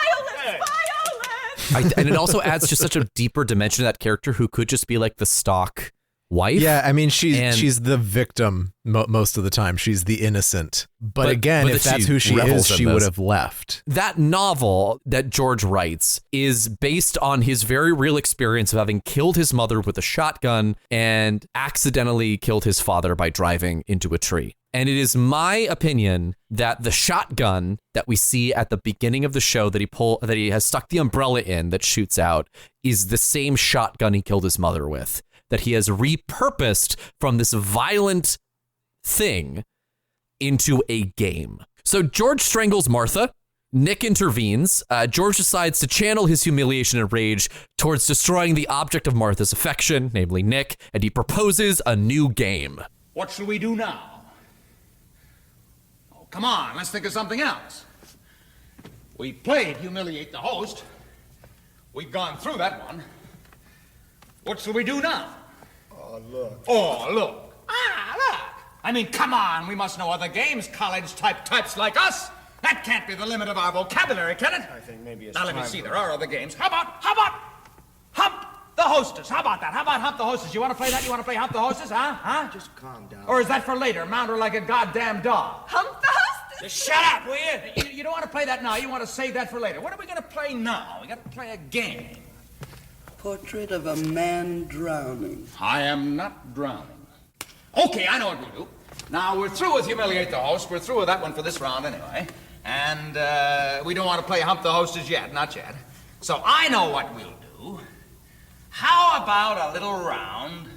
And it also adds just such a deeper dimension to that character who could just be like the stock wife. Yeah, I mean, she's the victim most of the time. She's the innocent. But again, if that's who she is, she would have left. That novel that George writes is based on his very real experience of having killed his mother with a shotgun and accidentally killed his father by driving into a tree. And it is my opinion that the shotgun that we see at the beginning of the show that he has stuck the umbrella in that shoots out is the same shotgun he killed his mother with, that he has repurposed from this violent thing into a game. So George strangles Martha. Nick intervenes. George decides to channel his humiliation and rage towards destroying the object of Martha's affection, namely Nick, and he proposes a new game. What shall we do now? Oh, come on, let's think of something else. We played Humiliate the Host. We've gone through that one. What shall we do now? Oh, look. Oh, look. Look. I mean, come on, we must know other games, college-types like us. That can't be the limit of our vocabulary, can it? I think maybe it's Now, let me time see, for- there are other games. How about Hump the Hostess? How about that? How about Hump the Hostess? You want to play that? You want to play Hump the Hostess, huh? Just calm down. Or is that for later? Mount her like a goddamn dog. Hump the hostess. Just shut up, will you? You don't want to play that now. You want to save that for later. What are we going to play now? We got to play a game. Portrait of a man drowning. I am not drowning. Okay, I know what we'll do. Now, we're through with Humiliate the Host. We're through with that one for this round anyway. And we don't want to play Hump the Hostess yet, not yet. So I know what we'll do. How about a little round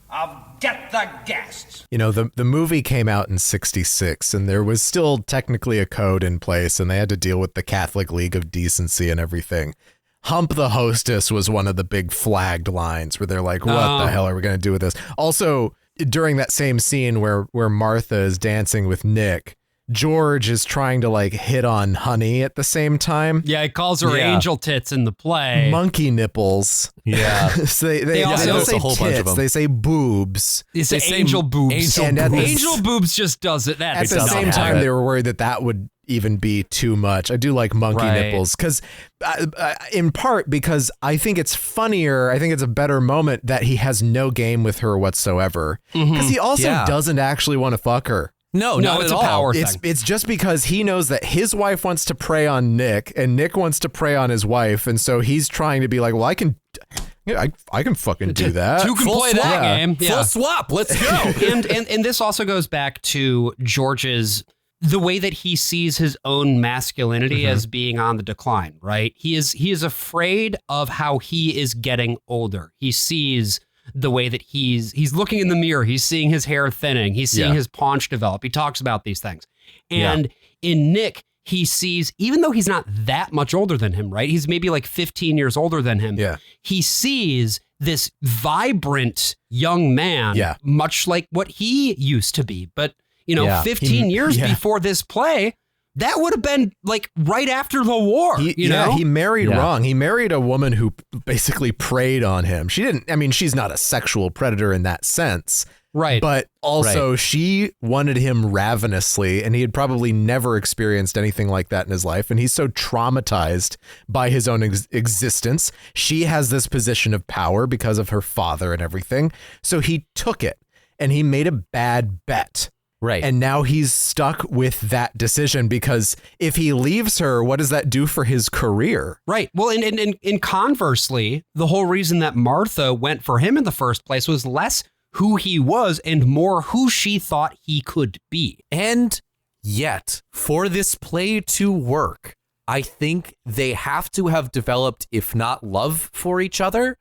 of Get the Guests? You know, the movie came out in 1966, and there was still technically a code in place, and they had to deal with the Catholic League of Decency and everything. Hump the Hostess was one of the big flagged lines where they're like, what the hell are we going to do with this? Also, during that same scene where Martha is dancing with Nick, George is trying to like hit on Honey at the same time. Yeah, he calls her angel tits in the play. Monkey nipples. Yeah. So they also don't say tits, they say boobs. They say angel boobs. Angel boobs just does it. At the same time, they were worried that would even be too much. I do like monkey nipples because in part because I think it's funnier. I think it's a better moment that he has no game with her whatsoever because he also doesn't actually want to fuck her. No, it's a power thing. It's just because he knows that his wife wants to prey on Nick and Nick wants to prey on his wife. And so he's trying to be like, well, I can fucking do that. Two can play that game. Full swap. Let's go. and this also goes back to George's, the way that he sees his own masculinity as being on the decline, right? He is afraid of how he is getting older. He sees the way that he's looking in the mirror. He's seeing his hair thinning. He's seeing his paunch develop. He talks about these things. And in Nick, he sees, even though he's not that much older than him, right? He's maybe like 15 years older than him. Yeah. He sees this vibrant young man, much like what he used to be. But, 15 years before this play, that would have been like right after the war. He married wrong. He married a woman who basically preyed on him. She's not a sexual predator in that sense. Right. But also she wanted him ravenously, and he had probably never experienced anything like that in his life. And he's so traumatized by his own existence. She has this position of power because of her father and everything. So he took it and he made a bad bet. Right. And now he's stuck with that decision because if he leaves her, what does that do for his career? Right. Well, and conversely, the whole reason that Martha went for him in the first place was less who he was and more who she thought he could be. And yet, for this play to work, I think they have to have developed, if not love for each other,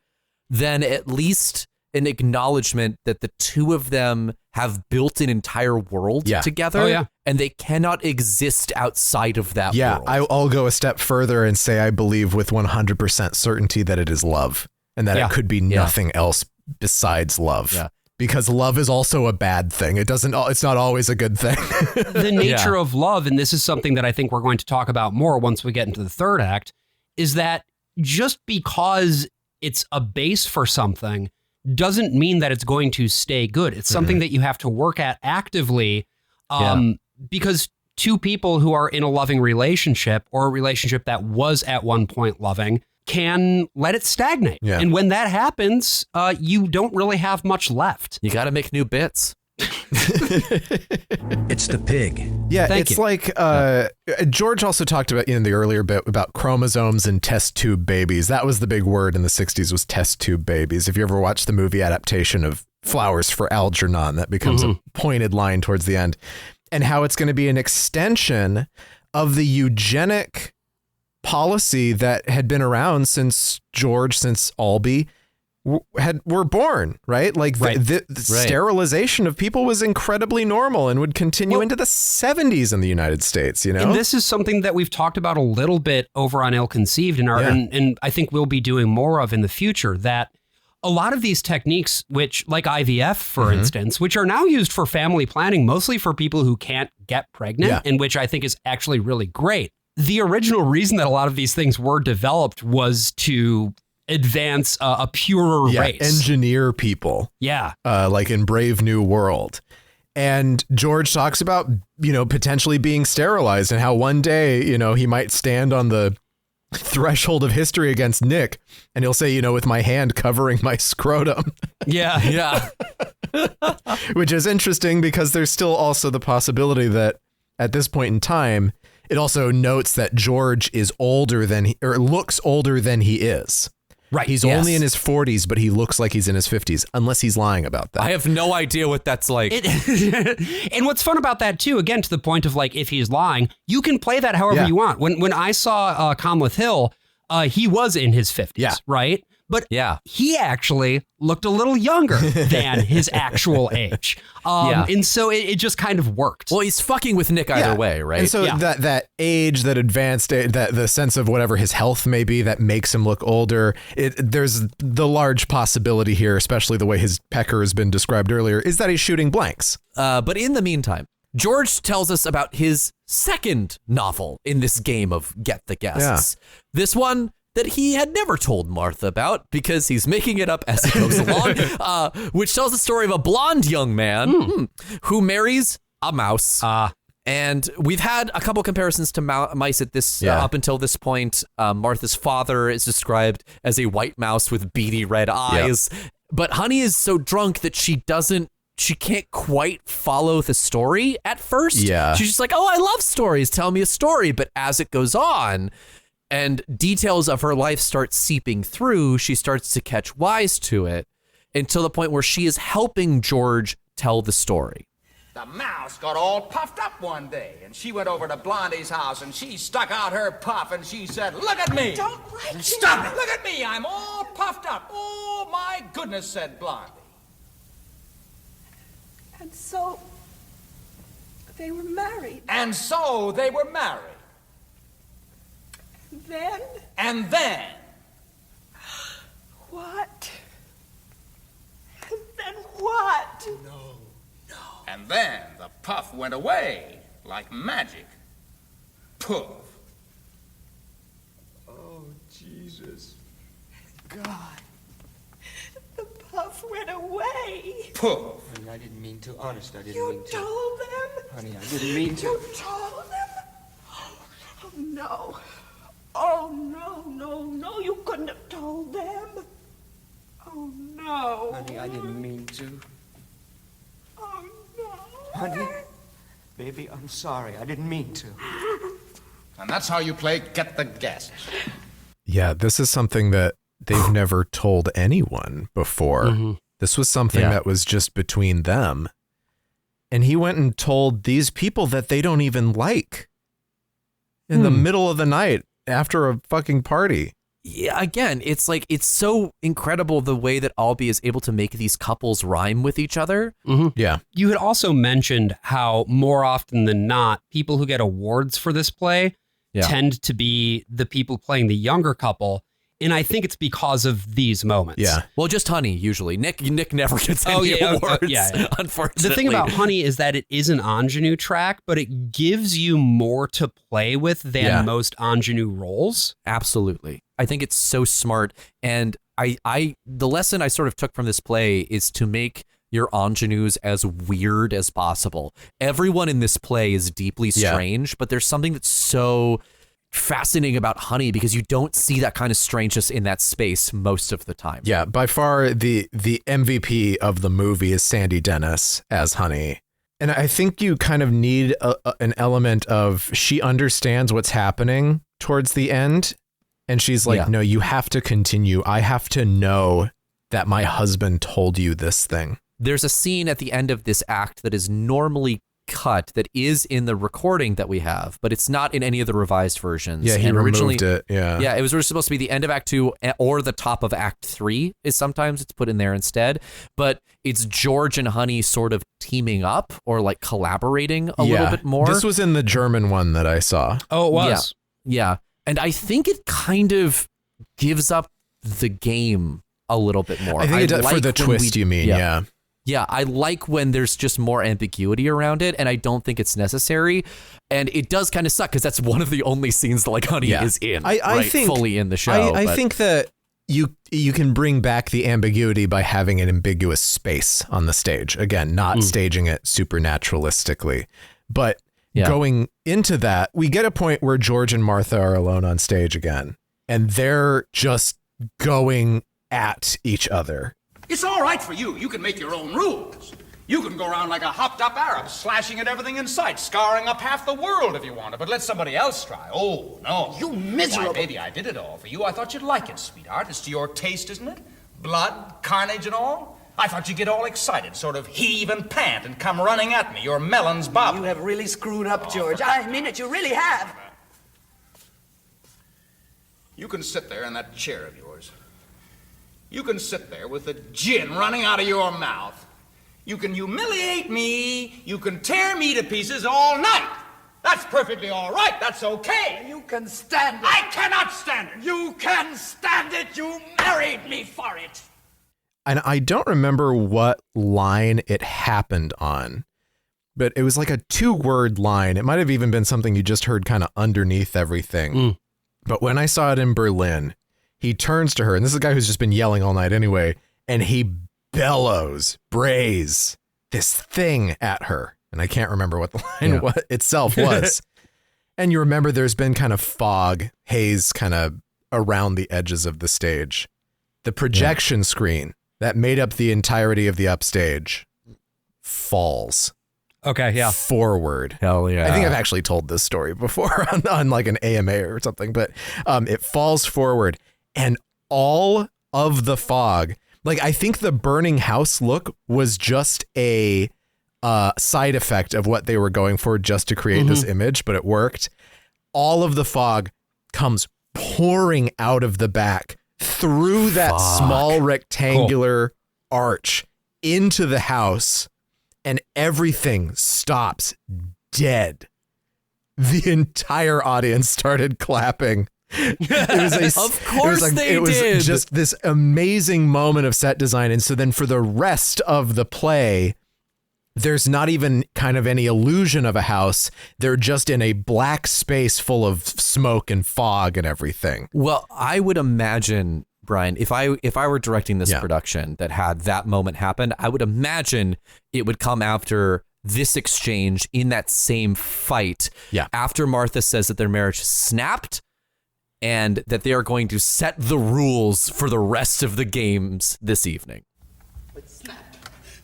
then at least an acknowledgement that the two of them have built an entire world together, and they cannot exist outside of that world. I'll go a step further and say I believe with 100% certainty that it is love, and that it could be nothing else besides love. Yeah. because love is also a bad thing. It's not always a good thing. The nature of love, and this is something that I think we're going to talk about more once we get into the third act, is that just because it's a base for something doesn't mean that it's going to stay good. It's something that you have to work at actively, because two people who are in a loving relationship, or a relationship that was at one point loving, can let it stagnate. Yeah. And when that happens, you don't really have much left. You got to make new bits. It's the pig. Yeah, it's like George also talked about in the earlier bit about chromosomes and test tube babies. That was the big word in the 60s, was test tube babies. If you ever watched the movie adaptation of Flowers for Algernon, that becomes a pointed line towards the end. And how it's going to be an extension of the eugenic policy that had been around since Albee were born, right? Like the sterilization of people was incredibly normal and would continue into the 70s in the United States, you know? And this is something that we've talked about a little bit over on Ill Conceived and I think we'll be doing more of in the future, that a lot of these techniques, which like IVF, for instance, which are now used for family planning, mostly for people who can't get pregnant, and which I think is actually really great. The original reason that a lot of these things were developed was to advance a purer race. Engineer people. Yeah. Like in Brave New World. And George talks about, potentially being sterilized and how one day, he might stand on the threshold of history against Nick and he'll say, with my hand covering my scrotum. Yeah. Which is interesting because there's still also the possibility that at this point in time, it also notes that George is older than looks older than he is. Right. He's only in his 40s, but he looks like he's in his 50s, unless he's lying about that. I have no idea what that's like. And what's fun about that, too, again, to the point of like, if he's lying, you can play that however you want. When I saw Conleth Hill, he was in his 50s, right? But he actually looked a little younger than his actual age. And so it just kind of worked. Well, he's fucking with Nick either way, right? And so that age, that advanced, that the sense of whatever his health may be that makes him look older, there's the large possibility here, especially the way his pecker has been described earlier, is that he's shooting blanks. But in the meantime, George tells us about his second novel in this game of Get the Guests. This one that he had never told Martha about because he's making it up as he goes along, which tells the story of a blonde young man who marries a mouse. And we've had a couple comparisons to mice at this up until this point. Martha's father is described as a white mouse with beady red eyes. But Honey is so drunk that she can't quite follow the story at first. She's just like, oh, I love stories. Tell me a story. But as it goes on, and details of her life start seeping through, she starts to catch wise to it until the point where she is helping George tell the story. The mouse got all puffed up one day, and she went over to Blondie's house, and she stuck out her puff, and she said, look at me. I don't like it. Stop it. Look at me. I'm all puffed up. Oh, my goodness, said Blondie. And so they were married. And so they were married. Then? And then? What? And then what? No. And then the puff went away like magic. Puff. Oh, Jesus. God. The puff went away. Puff. Honey, I didn't mean to. Honest, I didn't You mean to. told them? Honey, I didn't mean to. You told them? Oh, no. Oh, no, you couldn't have told them. Oh, no. Honey, I didn't mean to. Oh, no. Honey, baby, I'm sorry. I didn't mean to. And that's how you play Get the Guests. Yeah, this is something that they've never told anyone before. This was something that was just between them. And he went and told these people that they don't even like in the middle of the night after a fucking party. Yeah, again, it's like, it's so incredible the way that Albee is able to make these couples rhyme with each other. Yeah. You had also mentioned how more often than not, people who get awards for this play tend to be the people playing the younger couple. And I think it's because of these moments. Yeah. Well, just Honey, usually. Nick never gets any awards, unfortunately. The thing about Honey is that it is an ingenue track, but it gives you more to play with than most ingenue roles. Absolutely. I think it's so smart. And the lesson I sort of took from this play is to make your ingenues as weird as possible. Everyone in this play is deeply strange, but there's something that's so fascinating about Honey because you don't see that kind of strangeness in that space most of the time. Yeah, by far the MVP of the movie is Sandy Dennis as Honey. And I think you kind of need an element of she understands what's happening towards the end. And she's like, no, you have to continue. I have to know that my husband told you this thing. There's a scene at the end of this act that is normally cut that is in the recording that we have, but it's not in any of the revised versions. Yeah, he removed it. Yeah, it was supposed to be the end of Act 2 or the top of Act 3 is sometimes it's put in there instead. But it's George and Honey sort of teaming up or like collaborating a little bit more. This was in the German one that I saw. Oh, it was. Yeah. And I think it kind of gives up the game a little bit more. I think it does, for the twist, you mean, Yeah, I like when there's just more ambiguity around it, and I don't think it's necessary. And it does kind of suck because that's one of the only scenes that like Honey is in, I think, fully in the show. I think that you can bring back the ambiguity by having an ambiguous space on the stage. Again, not staging it supernaturalistically, but going into that, we get a point where George and Martha are alone on stage again, and they're just going at each other. It's all right for you. You can make your own rules. You can go around like a hopped-up Arab, slashing at everything in sight, scouring up half the world if you want to, but let somebody else try. Oh, no. You miserable... Why, baby, I did it all for you. I thought you'd like it, sweetheart. It's to your taste, isn't it? Blood, carnage, and all. I thought you'd get all excited, sort of heave and pant and come running at me, your melons bobbing. You have really screwed up, George. I mean it, you really have. You can sit there in that chair of yours. You can sit there with the gin running out of your mouth. You can humiliate me. You can tear me to pieces all night. That's perfectly all right. That's okay. You can stand it. I cannot stand it. You can stand it. You married me for it. And I don't remember what line it happened on, but it was like a 2-word line. It might have even been something you just heard kind of underneath everything. But when I saw it in Berlin, he turns to her, and this is a guy who's just been yelling all night anyway, and he brays this thing at her. And I can't remember what the line itself was. And you remember there's been kind of fog, haze kind of around the edges of the stage. The projection screen that made up the entirety of the upstage falls. Okay, yeah. Forward. Hell yeah. I think I've actually told this story before on like an AMA or something, but it falls forward. And all of the fog, like I think the burning house look was just a side effect of what they were going for just to create this image, but it worked. All of the fog comes pouring out of the back through that small rectangular arch into the house, and everything stops dead. The entire audience started clapping. Of course they did. It was just this amazing moment of set design. And so then for the rest of the play, there's not even kind of any illusion of a house. They're just in a black space full of smoke and fog and everything. Well, I would imagine, Brian, if I were directing this production that had that moment happen, I would imagine it would come after this exchange in that same fight. Yeah. After Martha says that their marriage snapped, and that they are going to set the rules for the rest of the games this evening. It snapped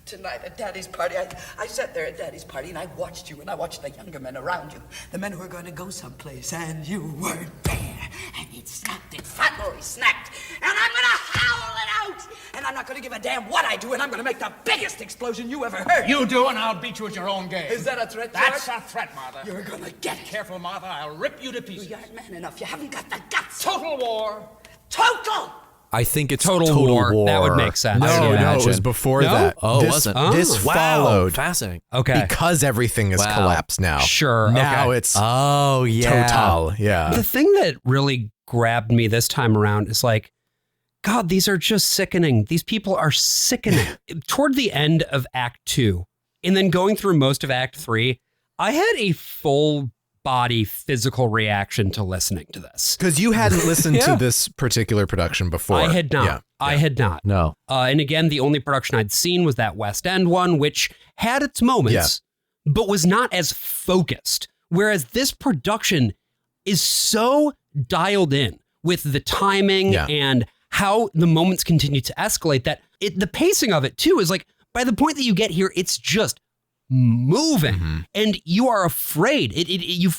tonight at Daddy's party. I sat there at Daddy's party and I watched you and I watched the younger men around you, the men who were going to go someplace, and you weren't there. And it snapped, it finally snapped, and I'm going to howl it out. And I'm not going to give a damn what I do, and I'm going to make the biggest explosion you ever heard. You do, and I'll beat you at your own game. Is that a threat, George? That's a threat, Martha. You're going to get it. Careful, Martha. I'll rip you to pieces. You aren't man enough. You haven't got the guts. Total war. Total I think it's Total War. That would make sense. No, it was before that. Oh, this, wasn't. This followed. Fascinating. Okay. Because everything is collapsed now. Sure. Now okay. it's total. Yeah. The thing that really grabbed me this time around is like, God, these are just sickening. These people are sickening. Toward the end of Act 2, and then going through most of Act 3, I had a full body physical reaction to listening to this. Because you hadn't listened to this particular production before. I had not. Yeah. I had not. No. And again, the only production I'd seen was that West End one, which had its moments, but was not as focused. Whereas this production is so dialed in with the timing and how the moments continue to escalate that the pacing of it too is like, by the point that you get here, it's just moving and you are afraid.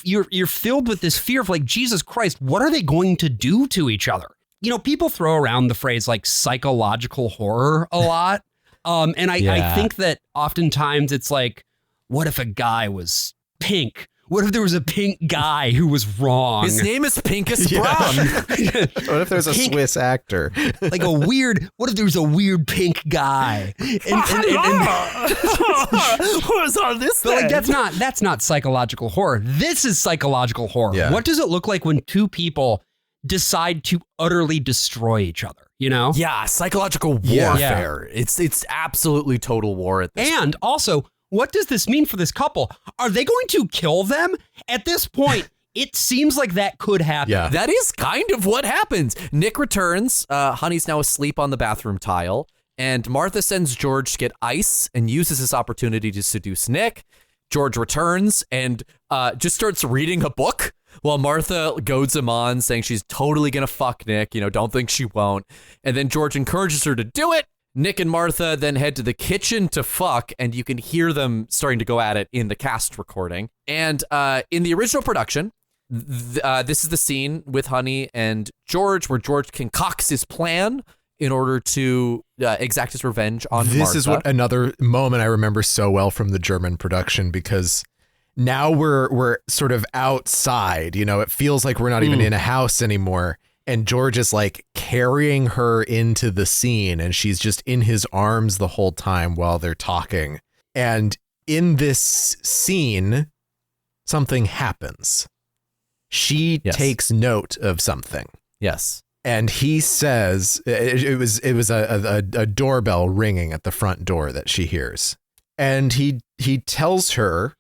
You're filled with this fear of like, Jesus Christ, what are they going to do to each other? You know, people throw around the phrase like psychological horror a lot. And I think that oftentimes it's like, what if a guy was pink? What if there was a pink guy who was wrong? His name is Pinkus Brown. What if there's a Swiss actor? Like what if there was a weird pink guy? And what was all this? But like that's not psychological horror. This is psychological horror. Yeah. What does it look like when two people decide to utterly destroy each other? You know? Yeah, psychological warfare. It's absolutely total war at this And also, what does this mean for this couple? Are they going to kill them? At this point, it seems like that could happen. Yeah. That is kind of what happens. Nick returns. Honey's now asleep on the bathroom tile. And Martha sends George to get ice and uses this opportunity to seduce Nick. George returns and just starts reading a book while Martha goads him on, saying she's totally going to fuck Nick. You know, don't think she won't. And then George encourages her to do it. Nick and Martha then head to the kitchen to fuck, and you can hear them starting to go at it in the cast recording. And in the original production, this is the scene with Honey and George, where George concocts his plan in order to exact his revenge on Martha. This is what another moment I remember so well from the German production, because now we're sort of outside. You know, it feels like we're not even in a house anymore. And George is like carrying her into the scene, and she's just in his arms the whole time while they're talking. And in this scene, something happens. She takes note of something. Yes. And he says it was a doorbell ringing at the front door that she hears. And he tells her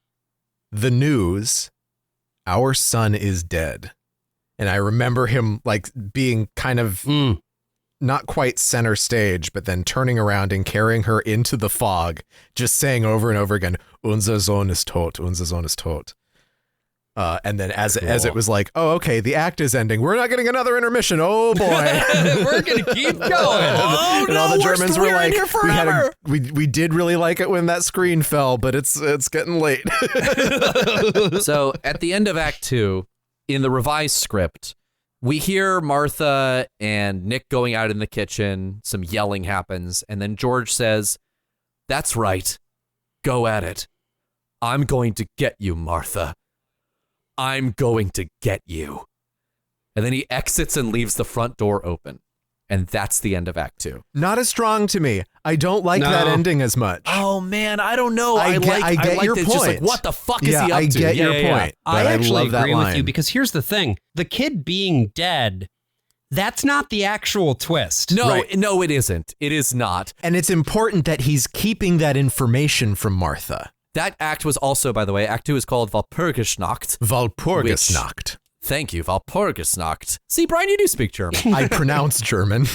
the news, our son is dead. And I remember him like being kind of not quite center stage, but then turning around and carrying her into the fog, just saying over and over again, unser Sohn ist tot, unser Sohn ist tot. And then as it was like, oh, okay, the act is ending. We're not getting another intermission. Oh, boy. We're going to keep going. And all the Germans were like, we did really like it when that screen fell, but it's getting late. So at the end of Act 2, in the revised script, we hear Martha and Nick going out in the kitchen. Some yelling happens. And then George says, that's right. Go at it. I'm going to get you, Martha. I'm going to get you. And then he exits and leaves the front door open. And that's the end of Act 2. Not as strong to me. I don't like that ending as much. Oh, man, I don't know. I get your point. Just like, what the fuck is he up to? I get your point. I actually love that agree with line. you, because here's the thing. The kid being dead, that's not the actual twist. No, no, it isn't. It is not. And it's important that he's keeping that information from Martha. That act was also, by the way, Act 2 is called Walpurgisnacht. Walpurgisnacht. Thank you, Walpurgisnacht. See, Brian, you do speak German. I pronounce German.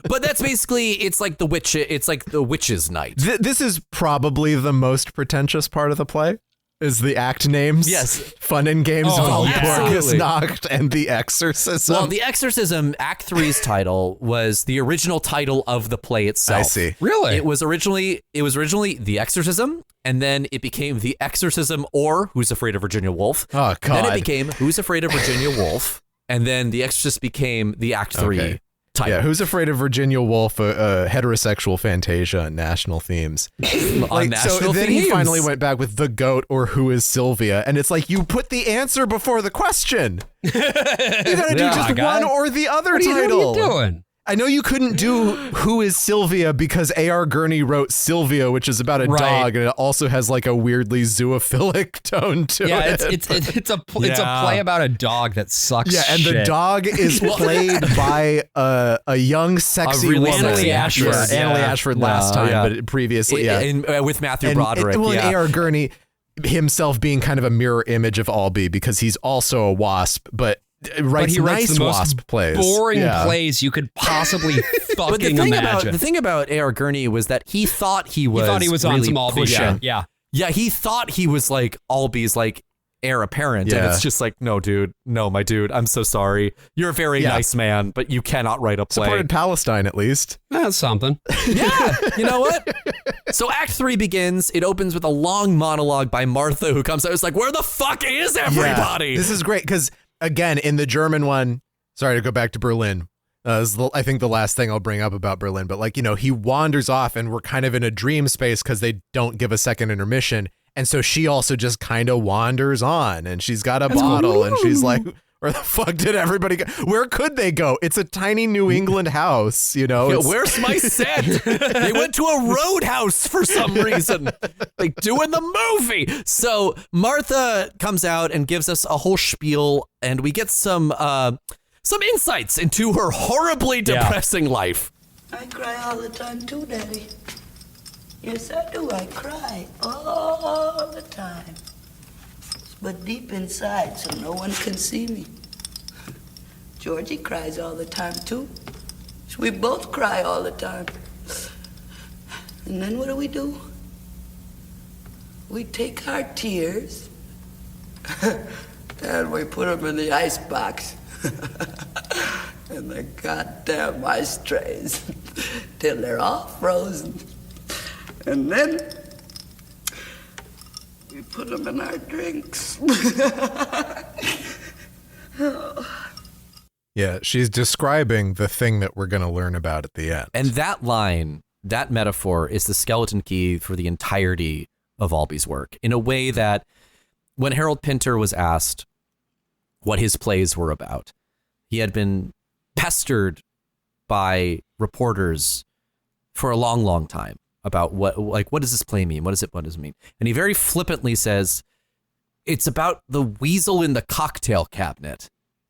But that's basically, it's like the witch's night. This is probably the most pretentious part of the play. Is the act names. Yes. Fun and Games, Walpurgisnacht, and The Exorcism. Well, The Exorcism, Act 3's title was the original title of the play itself. I see. Really? It was originally The Exorcism, and then it became The Exorcism or Who's Afraid of Virginia Woolf. Oh, God. Then it became Who's Afraid of Virginia Woolf, and then The Exorcist became the Act 3 title. Yeah, Who's Afraid of Virginia Woolf, a heterosexual fantasia on national themes. On national then themes. he finally went back with The Goat or Who is Sylvia? And it's like, you put the answer before the question. You gotta do just one or the other title. What are you doing? I know you couldn't do Who is Sylvia because A.R. Gurney wrote Sylvia, which is about a dog, and it also has like a weirdly zoophilic tone to it. Yeah, it's a play about a dog that sucks. Yeah, and the dog is played by a young, sexy woman. Annalie Ashford. Annalie Ashford last time, but previously, with Matthew Broderick. And A.R. Gurney himself being kind of a mirror image of Albee because he's also a wasp, but writes he writes nice the most wasp plays. boring plays you could possibly fucking imagine. The thing about A.R. Gurney was that he thought he was on really some Albee pushing. shit. Yeah. Yeah, he thought he was like Albee's like heir apparent. And it's just like, no, dude. No, my dude. I'm so sorry. You're a very nice man, but you cannot write a play. Supported Palestine, at least. That's something. Yeah. You know what? So Act 3 begins. It opens with a long monologue by Martha, who comes out. It's like, where the fuck is everybody? Yeah, this is great because, again, in the German one, sorry to go back to Berlin. I think the last thing I'll bring up about Berlin, but like, he wanders off and we're kind of in a dream space because they don't give a second intermission. And so she also just kind of wanders on and she's got a bottle and she's like, where the fuck did everybody go? Where could they go? It's a tiny New England house, Where's my set? They went to a roadhouse for some reason, like doing the movie. So Martha comes out and gives us a whole spiel, and we get some insights into her horribly depressing life. I cry all the time too, Daddy. Yes, I do. I cry all the time. But deep inside, so no one can see me. Georgie cries all the time, too. So we both cry all the time. And then what do? We take our tears and we put them in the ice box. In the goddamn ice trays. Till they're all frozen. And then we put them in our drinks. Yeah, she's describing the thing that we're going to learn about at the end. And that line, that metaphor, is the skeleton key for the entirety of Albee's work, in a way that when Harold Pinter was asked what his plays were about, he had been pestered by reporters for a long, long time about what does this play mean? What does it mean? And he very flippantly says, it's about the weasel in the cocktail cabinet,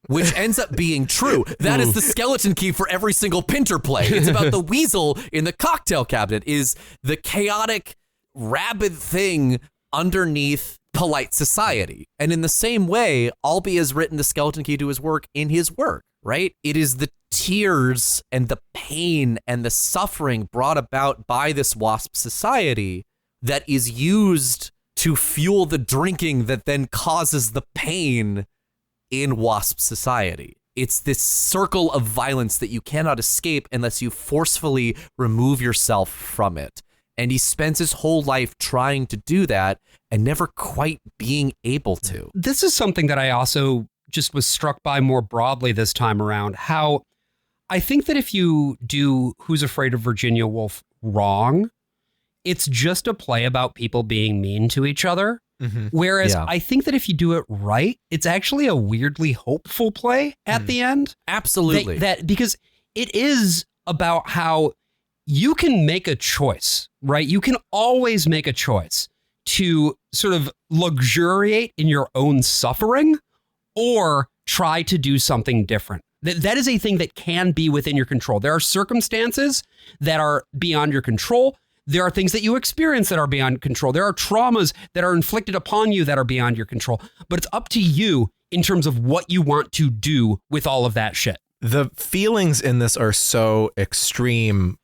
which ends up being true. That is the skeleton key for every single Pinter play. It's about the weasel in the cocktail cabinet, is the chaotic, rabid thing underneath polite society. And in the same way, Albee has written the skeleton key to his work in his work, right? It is the tears and the pain and the suffering brought about by this WASP society that is used to fuel the drinking that then causes the pain in WASP society. It's this circle of violence that you cannot escape unless you forcefully remove yourself from it. And he spends his whole life trying to do that and never quite being able to. This is something that I also just was struck by more broadly this time around, how I think that if you do Who's Afraid of Virginia Woolf wrong, it's just a play about people being mean to each other. Mm-hmm. Whereas I think that if you do it right, it's actually a weirdly hopeful play at the end. Absolutely. That because it is about how you can make a choice, right? You can always make a choice to sort of luxuriate in your own suffering or try to do something different. That is a thing that can be within your control. There are circumstances that are beyond your control. There are things that you experience that are beyond control. There are traumas that are inflicted upon you that are beyond your control. But it's up to you in terms of what you want to do with all of that shit. The feelings in this are so extreme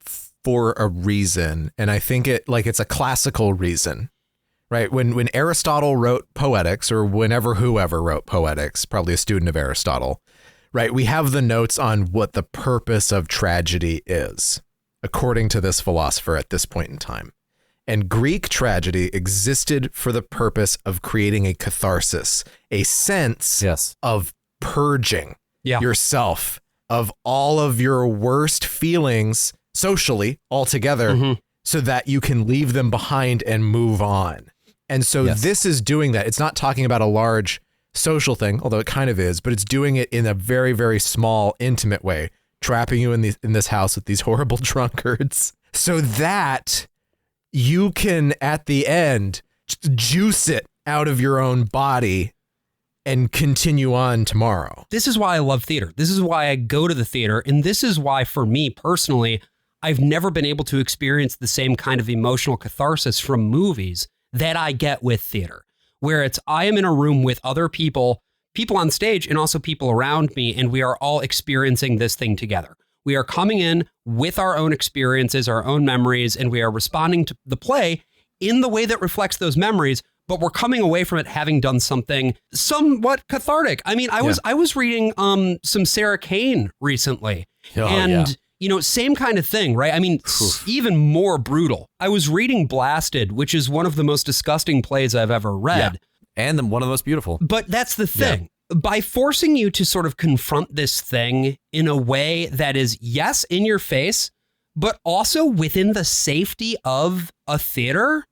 for a reason. And I think it's a classical reason, right? When Aristotle wrote Poetics, or whoever wrote Poetics, probably a student of Aristotle, right? We have the notes on what the purpose of tragedy is, according to this philosopher at this point in time. And Greek tragedy existed for the purpose of creating a catharsis, a sense of purging yourself of all of your worst feelings socially altogether so that you can leave them behind and move on. And so this is doing that. It's not talking about a large social thing, although it kind of is, but it's doing it in a very, very small, intimate way, trapping you in this house with these horrible drunkards so that you can, at the end, juice it out of your own body and continue on tomorrow. This is why I love theater. This is why I go to the theater. And this is why, for me personally, I've never been able to experience the same kind of emotional catharsis from movies that I get with theater, where it's I am in a room with other people on stage and also people around me, and we are all experiencing this thing together. We are coming in with our own experiences, our own memories, and we are responding to the play in the way that reflects those memories, but we're coming away from it having done something somewhat cathartic. I mean, I was reading some Sarah Kane recently, you know, same kind of thing, right? I mean, even more brutal. I was reading Blasted, which is one of the most disgusting plays I've ever read. And one of the most beautiful. But that's the thing. By forcing you to sort of confront this thing in a way that is, yes, in your face, but also within the safety of a theater,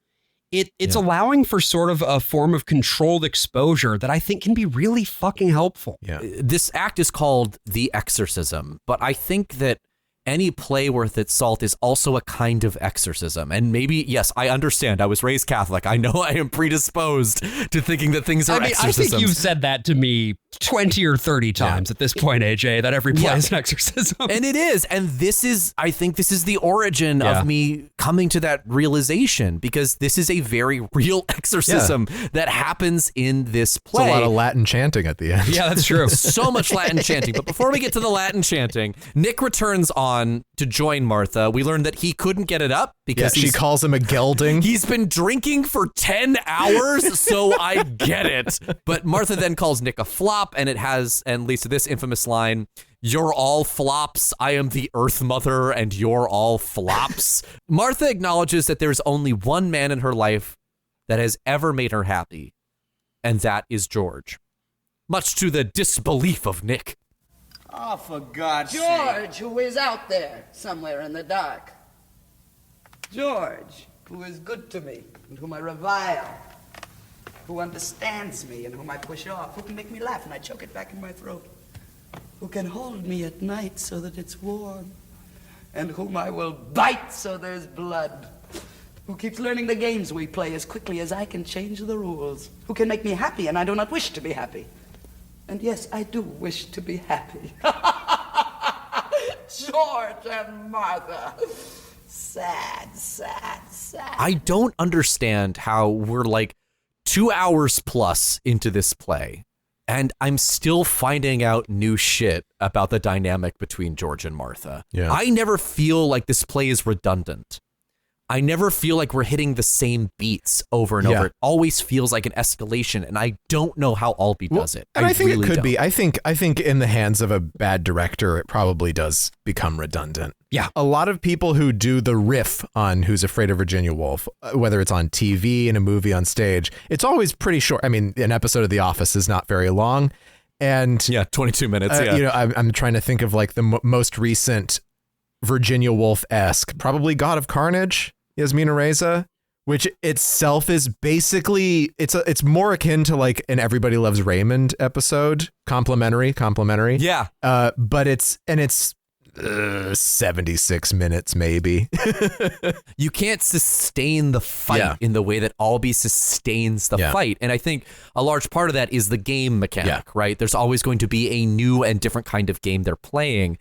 it's allowing for sort of a form of controlled exposure that I think can be really fucking helpful. This act is called The Exorcism, but I think that any play worth its salt is also a kind of exorcism. And maybe, yes, I understand. I was raised Catholic. I know I am predisposed to thinking that things are exorcisms. I think you've said that to me 20 or 30 times at this point, AJ, that every play is an exorcism. And it is. And I think this is the origin of me coming to that realization, because this is a very real exorcism that happens in this play. It's a lot of Latin chanting at the end. Yeah, that's true. So much Latin chanting. But before we get to the Latin chanting, Nick returns on to join Martha. We learned that he couldn't get it up because she calls him a gelding. He's been drinking for 10 hours, so I get it. But Martha then calls Nick a flop, and leads to this infamous line, "You're all flops. I am the Earth Mother, and you're all flops." Martha acknowledges that there's only one man in her life that has ever made her happy, and that is George. Much to the disbelief of Nick. Oh, for God's sake. George, who is out there somewhere in the dark. George, who is good to me and whom I revile. Who understands me and whom I push off. Who can make me laugh and I choke it back in my throat. Who can hold me at night so that it's warm. And whom I will bite so there's blood. Who keeps learning the games we play as quickly as I can change the rules. Who can make me happy and I do not wish to be happy. And yes, I do wish to be happy. George and Martha. Sad, sad, sad. I don't understand how we're like 2 hours plus into this play, and I'm still finding out new shit about the dynamic between George and Martha. Yeah. I never feel like this play is redundant. I never feel like we're hitting the same beats over and over. It always feels like an escalation, and I don't know how Albee does it. And I think really it could don't. be. I think in the hands of a bad director, it probably does become redundant. Yeah. A lot of people who do the riff on Who's Afraid of Virginia Woolf, whether it's on TV, in a movie, on stage, it's always pretty short. I mean, an episode of The Office is not very long. And 22 minutes. You know, I'm trying to think of like the most recent Virginia Woolf-esque, probably God of Carnage. Yasmina Reza, which itself is basically it's more akin to like an Everybody Loves Raymond episode, complimentary. Yeah. But it's 76 minutes maybe. You can't sustain the fight in the way that Albee sustains the fight. And I think a large part of that is the game mechanic, right? There's always going to be a new and different kind of game they're playing.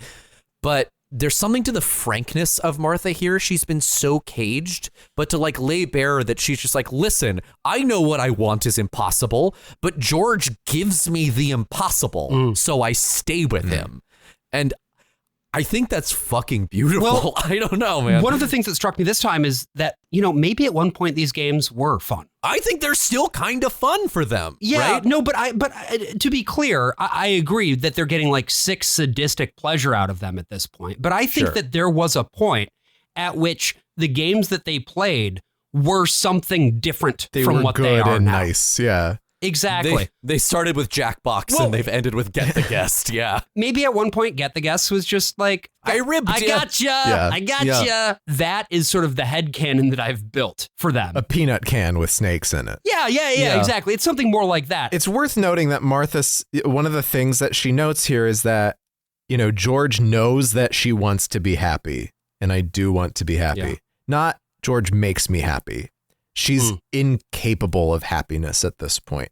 But there's something to the frankness of Martha here. She's been so caged, but to like lay bare that she's just like, listen, I know what I want is impossible, but George gives me the impossible, so I stay with him. And I think that's fucking beautiful. Well, I don't know, man. One of the things that struck me this time is that, you know, maybe at one point these games were fun. I think they're still kind of fun for them. Yeah, right? no, but to be clear, I agree that they're getting like sick sadistic pleasure out of them at this point. But I think that there was a point at which the games that they played were something different from what they are and now. Nice, yeah. Exactly. They started with Jackbox and they've ended with Get the Guest. Yeah. Maybe at one point, Get the Guest was just like, I ribbed I ya. gotcha. Yeah. I gotcha. Yeah. That is sort of the headcanon that I've built for them. A peanut can with snakes in it. Yeah, exactly. It's something more like that. It's worth noting that Martha, one of the things that she notes here is that, George knows that she wants to be happy, and I do want to be happy. Yeah. Not George makes me happy. She's incapable of happiness at this point.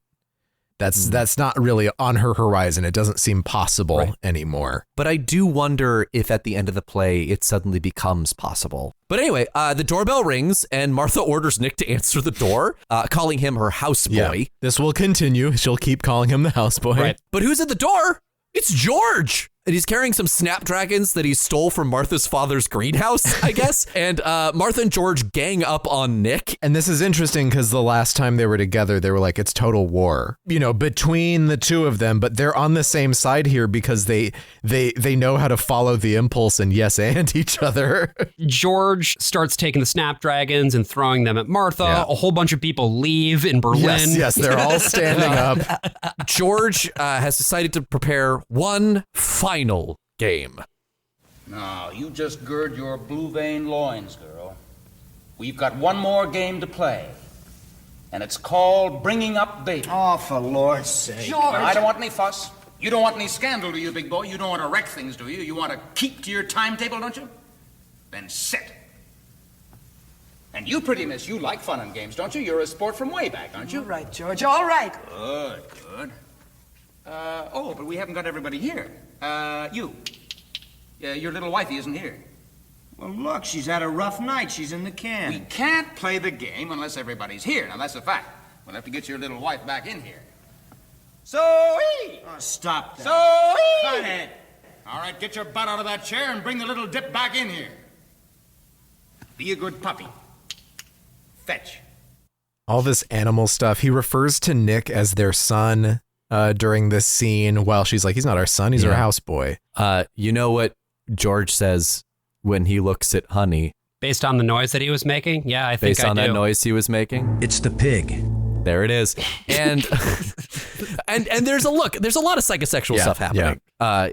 That's not really on her horizon. It doesn't seem possible anymore. But I do wonder if at the end of the play, it suddenly becomes possible. But anyway, the doorbell rings and Martha orders Nick to answer the door, calling him her houseboy. Yeah. This will continue. She'll keep calling him the houseboy. Right. But who's at the door? It's George. And he's carrying some snapdragons that he stole from Martha's father's greenhouse, I guess. And Martha and George gang up on Nick. And this is interesting because the last time they were together, they were like, it's total war, between the two of them. But they're on the same side here because they know how to follow the impulse and yes and each other. George starts taking the snapdragons and throwing them at Martha. Yeah. A whole bunch of people leave in Berlin. Yes, they're all standing up. George has decided to prepare one final game. Now, you just gird your blue vein loins, girl. We've got one more game to play. And it's called Bringing Up Baby. Oh, for Lord's sake. George! I don't want any fuss. You don't want any scandal, do you, big boy? You don't want to wreck things, do you? You want to keep to your timetable, don't you? Then sit. And you, pretty miss, you like fun and games, don't you? You're a sport from way back, aren't you? All right, George, all right. Good. But we haven't got everybody here. You. Your little wifey isn't here. Well, look, she's had a rough night. She's in the can. We can't play the game unless everybody's here. Now, that's a fact. We'll have to get your little wife back in here. So-ee! Oh, stop that. So-ee! Cut it. All right, get your butt out of that chair and bring the little dip back in here. Be a good puppy. Fetch. All this animal stuff. He refers to Nick as their son during this scene while she's like, he's not our son, he's our houseboy. You know what George says when he looks at Honey? Based on the noise that he was making? Yeah, I think Based on that noise he was making? It's the pig. There it is. And and there's a lot of psychosexual stuff happening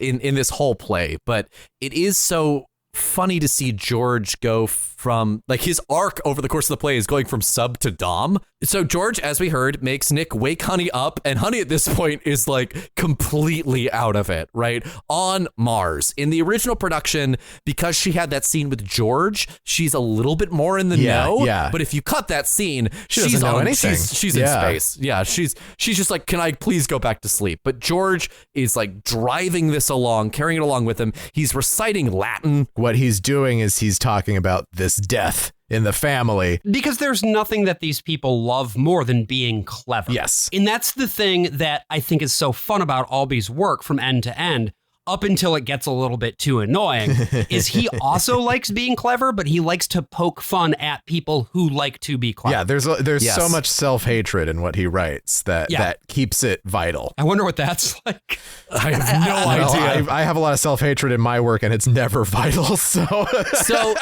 in this whole play, but it is so funny to see George go from, like, his arc over the course of the play is going from sub to dom. So George, as we heard, makes Nick wake Honey up, and Honey at this point is like completely out of it, right? On Mars. In the original production, because she had that scene with George, she's a little bit more in the know. Yeah. But if you cut that scene, doesn't she's know on anything. She's in space. Yeah, she's just like, can I please go back to sleep? But George is like driving this along, carrying it along with him. He's reciting Latin. What he's doing is he's talking about this death in the family. Because there's nothing that these people love more than being clever. Yes. And that's the thing that I think is so fun about Albee's work from end to end, up until it gets a little bit too annoying, is he also likes being clever, but he likes to poke fun at people who like to be clever. Yeah, there's so much self-hatred in what he writes that keeps it vital. I wonder what that's like. I have no idea. I have a lot of self-hatred in my work, and it's never vital. So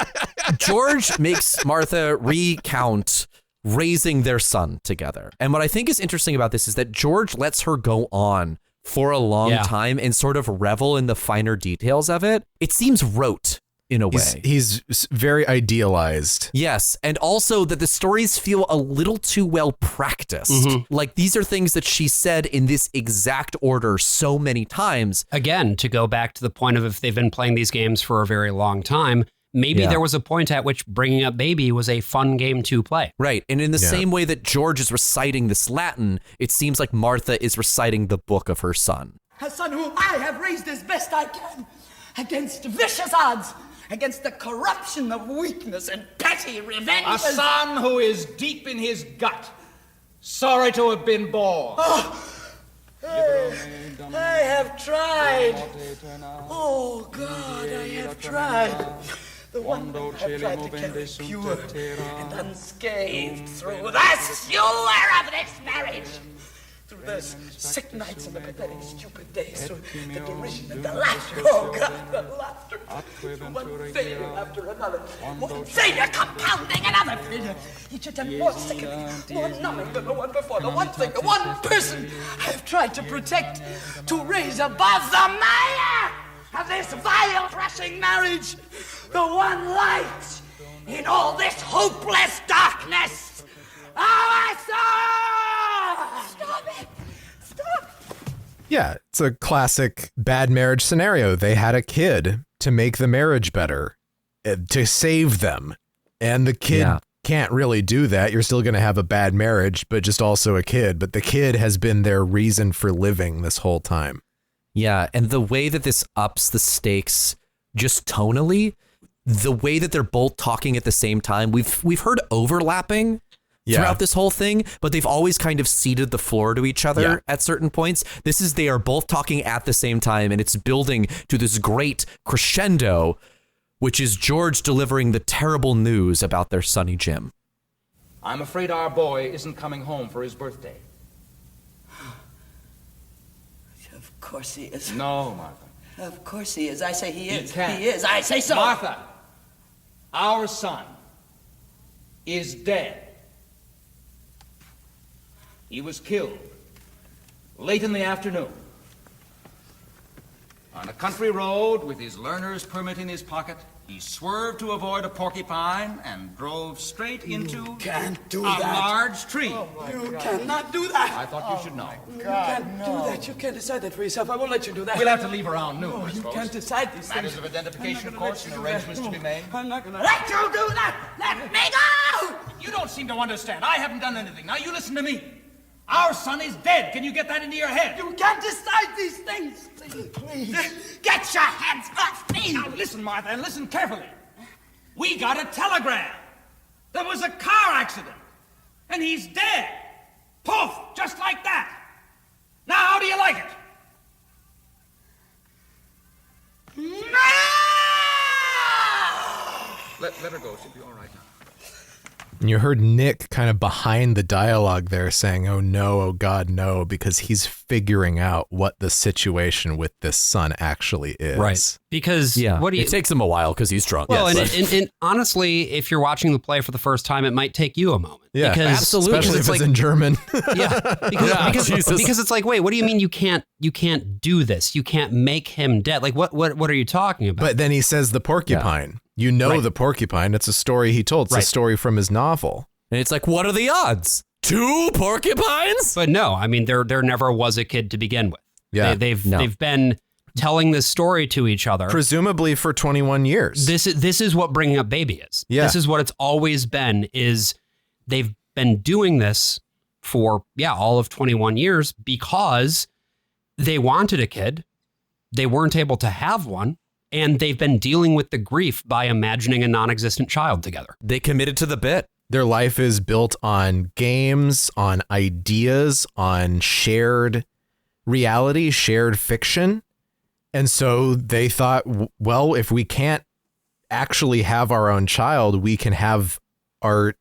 George makes Martha recount raising their son together. And what I think is interesting about this is that George lets her go on for a long time and sort of revel in the finer details of it. It seems rote in a way. He's very idealized. Yes. And also that the stories feel a little too well practiced. Mm-hmm. Like, these are things that she said in this exact order so many times. Again, to go back to the point of, if they've been playing these games for a very long time, maybe there was a point at which Bringing Up Baby was a fun game to play. Right. And in the same way that George is reciting this Latin, it seems like Martha is reciting the book of her son. A son whom I have raised as best I can, against vicious odds, against the corruption of weakness and petty revenge. A son who is deep in his gut, sorry to have been born. I have tried. Oh, God, I have tried. The one who have tried to carry pure and unscathed through the sewer of this marriage. Through those sick nights and the pathetic, stupid days, through the derision and the laughter, oh God, the laughter, through one failure after another, one failure compounding another failure, each attempt more sickening, more numbing than the one before, the one thing, the one person I've tried to protect, to raise above the mire of this vile, crashing marriage, the one light in all this hopeless darkness. Oh, I saw! Stop it! Stop! Yeah, it's a classic bad marriage scenario. They had a kid to make the marriage better, to save them. And the kid can't really do that. You're still going to have a bad marriage, but just also a kid. But the kid has been their reason for living this whole time. Yeah, and the way that this ups the stakes just tonally, the way that they're both talking at the same time, we've heard overlapping throughout this whole thing, but they've always kind of ceded the floor to each other at certain points. They are both talking at the same time, and it's building to this great crescendo, which is George delivering the terrible news about their sonny Jim. I'm afraid our boy isn't coming home for his birthday. Of course he is. No, Martha. Of course he is. I say he is. He can't. He is. I say so. Martha, our son is dead. He was killed late in the afternoon on a country road with his learner's permit in his pocket. He swerved to avoid a porcupine and drove straight into a large tree. You cannot do that. I thought you should know. You can't do that. You can't decide that for yourself. I won't let you do that. We'll have to leave around noon, I You suppose. can't decide these Matters things. of identification, of course, and arrangements to be made. I'm not going to let you do that. Let me go. You don't seem to understand. I haven't done anything. Now you listen to me. Our son is dead. Can you get that into your head? You can't decide these things. Please. Get your hands off me. Now listen, Martha, and listen carefully. We got a telegram. There was a car accident. And he's dead. Poof! Just like that. Now, how do you like it? Let her go. She'll be all right now. And you heard Nick kind of behind the dialogue there saying, oh no, oh God, no, because he's figuring out what the situation with this son actually is. Right. Because it takes him a while because he's drunk. Well, and honestly, if you're watching the play for the first time, it might take you a moment. Yeah, because, absolutely. Especially if it's in German. Because it's like, wait, what do you mean you can't do this? You can't make him dead. Like, what are you talking about? But then he says the porcupine. You know the porcupine. It's a story he told. It's a story from his novel. And it's like, what are the odds? 2 porcupines? But no, I mean, there never was a kid to begin with. Yeah. They've been telling this story to each other. Presumably for 21 years. This is what bringing up baby is. Yeah. This is what it's always been, is they've been doing this for, all of 21 years because they wanted a kid. They weren't able to have one. And they've been dealing with the grief by imagining a non-existent child together. They committed to the bit. Their life is built on games, on ideas, on shared reality, shared fiction. And so they thought, well, if we can't actually have our own child, we can have our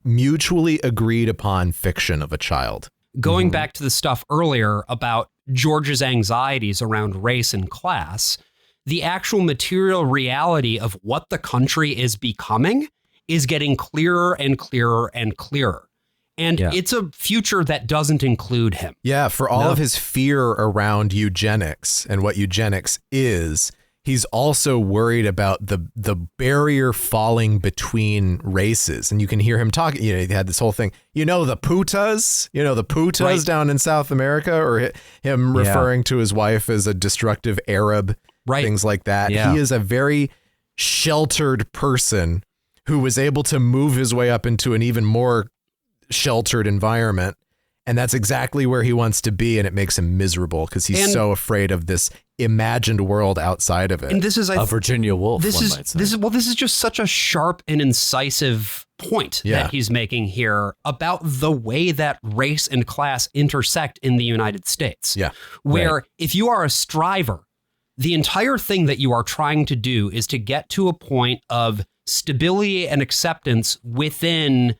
mutually agreed upon fiction of a child. Going back to the stuff earlier about George's anxieties around race and class, the actual material reality of what the country is becoming is getting clearer and clearer and clearer. And it's a future that doesn't include him. Yeah, for all of his fear around eugenics and what eugenics is, he's also worried about the barrier falling between races. And you can hear him talking. He had this whole thing, the Putas down in South America, or him referring to his wife as a destructive Arab. Right. Things like that. Yeah. He is a very sheltered person who was able to move his way up into an even more sheltered environment. And that's exactly where he wants to be. And it makes him miserable because he's so afraid of this imagined world outside of it. And this is a Virginia Woolf. This is just such a sharp and incisive point that he's making here about the way that race and class intersect in the United States. Yeah. Where if you are a striver, the entire thing that you are trying to do is to get to a point of stability and acceptance within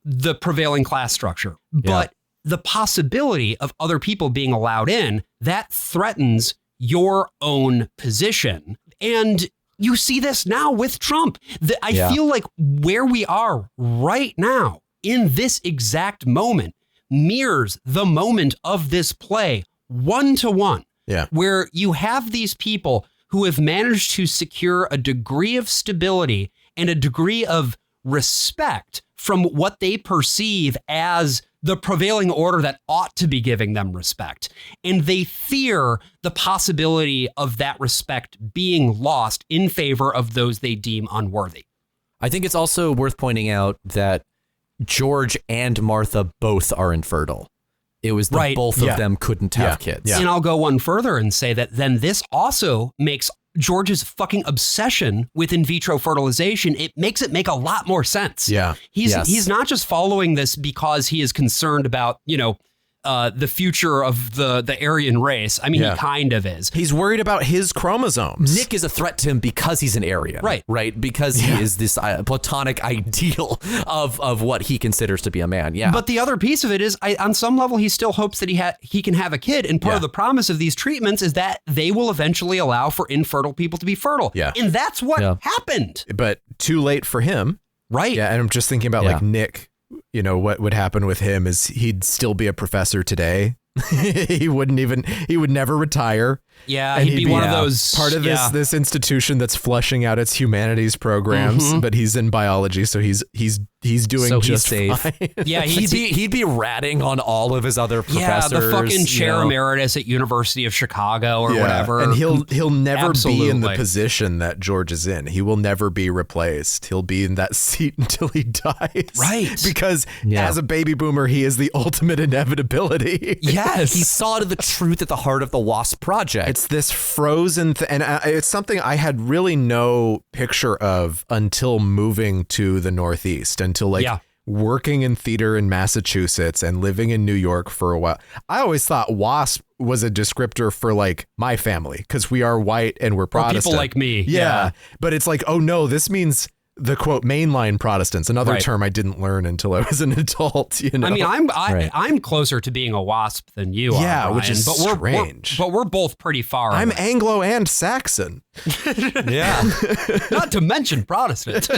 the prevailing class structure. But the possibility of other people being allowed in, that threatens your own position. And you see this now with Trump. I feel like where we are right now in this exact moment mirrors the moment of this play 1-to-1. Yeah. Where you have these people who have managed to secure a degree of stability and a degree of respect from what they perceive as the prevailing order that ought to be giving them respect. And they fear the possibility of that respect being lost in favor of those they deem unworthy. I think it's also worth pointing out that George and Martha both are infertile. It was that both of them couldn't have kids. And I'll go one further and say that then this also makes George's fucking obsession with in vitro fertilization, it makes it make a lot more sense. Yeah. He's not just following this because he is concerned about, the future of the Aryan race. I mean, he kind of is. He's worried about his chromosomes. Nick is a threat to him because he's an Aryan. Right. Because he is this platonic ideal of what he considers to be a man. Yeah. But the other piece of it is, on some level, he still hopes that he can have a kid. And part of the promise of these treatments is that they will eventually allow for infertile people to be fertile. Yeah. And that's what happened. But too late for him. Right. Yeah. And I'm just thinking about like Nick. What would happen with him is he'd still be a professor today. he would never retire. Yeah, and he'd be one of those part of this institution that's flushing out its humanities programs, but he's in biology, so he's doing just fine. Yeah, he'd be ratting on all of his other professors. Yeah, the fucking chair emeritus at University of Chicago or whatever. And he'll never be in the position that George is in. He will never be replaced. He'll be in that seat until he dies. Right. Because as a baby boomer, he is the ultimate inevitability. Yes. He saw the truth at the heart of the WASP project. It's this frozen and it's something I had really no picture of until moving to the Northeast, until working in theater in Massachusetts and living in New York for a while. I always thought WASP was a descriptor for like my family because we are white and we're Protestant. Or people like me. Yeah. But it's like, oh no, this means the quote mainline Protestants, another term I didn't learn until I was an adult. I mean, I'm closer to being a WASP than you are. Yeah, Ryan, which is strange. But we're both pretty far. I'm away. Anglo and Saxon. Yeah, not to mention Protestant.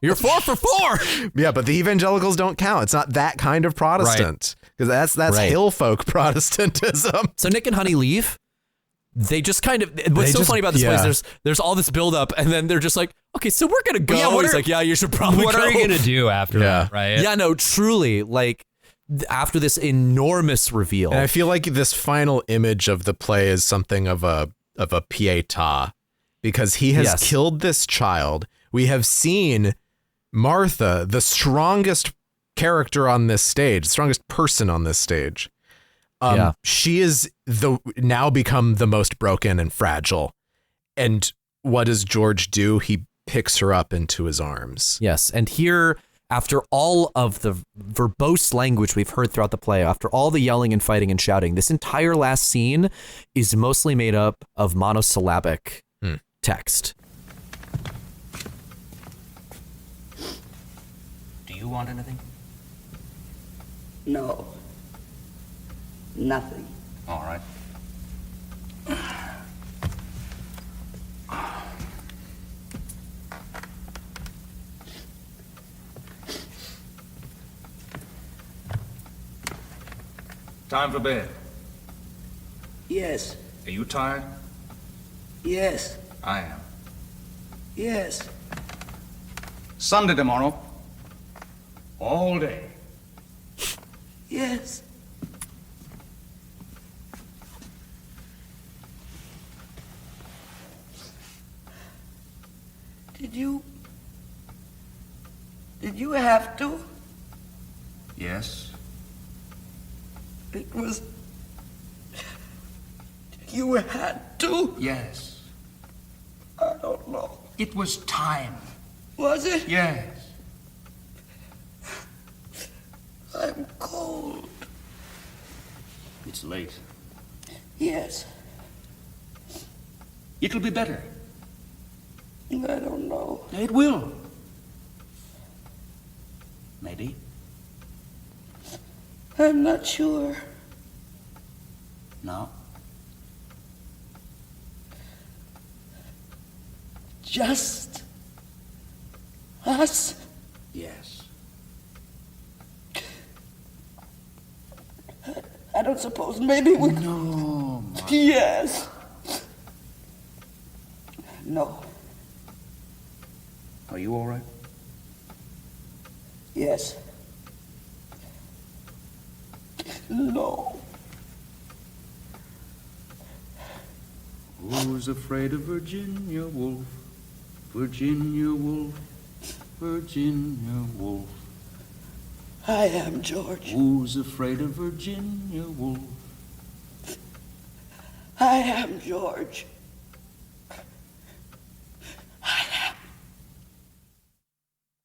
You're 4 for 4. Yeah, but the evangelicals don't count. It's not that kind of Protestant because that's hill folk Protestantism. So Nick and Honey leave. They just kind of, what's so funny about this place, there's all this buildup, and then they're just like, okay, so we're going to go. Yeah, He's like, yeah, you should probably go. What are you going to do after that, right? Yeah, no, truly, like, after this enormous reveal. And I feel like this final image of the play is something of a pietà, because he has killed this child. We have seen Martha, the strongest character on this stage, the strongest person on this stage. She is now become the most broken and fragile. And what does George do? He picks her up into his arms. Yes. And here, after all of the verbose language we've heard throughout the play, after all the yelling and fighting and shouting, this entire last scene is mostly made up of monosyllabic text. Do you want anything? No. Nothing. All right. Time for bed. Yes. Are you tired? Yes. I am. Yes. Sunday tomorrow. All day. Yes. Did you have to? Yes. It was... You had to? Yes. I don't know. It was time. Was it? Yes. I'm cold. It's late. Yes. It'll be better. I don't know. It will. Maybe. I'm not sure. No? Just us? Yes. I don't suppose maybe we... No, Martha. Yes. No. Are you all right? Yes. No. Who's afraid of Virginia Woolf? Virginia Woolf, Virginia Woolf. I am, George. Who's afraid of Virginia Woolf? I am, George.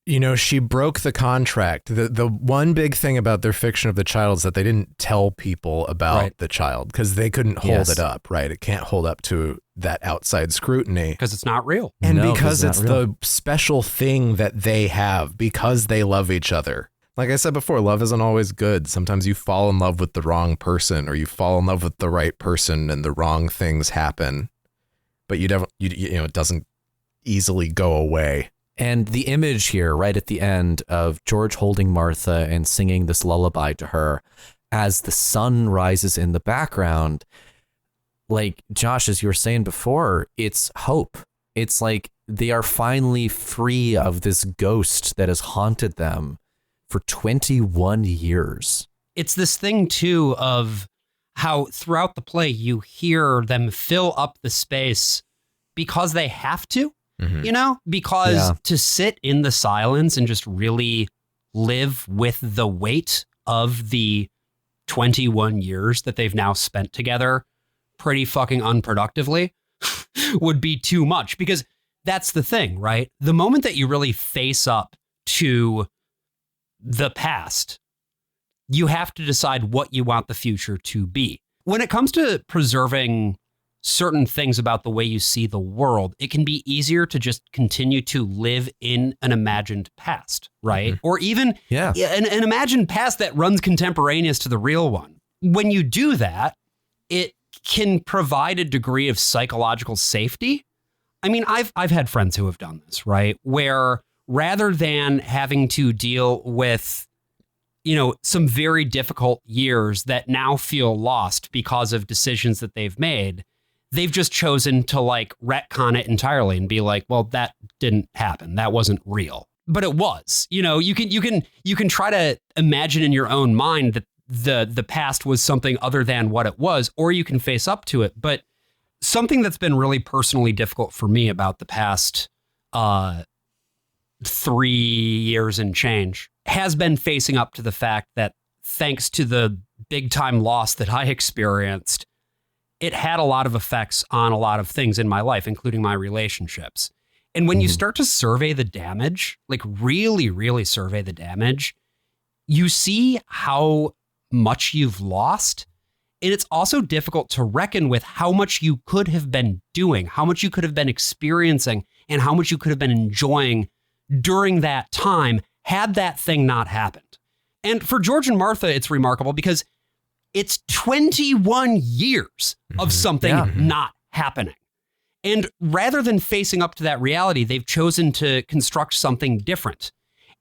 You know, she broke the contract. The one big thing about their fiction of the child is that they didn't tell people about the child because they couldn't hold it up, right? It can't hold up to that outside scrutiny. Because it's not real. And because it's the special thing that they have because they love each other. Like I said before, love isn't always good. Sometimes you fall in love with the wrong person or you fall in love with the right person and the wrong things happen. But you know, it doesn't easily go away. And the image here, right at the end of George holding Martha and singing this lullaby to her as the sun rises in the background, like Josh, as you were saying before, it's hope. It's like they are finally free of this ghost that has haunted them for 21 years. It's this thing, too, of how throughout the play you hear them fill up the space because they have to. You know, because to sit in the silence and just really live with the weight of the 21 years that they've now spent together pretty fucking unproductively would be too much, because that's the thing, right? The moment that you really face up to the past, you have to decide what you want the future to be. When it comes to preserving certain things about the way you see the world, it can be easier to just continue to live in an imagined past, right? Or even an imagined past that runs contemporaneous to the real one. When you do that, it can provide a degree of psychological safety. I mean, I've had friends who have done this, right? Where rather than having to deal with, you know, some very difficult years that now feel lost because of decisions that they've made, they've just chosen to like retcon it entirely and be like, well, that didn't happen. That wasn't real. But it was. You know, you can try to imagine in your own mind that the past was something other than what it was, or you can face up to it. But something that's been really personally difficult for me about the past 3 years and change has been facing up to the fact that thanks to the big time loss that I experienced, it had a lot of effects on a lot of things in my life, including my relationships. And when you start to survey the damage, like really, really survey the damage, you see how much you've lost. And it's also difficult to reckon with how much you could have been doing, how much you could have been experiencing, and how much you could have been enjoying during that time had that thing not happened. And for George and Martha, it's remarkable because it's 21 years of something not happening. And rather than facing up to that reality, they've chosen to construct something different.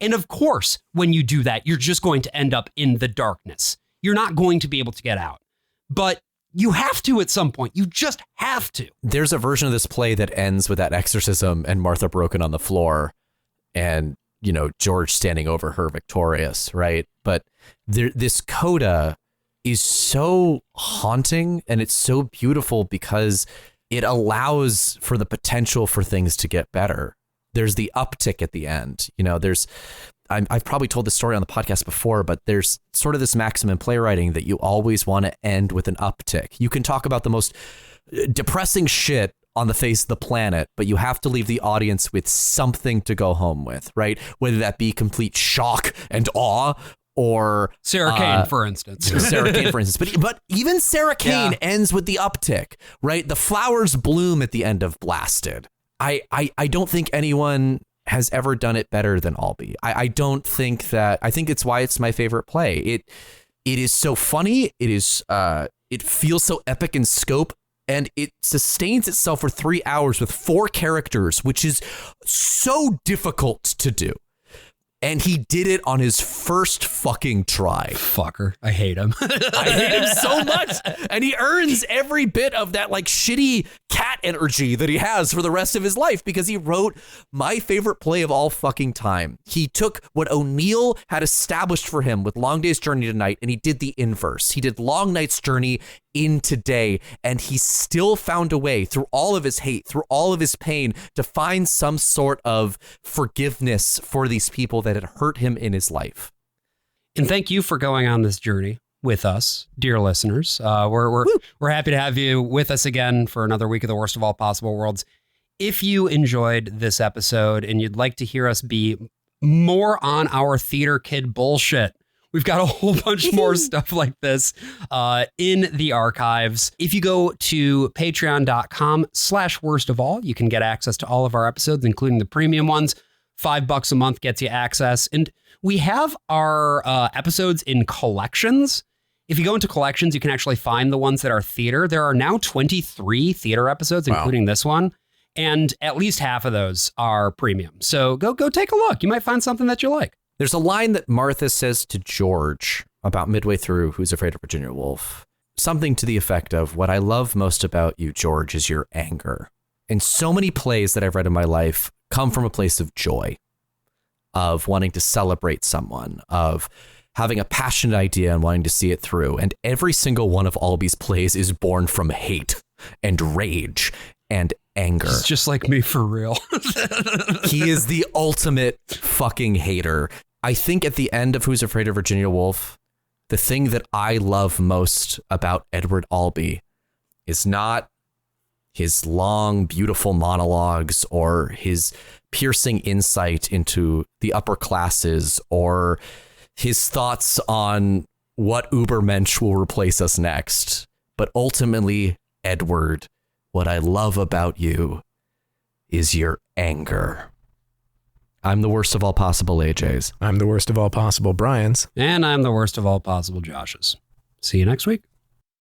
And of course, when you do that, you're just going to end up in the darkness. You're not going to be able to get out. But you have to at some point. You just have to. There's a version of this play that ends with that exorcism and Martha broken on the floor and, you know, George standing over her victorious, right? But this coda is so haunting and it's so beautiful because it allows for the potential for things to get better. There's the uptick at the end. You know, I've probably told this story on the podcast before, but there's sort of this maxim in playwriting that you always want to end with an uptick. You can talk about the most depressing shit on the face of the planet, but you have to leave the audience with something to go home with, right? Whether that be complete shock and awe, or Sarah Kane, for instance. Sarah Kane, for instance. But even Sarah Kane ends with the uptick, right? The flowers bloom at the end of Blasted. I don't think anyone has ever done it better than Albee. I don't think that. I think it's why it's my favorite play. It is so funny. It is. It feels so epic in scope, and it sustains itself for 3 hours with 4 characters, which is so difficult to do. And he did it on his first fucking try. Fucker. I hate him. I hate him so much. And he earns every bit of that like shitty cat energy that he has for the rest of his life because he wrote my favorite play of all fucking time. He took what O'Neill had established for him with Long Day's Journey to Night, and he did the inverse. He did Long Night's Journey into day, and he still found a way through all of his hate, through all of his pain, to find some sort of forgiveness for these people that had hurt him in his life. And thank you for going on this journey with us, dear listeners. We're happy to have you with us again for another week of the Worst of All Possible Worlds. If you enjoyed this episode and you'd like to hear us be more on our theater kid bullshit, we've got a whole bunch more stuff like this in the archives. If you go to patreon.com/worstofall, you can get access to all of our episodes, including the premium ones. $5 a month gets you access. And we have our episodes in collections. If you go into collections, you can actually find the ones that are theater. There are now 23 theater episodes, including this one. And at least half of those are premium. So go take a look. You might find something that you like. There's a line that Martha says to George about midway through Who's Afraid of Virginia Woolf. Something to the effect of, what I love most about you, George, is your anger. And so many plays that I've read in my life come from a place of joy, of wanting to celebrate someone, of having a passionate idea and wanting to see it through. And every single one of Albee's plays is born from hate and rage and anger. He's just like me for real. He is the ultimate fucking hater. I think at the end of Who's Afraid of Virginia Woolf, the thing that I love most about Edward Albee is not his long, beautiful monologues or his piercing insight into the upper classes or his thoughts on what Ubermensch will replace us next. But ultimately, Edward, what I love about you is your anger. I'm the worst of all possible AJs. I'm the worst of all possible Brians. And I'm the worst of all possible Joshes. See you next week.